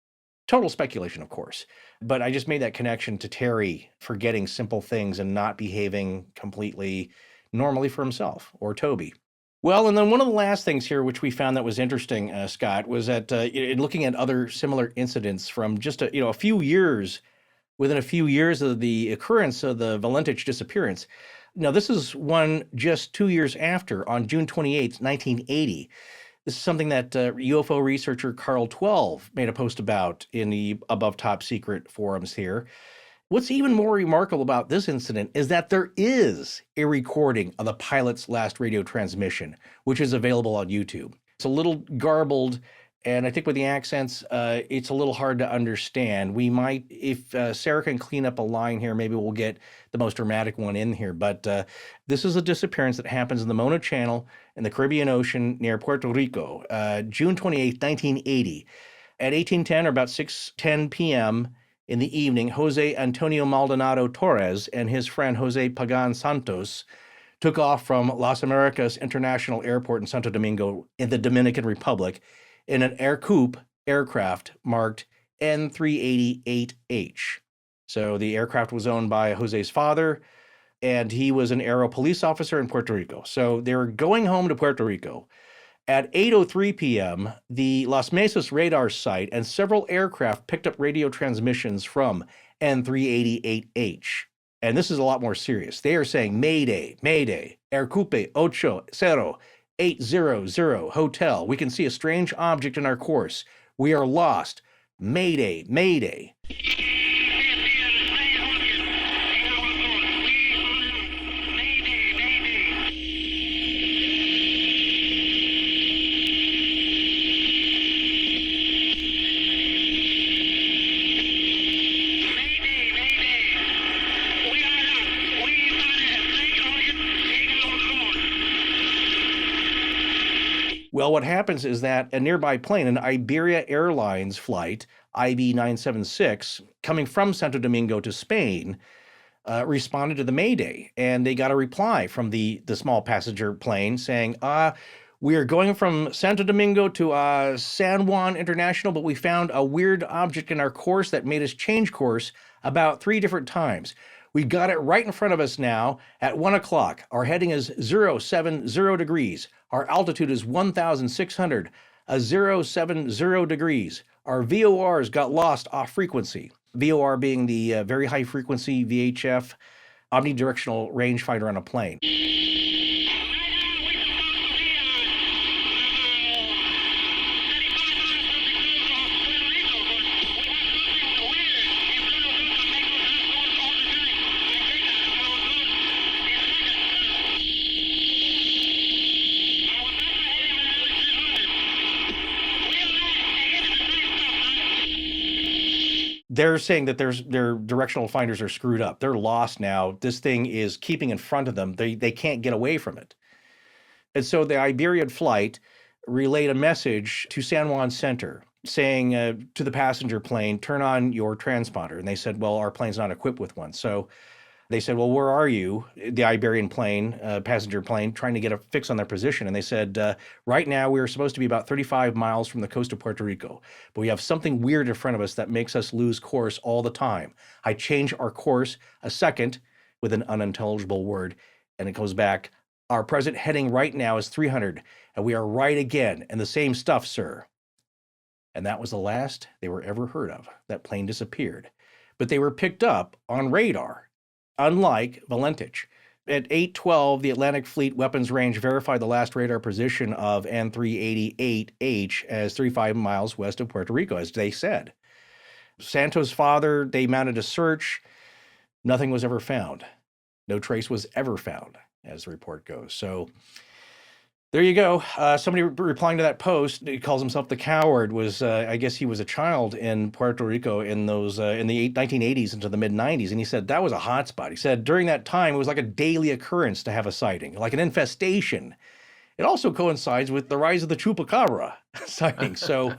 Total speculation, of course. But I just made that connection to Terry forgetting simple things and not behaving completely normally for himself or Toby. Well, and then one of the last things here, which we found that was interesting, Scott, was that in looking at other similar incidents from just a few years, within a few years of the occurrence of the Valentich disappearance. Now, this is one just 2 years after, on June 28th, 1980. This is something that UFO researcher Carl 12 made a post about in the Above Top Secret forums here. What's even more remarkable about this incident is that there is a recording of the pilot's last radio transmission, which is available on YouTube. It's a little garbled And I think with the accents, it's a little hard to understand. We might, if Sarah can clean up a line here, maybe we'll get the most dramatic one in here. But this is a disappearance that happens in the Mona Channel in the Caribbean Ocean near Puerto Rico, June 28th, 1980. At 1810 or about 6:10 p.m. in the evening, Jose Antonio Maldonado Torres and his friend Jose Pagan Santos took off from Las Americas International Airport in Santo Domingo in the Dominican Republic in an Air Coupe aircraft marked N388H. So the aircraft was owned by Jose's father, and he was an Aero police officer in Puerto Rico. So they were going home to Puerto Rico. At 8:03 p.m., the Las Mesas radar site and several aircraft picked up radio transmissions from N388H. And this is a lot more serious. They are saying, Mayday, Mayday, Air Coupe 80800 Hotel. We can see a strange object in our course. We are lost. Mayday, Mayday. Well, what happens is that a nearby plane, an Iberia Airlines flight, IB976, coming from Santo Domingo to Spain, responded to the Mayday, and they got a reply from the small passenger plane saying, we are going from Santo Domingo to San Juan International, but we found a weird object in our course that made us change course about 3 different times. We got it right in front of us now at 1 o'clock. Our heading is 070 degrees. Our altitude is 1,600, 070 degrees. Our VORs got lost off frequency. VOR being the very high frequency VHF omnidirectional rangefinder on a plane. They're saying that their directional finders are screwed up. They're lost now. This thing is keeping in front of them. They can't get away from it. And so the Iberian flight relayed a message to San Juan Center saying to the passenger plane, turn on your transponder. And they said, well, our plane's not equipped with one. So they said, well, where are you? The Iberian plane, passenger plane, trying to get a fix on their position. And they said, right now we are supposed to be about 35 miles from the coast of Puerto Rico, but we have something weird in front of us that makes us lose course all the time. I change our course a second with an unintelligible word, and it goes back. Our present heading right now is 300, and we are right again, and the same stuff, sir. And that was the last they were ever heard of. That plane disappeared. But they were picked up on radar. Unlike Valentich. At 8:12, the Atlantic Fleet Weapons Range verified the last radar position of N388H as 35 miles west of Puerto Rico, as they said. Santos' father, they mounted a search. Nothing was ever found. No trace was ever found, as the report goes. So there you go. Somebody replying to that post, he calls himself the Coward, was, I guess he was a child in Puerto Rico in those in the 1980s into the mid-90s, and he said that was a hot spot. He said during that time, it was like a daily occurrence to have a sighting, like an infestation. It also coincides with the rise of the chupacabra sighting. So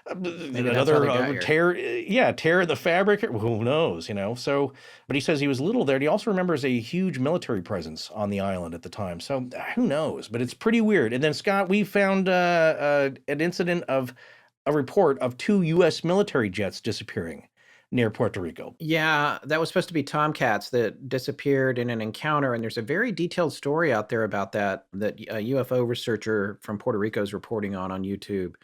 another tear in the fabric. Who knows, So, but he says he was little there. And he also remembers a huge military presence on the island at the time. So who knows? But it's pretty weird. And then Scott, we found an incident of a report of 2 U.S. military jets disappearing near Puerto Rico. Yeah, that was supposed to be Tomcats that disappeared in an encounter, and there's a very detailed story out there about that a UFO researcher from Puerto Rico is reporting on YouTube.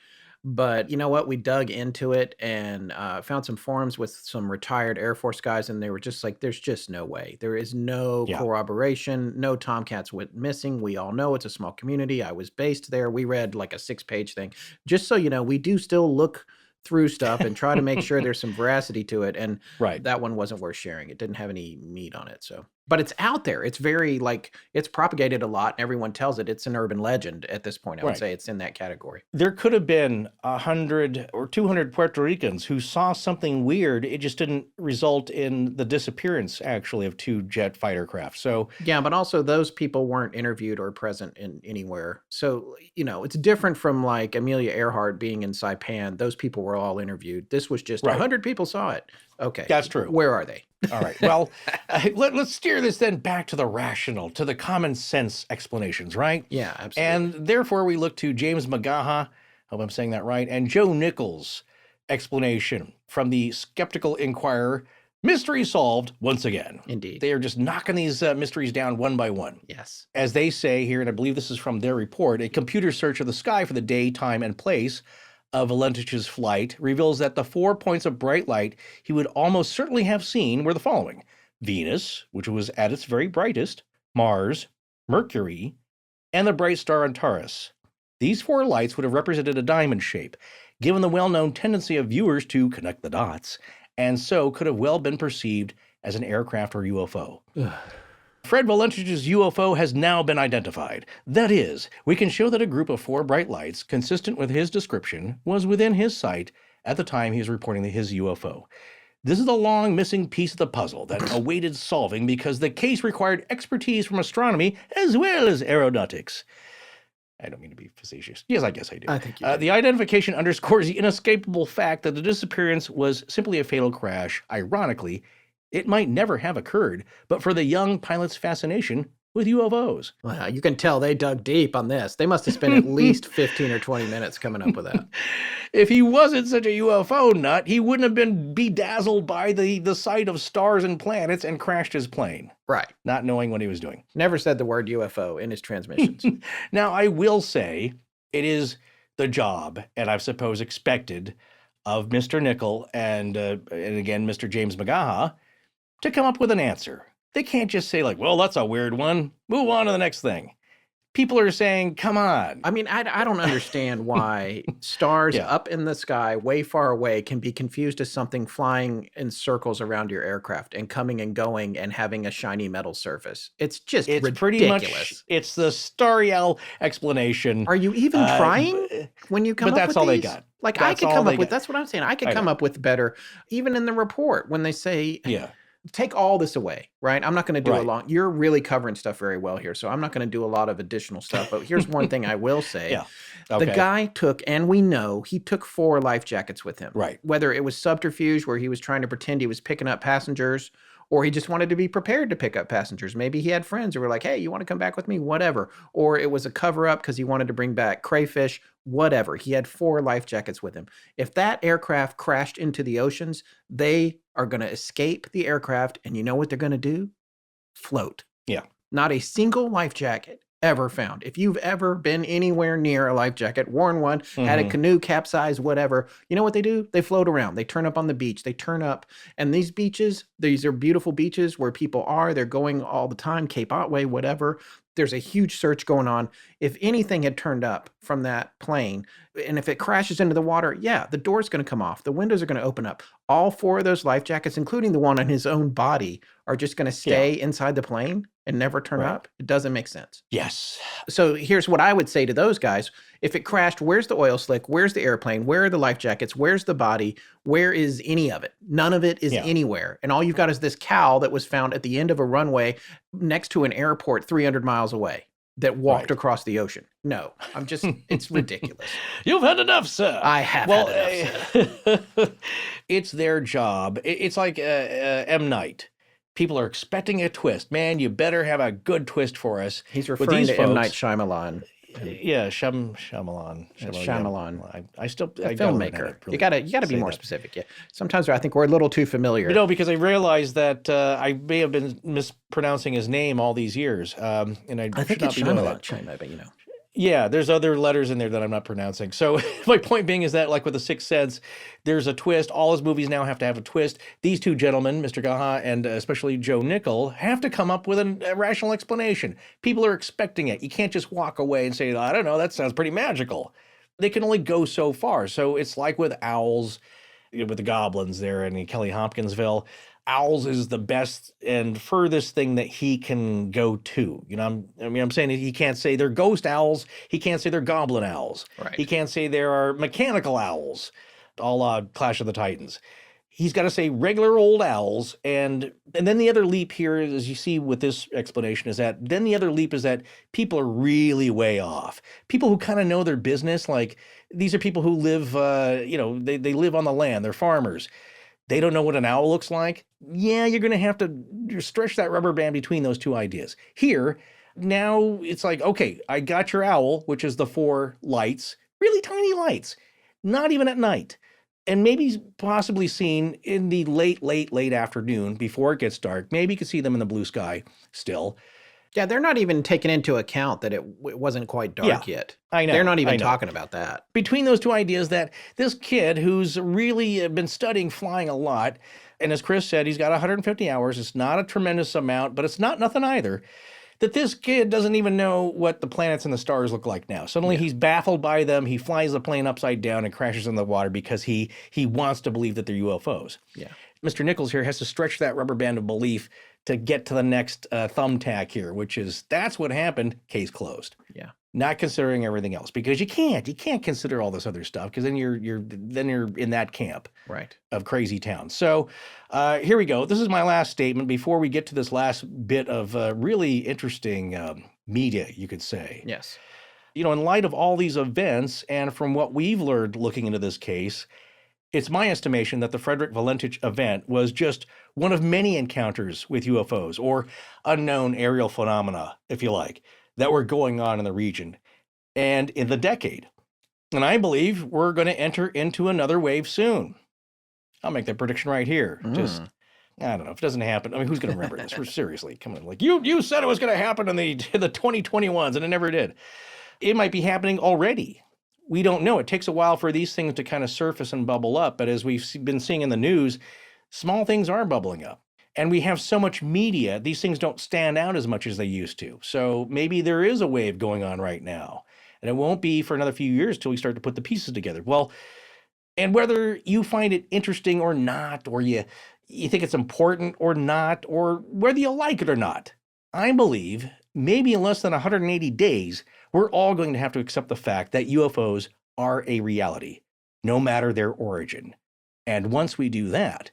But you know what? We dug into it and found some forums with some retired Air Force guys, and they were just like, there's just no way. There is no corroboration. No Tomcats went missing. We all know it's a small community. I was based there. We read like a 6-page thing. Just so you know, we do still look through stuff and try to make sure there's some veracity to it. And that one wasn't worth sharing. It didn't have any meat on it. So But it's out there. It's very it's propagated a lot and everyone tells it. It's an urban legend at this point. I would say it's in that category. There could have been 100 or 200 Puerto Ricans who saw something weird. It just didn't result in the disappearance, actually, of 2 jet fighter craft. So yeah, but also those people weren't interviewed or present in anywhere. So, it's different from like Amelia Earhart being in Saipan. Those people were all interviewed. This was just 100 people saw it. Okay. That's true. Where are they? All right. Well, let's steer this then back to the rational, to the common sense explanations, right? Yeah, absolutely. And therefore, we look to James McGaha, hope I'm saying that right, and Joe Nichols' explanation from the Skeptical Inquirer. Mystery solved once again. Indeed. They are just knocking these mysteries down one by one. Yes. As they say here, and I believe this is from their report, a computer search of the sky for the day, time, and place of Valentich's flight reveals that the 4 points of bright light he would almost certainly have seen were the following: Venus, which was at its very brightest, Mars, Mercury, and the bright star Antares. These 4 lights would have represented a diamond shape, given the well-known tendency of viewers to connect the dots, and so could have well been perceived as an aircraft or UFO. Fred Valentich's UFO has now been identified. That is, we can show that a group of 4 bright lights, consistent with his description, was within his sight at the time he was reporting his UFO. This is the long missing piece of the puzzle that awaited solving because the case required expertise from astronomy as well as aeronautics. I don't mean to be facetious. Yes, I guess I do. I think you do. The identification underscores the inescapable fact that the disappearance was simply a fatal crash. Ironically, it might never have occurred, but for the young pilot's fascination with UFOs. Wow, you can tell they dug deep on this. They must have spent at least 15 or 20 minutes coming up with that. If he wasn't such a UFO nut, he wouldn't have been bedazzled by the sight of stars and planets and crashed his plane. Right. Not knowing what he was doing. Never said the word UFO in his transmissions. Now, I will say it is the job, and I suppose expected, of Mr. Nickel and again, Mr. James McGaha, to come up with an answer. They can't just say like, well, that's a weird one. Move on to the next thing. People are saying, come on. I mean, I don't understand why stars up in the sky way far away can be confused as something flying in circles around your aircraft and coming and going and having a shiny metal surface. It's just ridiculous. Pretty much, it's the Stariel explanation. Are you even trying when you come up with these? But that's all they got. Like, I could come up with, that's what I'm saying. I could come up with better, even in the report when they say, take all this away, right? I'm not going to do a long, you're really covering stuff very well here, so I'm not going to do a lot of additional stuff, but here's one thing I will say. The guy took, and we know, he took 4 life jackets with him. Right. Whether it was subterfuge where he was trying to pretend he was picking up passengers, or he just wanted to be prepared to pick up passengers. Maybe he had friends who were like, hey, you want to come back with me? Whatever. Or it was a cover-up because he wanted to bring back crayfish, whatever. He had 4 life jackets with him. If that aircraft crashed into the oceans, they are going to escape the aircraft, and you know what they're going to do? Float. Yeah. Not a single life jacket ever found. If you've ever been anywhere near a life jacket, worn one, had a canoe capsize, whatever, you know what they do? They float around. They turn up on the beach. They turn up. And these beaches, these are beautiful beaches where people are. They're going all the time, Cape Otway, whatever. There's a huge search going on. If anything had turned up from that plane, and if it crashes into the water, the door's going to come off. The windows are going to open up. All 4 of those life jackets, including the one on his own body, are just going to stay inside the plane and never turn up. It doesn't make sense. Yes. So here's what I would say to those guys. If it crashed, where's the oil slick? Where's the airplane? Where are the life jackets? Where's the body? Where is any of it? None of it is anywhere. And all you've got is this cowl that was found at the end of a runway next to an airport 300 miles away that walked across the ocean. No, I'm just, it's ridiculous. You've had enough, sir. I have had enough, sir. It's their job. It's like M. Night. People are expecting a twist. Man, you better have a good twist for us. He's referring to M. Night Shyamalan. Yeah, Shyamalan. I still filmmaker. You gotta be more specific. Yeah, sometimes I think we're a little too familiar. You know, because I realized that I may have been mispronouncing his name all these years, and I think it's Shyamalan, but you know. Yeah, there's other letters in there that I'm not pronouncing. So my point being is that, like with The Sixth Sense, there's a twist. All his movies now have to have a twist. These 2 gentlemen, Mr. Gaha and especially Joe Nickel, have to come up with a rational explanation. People are expecting it. You can't just walk away and say, I don't know, that sounds pretty magical. They can only go so far. So it's like with owls, with the goblins there in Kelly Hopkinsville. owls is the best and furthest thing that he can go to. I'm saying he can't say they're ghost owls. He can't say they're goblin owls. Right. He can't say there are mechanical owls, a la Clash of the Titans. He's got to say regular old owls. And then the other leap here, as you see with this explanation, is that people are really way off. People who kind of know their business, like these are people who live, they live on the land. They're farmers. They don't know what an owl looks like. Yeah, you're going to have to stretch that rubber band between those two ideas. Here, now it's like, okay, I got your owl, which is the 4 lights, really tiny lights, not even at night. And maybe possibly seen in the late afternoon before it gets dark. Maybe you could see them in the blue sky still. Yeah, they're not even taking into account that it wasn't quite dark yet. I know. They're not even talking about that. Between those two ideas, that this kid who's really been studying flying a lot, and as Chris said, he's got 150 hours. It's not a tremendous amount, but it's not nothing either. That this kid doesn't even know what the planets and the stars look like now. Suddenly he's baffled by them. He flies the plane upside down and crashes in the water because he wants to believe that they're UFOs. Yeah. Mr. Nichols here has to stretch that rubber band of belief to get to the next thumbtack here, which is that's what happened, case closed. Yeah. Not considering everything else, because you can't consider all this other stuff, because then you're in that camp of crazy town. So here we go. This is my last statement before we get to this last bit of really interesting media, you could say. Yes. In light of all these events and from what we've learned looking into this case, it's my estimation that the Frederick Valentich event was just one of many encounters with UFOs, or unknown aerial phenomena, if you like, that were going on in the region and in the decade. And I believe we're going to enter into another wave soon. I'll make that prediction right here. Just, I don't know, if it doesn't happen, I mean, who's going to remember this? We're seriously, come on, like you said it was going to happen in the 2021s, and it never did. It might be happening already. We don't know. It takes a while for these things to kind of surface and bubble up. But as we've been seeing in the news, small things are bubbling up. And we have so much media, these things don't stand out as much as they used to. So maybe there is a wave going on right now. And it won't be for another few years till we start to put the pieces together. Well, and whether you find it interesting or not, or you think it's important or not, or whether you like it or not, I believe maybe in less than 180 days, we're all going to have to accept the fact that UFOs are a reality, no matter their origin. And once we do that,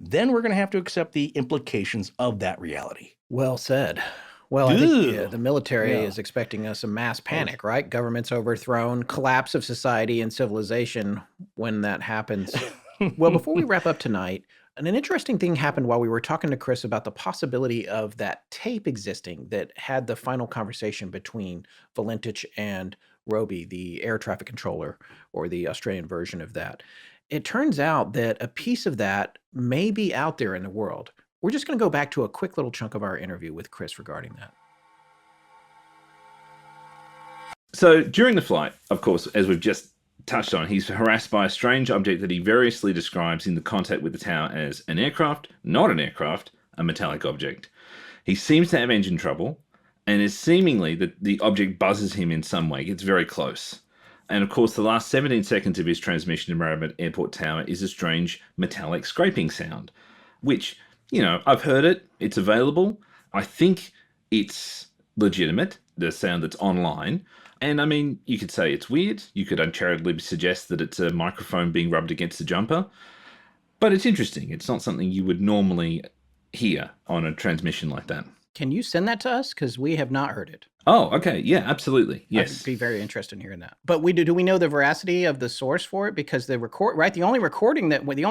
then we're going to have to accept the implications of that reality. Well said. Well, I think the military is expecting us a mass panic, right? Government's overthrown, collapse of society and civilization when that happens. Well, before we wrap up tonight, an interesting thing happened while we were talking to Chris about the possibility of that tape existing that had the final conversation between Valentich and Roby, the air traffic controller, or the Australian version of that. It turns out that a piece of that may be out there in the world. We're just going to go back to a quick little chunk of our interview with Chris regarding that. So during the flight, of course, as we've just touched on, he's harassed by a strange object that he variously describes in the contact with the tower as an aircraft, not an aircraft, a metallic object. He seems to have engine trouble, and is seemingly that the object buzzes him in some way, gets very close. And of course, the last 17 seconds of his transmission to Melbourne Airport Tower is a strange metallic scraping sound, which, I've heard it, it's available. I think it's legitimate, the sound that's online. And I mean, you could say it's weird. You could uncharitably suggest that it's a microphone being rubbed against the jumper. But it's interesting. It's not something you would normally hear on a transmission like that. Can you send that to us? Because we have not heard it. Oh, okay. Yeah, absolutely. Yes. I'd be very interested in hearing that. But do we know the veracity of the source for it? Because the only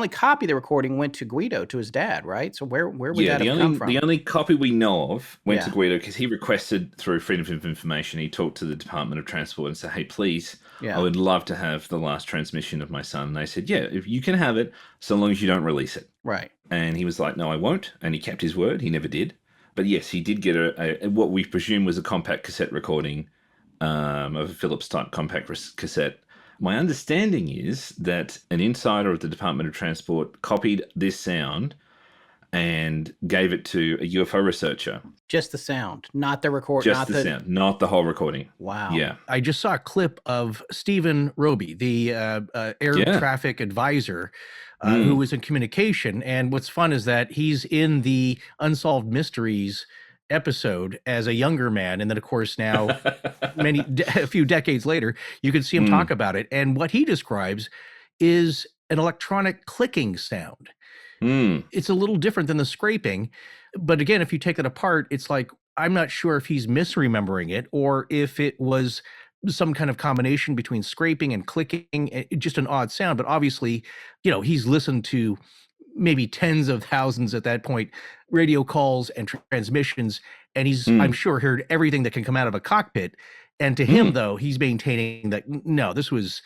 copy of the recording went to Guido, to his dad, right? So where would that have come from? The only copy we know of went to Guido because he requested through Freedom of Information. He talked to the Department of Transport and said, "Hey, please, I would love to have the last transmission of my son." And they said, "Yeah, if you can have it, so long as you don't release it." Right. And he was like, "No, I won't." And he kept his word. He never did. But yes, he did get a what we presume was a compact cassette recording of a Philips-type compact cassette. My understanding is that an insider of the Department of Transport copied this sound and gave it to a UFO researcher. Just the sound, not the record. Just not the sound, not the whole recording. Wow. Yeah. I just saw a clip of Stephen Roby, the air traffic advisor, who was in communication. And what's fun is that he's in the Unsolved Mysteries episode as a younger man. And then, of course, now a few decades later, you can see him talk about it. And what he describes is an electronic clicking sound. It's a little different than the scraping. But again, if you take it apart, it's like, I'm not sure if he's misremembering it or if it was some kind of combination between scraping and clicking, just an odd sound. But obviously, he's listened to maybe tens of thousands at that point, radio calls and transmissions. And he's, I'm sure, heard everything that can come out of a cockpit. And to him, though, he's maintaining that, no, this was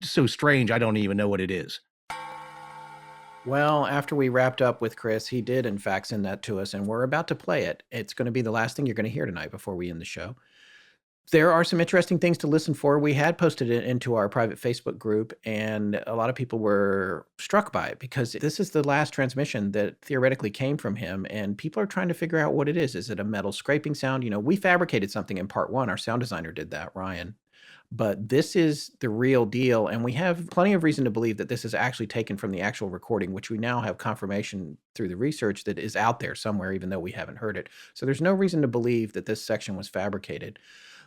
so strange, I don't even know what it is. Well, after we wrapped up with Chris, he did, in fact, send that to us, and we're about to play it. It's going to be the last thing you're going to hear tonight before we end the show. There are some interesting things to listen for. We had posted it into our private Facebook group, and a lot of people were struck by it because this is the last transmission that theoretically came from him, and people are trying to figure out what it is. Is it a metal scraping sound? We fabricated something in part one. Our sound designer did that, Ryan. But this is the real deal, and we have plenty of reason to believe that this is actually taken from the actual recording, which we now have confirmation through the research that is out there somewhere, even though we haven't heard it. So there's no reason to believe that this section was fabricated.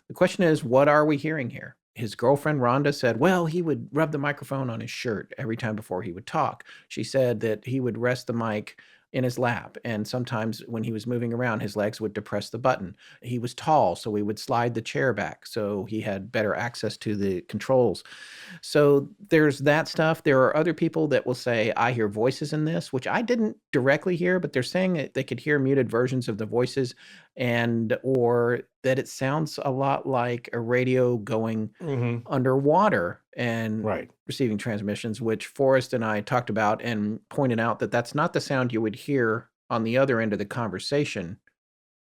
The question is, what are we hearing here? His girlfriend, Rhonda, said, well, he would rub the microphone on his shirt every time before he would talk. She said that he would rest the mic in his lap, and sometimes when he was moving around, his legs would depress the button. He was tall, so we would slide the chair back so he had better access to the controls. So there's that stuff. There are other people that will say, I hear voices in this, which I didn't directly hear, but they're saying that they could hear muted versions of the voices, or that it sounds a lot like a radio going underwater and receiving transmissions, which Forrest and I talked about and pointed out that that's not the sound you would hear on the other end of the conversation.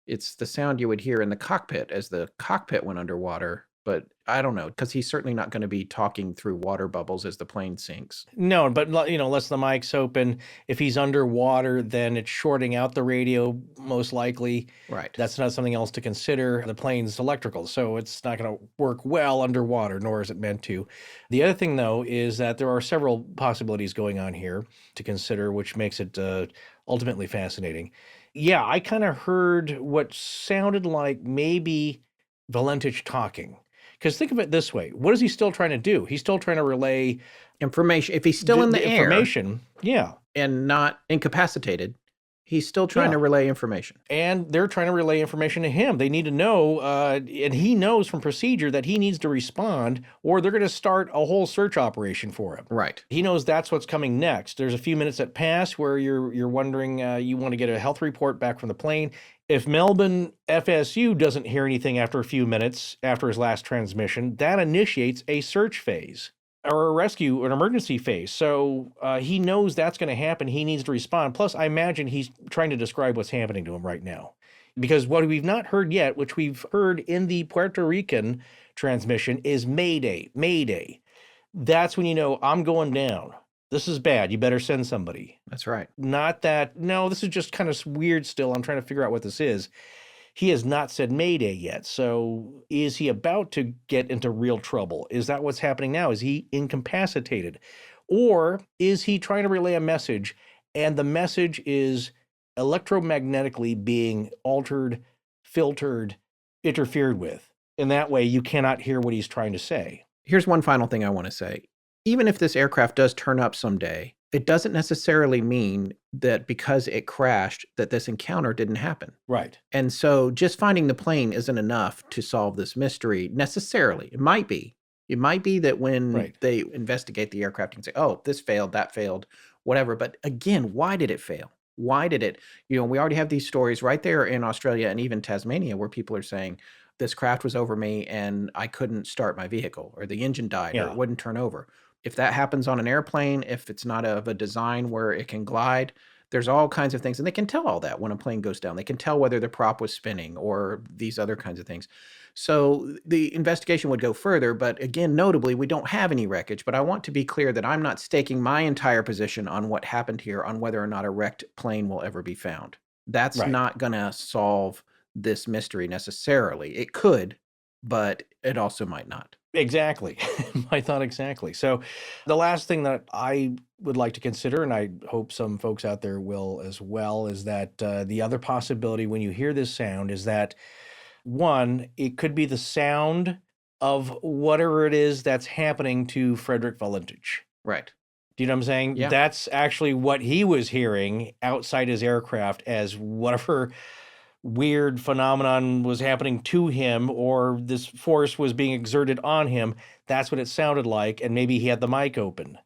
It's the sound you would hear in the cockpit as the cockpit went underwater. But I don't know, because he's certainly not going to be talking through water bubbles as the plane sinks. No, but unless the mic's open, if he's underwater, then it's shorting out the radio, most likely. Right. That's not something else to consider. The plane's electrical, so it's not going to work well underwater, nor is it meant to. The other thing, though, is that there are several possibilities going on here to consider, which makes it ultimately fascinating. Yeah, I kind of heard what sounded like maybe Valentich talking. Because think of it this way. What is he still trying to do? He's still trying to relay information. If he's still in the air information, and not incapacitated, he's still trying to relay information. And they're trying to relay information to him. They need to know, and he knows from procedure that he needs to respond, or they're going to start a whole search operation for him. Right. He knows that's what's coming next. There's a few minutes that pass where you're wondering, you want to get a health report back from the plane. If Melbourne FSU doesn't hear anything after a few minutes after his last transmission, that initiates a search phase or a rescue, an emergency phase. So he knows that's going to happen. He needs to respond. Plus, I imagine he's trying to describe what's happening to him right now. Because what we've not heard yet, which we've heard in the Puerto Rican transmission, is Mayday, Mayday. That's when you know, I'm going down. This is bad. You better send somebody. That's right. Not that, no, this is just kind of weird still. I'm trying to figure out what this is. He has not said Mayday yet. So is he about to get into real trouble? Is that what's happening now? Is he incapacitated? Or is he trying to relay a message and the message is electromagnetically being altered, filtered, interfered with? In that way, you cannot hear what he's trying to say. Here's one final thing I want to say. Even if this aircraft does turn up someday, it doesn't necessarily mean that because it crashed that this encounter didn't happen. Right. And so just finding the plane isn't enough to solve this mystery necessarily. It might be. It might be that when they investigate the aircraft, you can say, oh, this failed, that failed, whatever. But again, why did it fail? Why did it? We already have these stories right there in Australia and even Tasmania where people are saying, this craft was over me and I couldn't start my vehicle, or the engine died, or it wouldn't turn over. If that happens on an airplane, if it's not of a design where it can glide, There's all kinds of things, and they can tell all that when a plane goes down. They can tell whether the prop was spinning or these other kinds of things. So the investigation would go further, but again, notably, we don't have any wreckage. But I want to be clear that I'm not staking my entire position on what happened here on whether or not a wrecked plane will ever be found. That's Right. not going to solve this mystery necessarily. It could, but it also might not. Exactly. My thought exactly. So the last thing that I would like to consider, and I hope some folks out there will as well, is that the other possibility when you hear this sound is that, one, it could be the sound of whatever it is that's happening to Frederick Valentich. Right. Do you know what I'm saying? Yeah. That's actually what he was hearing outside his aircraft as whatever weird phenomenon was happening to him or this force was being exerted on him. That's what it sounded like. And maybe he had the mic open,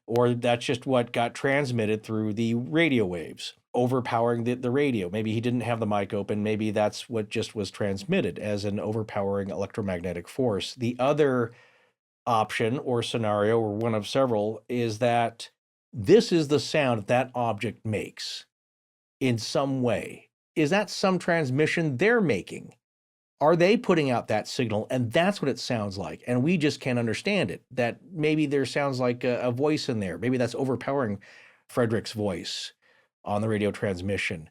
or that's just what got transmitted through the radio waves, overpowering the radio. Maybe he didn't have the mic open. Maybe that's what just was transmitted as an overpowering electromagnetic force. The other option or scenario, or one of several, is that this is the sound that object makes in some way. Is that some transmission they're making? Are they putting out that signal? And that's what it sounds like. And we just can't understand it. That maybe there sounds like a voice in there. Maybe that's overpowering Frederick's voice on the radio transmission.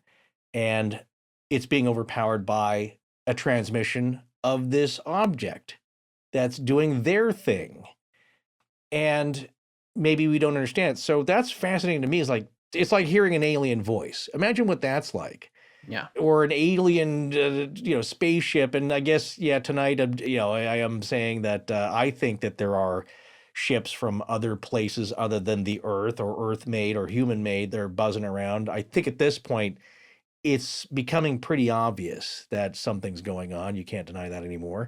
And it's being overpowered by a transmission of this object that's doing their thing. And maybe we don't understand it. So that's fascinating to me. It's like hearing an alien voice. Imagine what that's like. Yeah. Or an alien, spaceship. And I guess, tonight, I am saying that I think that there are ships from other places other than the Earth or Earth-made or human-made. They're buzzing around. I think at this point, it's becoming pretty obvious that something's going on. You can't deny that anymore.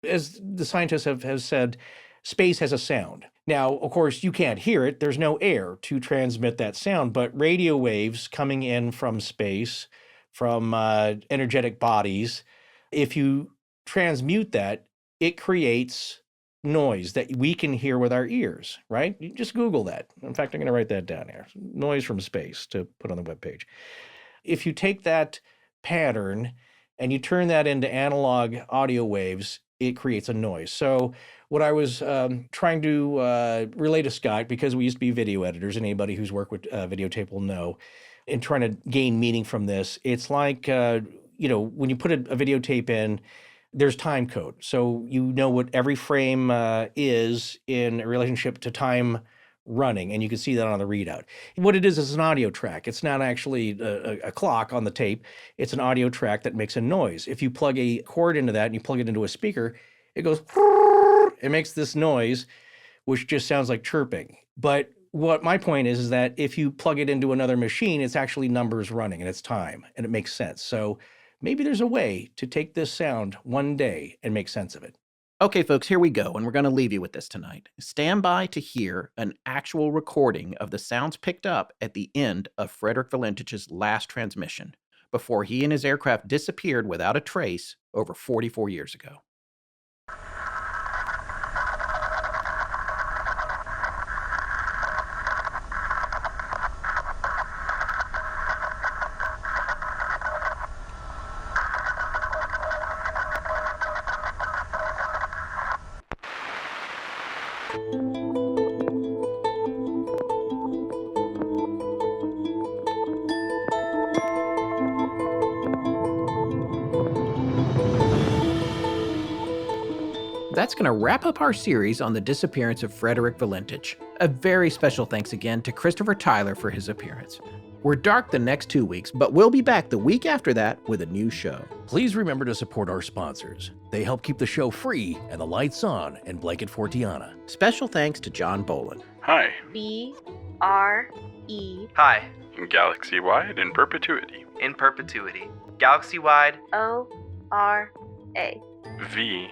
As the scientists have said, space has a sound. Now, of course, you can't hear it. There's no air to transmit that sound, but radio waves coming in from space, from energetic bodies, if you transmute that, it creates noise that we can hear with our ears, right? You just Google that. In fact, I'm going to write that down here. Noise from space to put on the webpage. If you take that pattern and you turn that into analog audio waves, it creates a noise. So what I was trying to relay to Scott, because we used to be video editors, and anybody who's worked with videotape will know, in trying to gain meaning from this, it's like, when you put a videotape in, there's time code. So you know what every frame is in relationship to time running, and you can see that on the readout. What it is an audio track. It's not actually a clock on the tape. It's an audio track that makes a noise. If you plug a cord into that and you plug it into a speaker, it goes, it makes this noise, which just sounds like chirping. But what my point is that if you plug it into another machine, it's actually numbers running and it's time, and it makes sense. So maybe there's a way to take this sound one day and make sense of it. Okay, folks, here we go, and we're going to leave you with this tonight. Stand by to hear an actual recording of the sounds picked up at the end of Frederick Valentich's last transmission, before he and his aircraft disappeared without a trace over 44 years ago. That's going to wrap up our series on the disappearance of Frederick Valentich. A very special thanks again to Christopher Tyler for his appearance. We're dark the next 2 weeks, but we'll be back the week after that with a new show. Please remember to support our sponsors. They help keep the show free and the lights on in Blanket Fortiana. Special thanks to John Boland. Hi. B-R-E Hi, Galaxy-wide in perpetuity. in perpetuity. Galaxy-wide. O-R-A. V.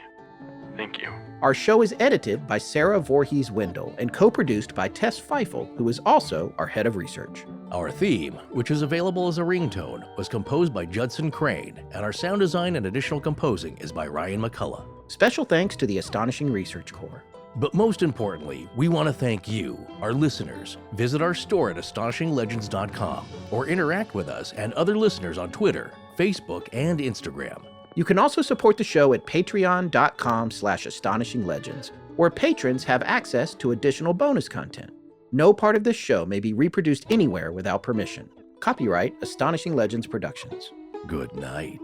Thank you. Our show is edited by Sarah Voorhees Wendell and co-produced by Tess Feifel, who is also our head of research. Our theme, which is available as a ringtone, was composed by Judson Crane, and our sound design and additional composing is by Ryan McCullough. Special thanks to the Astonishing Research Corps. But most importantly, we want to thank you, our listeners. Visit our store at astonishinglegends.com or interact with us and other listeners on Twitter, Facebook, and Instagram. You can also support the show at patreon.com/astonishinglegends, where patrons have access to additional bonus content. No part of this show may be reproduced anywhere without permission. Copyright Astonishing Legends Productions. Good night.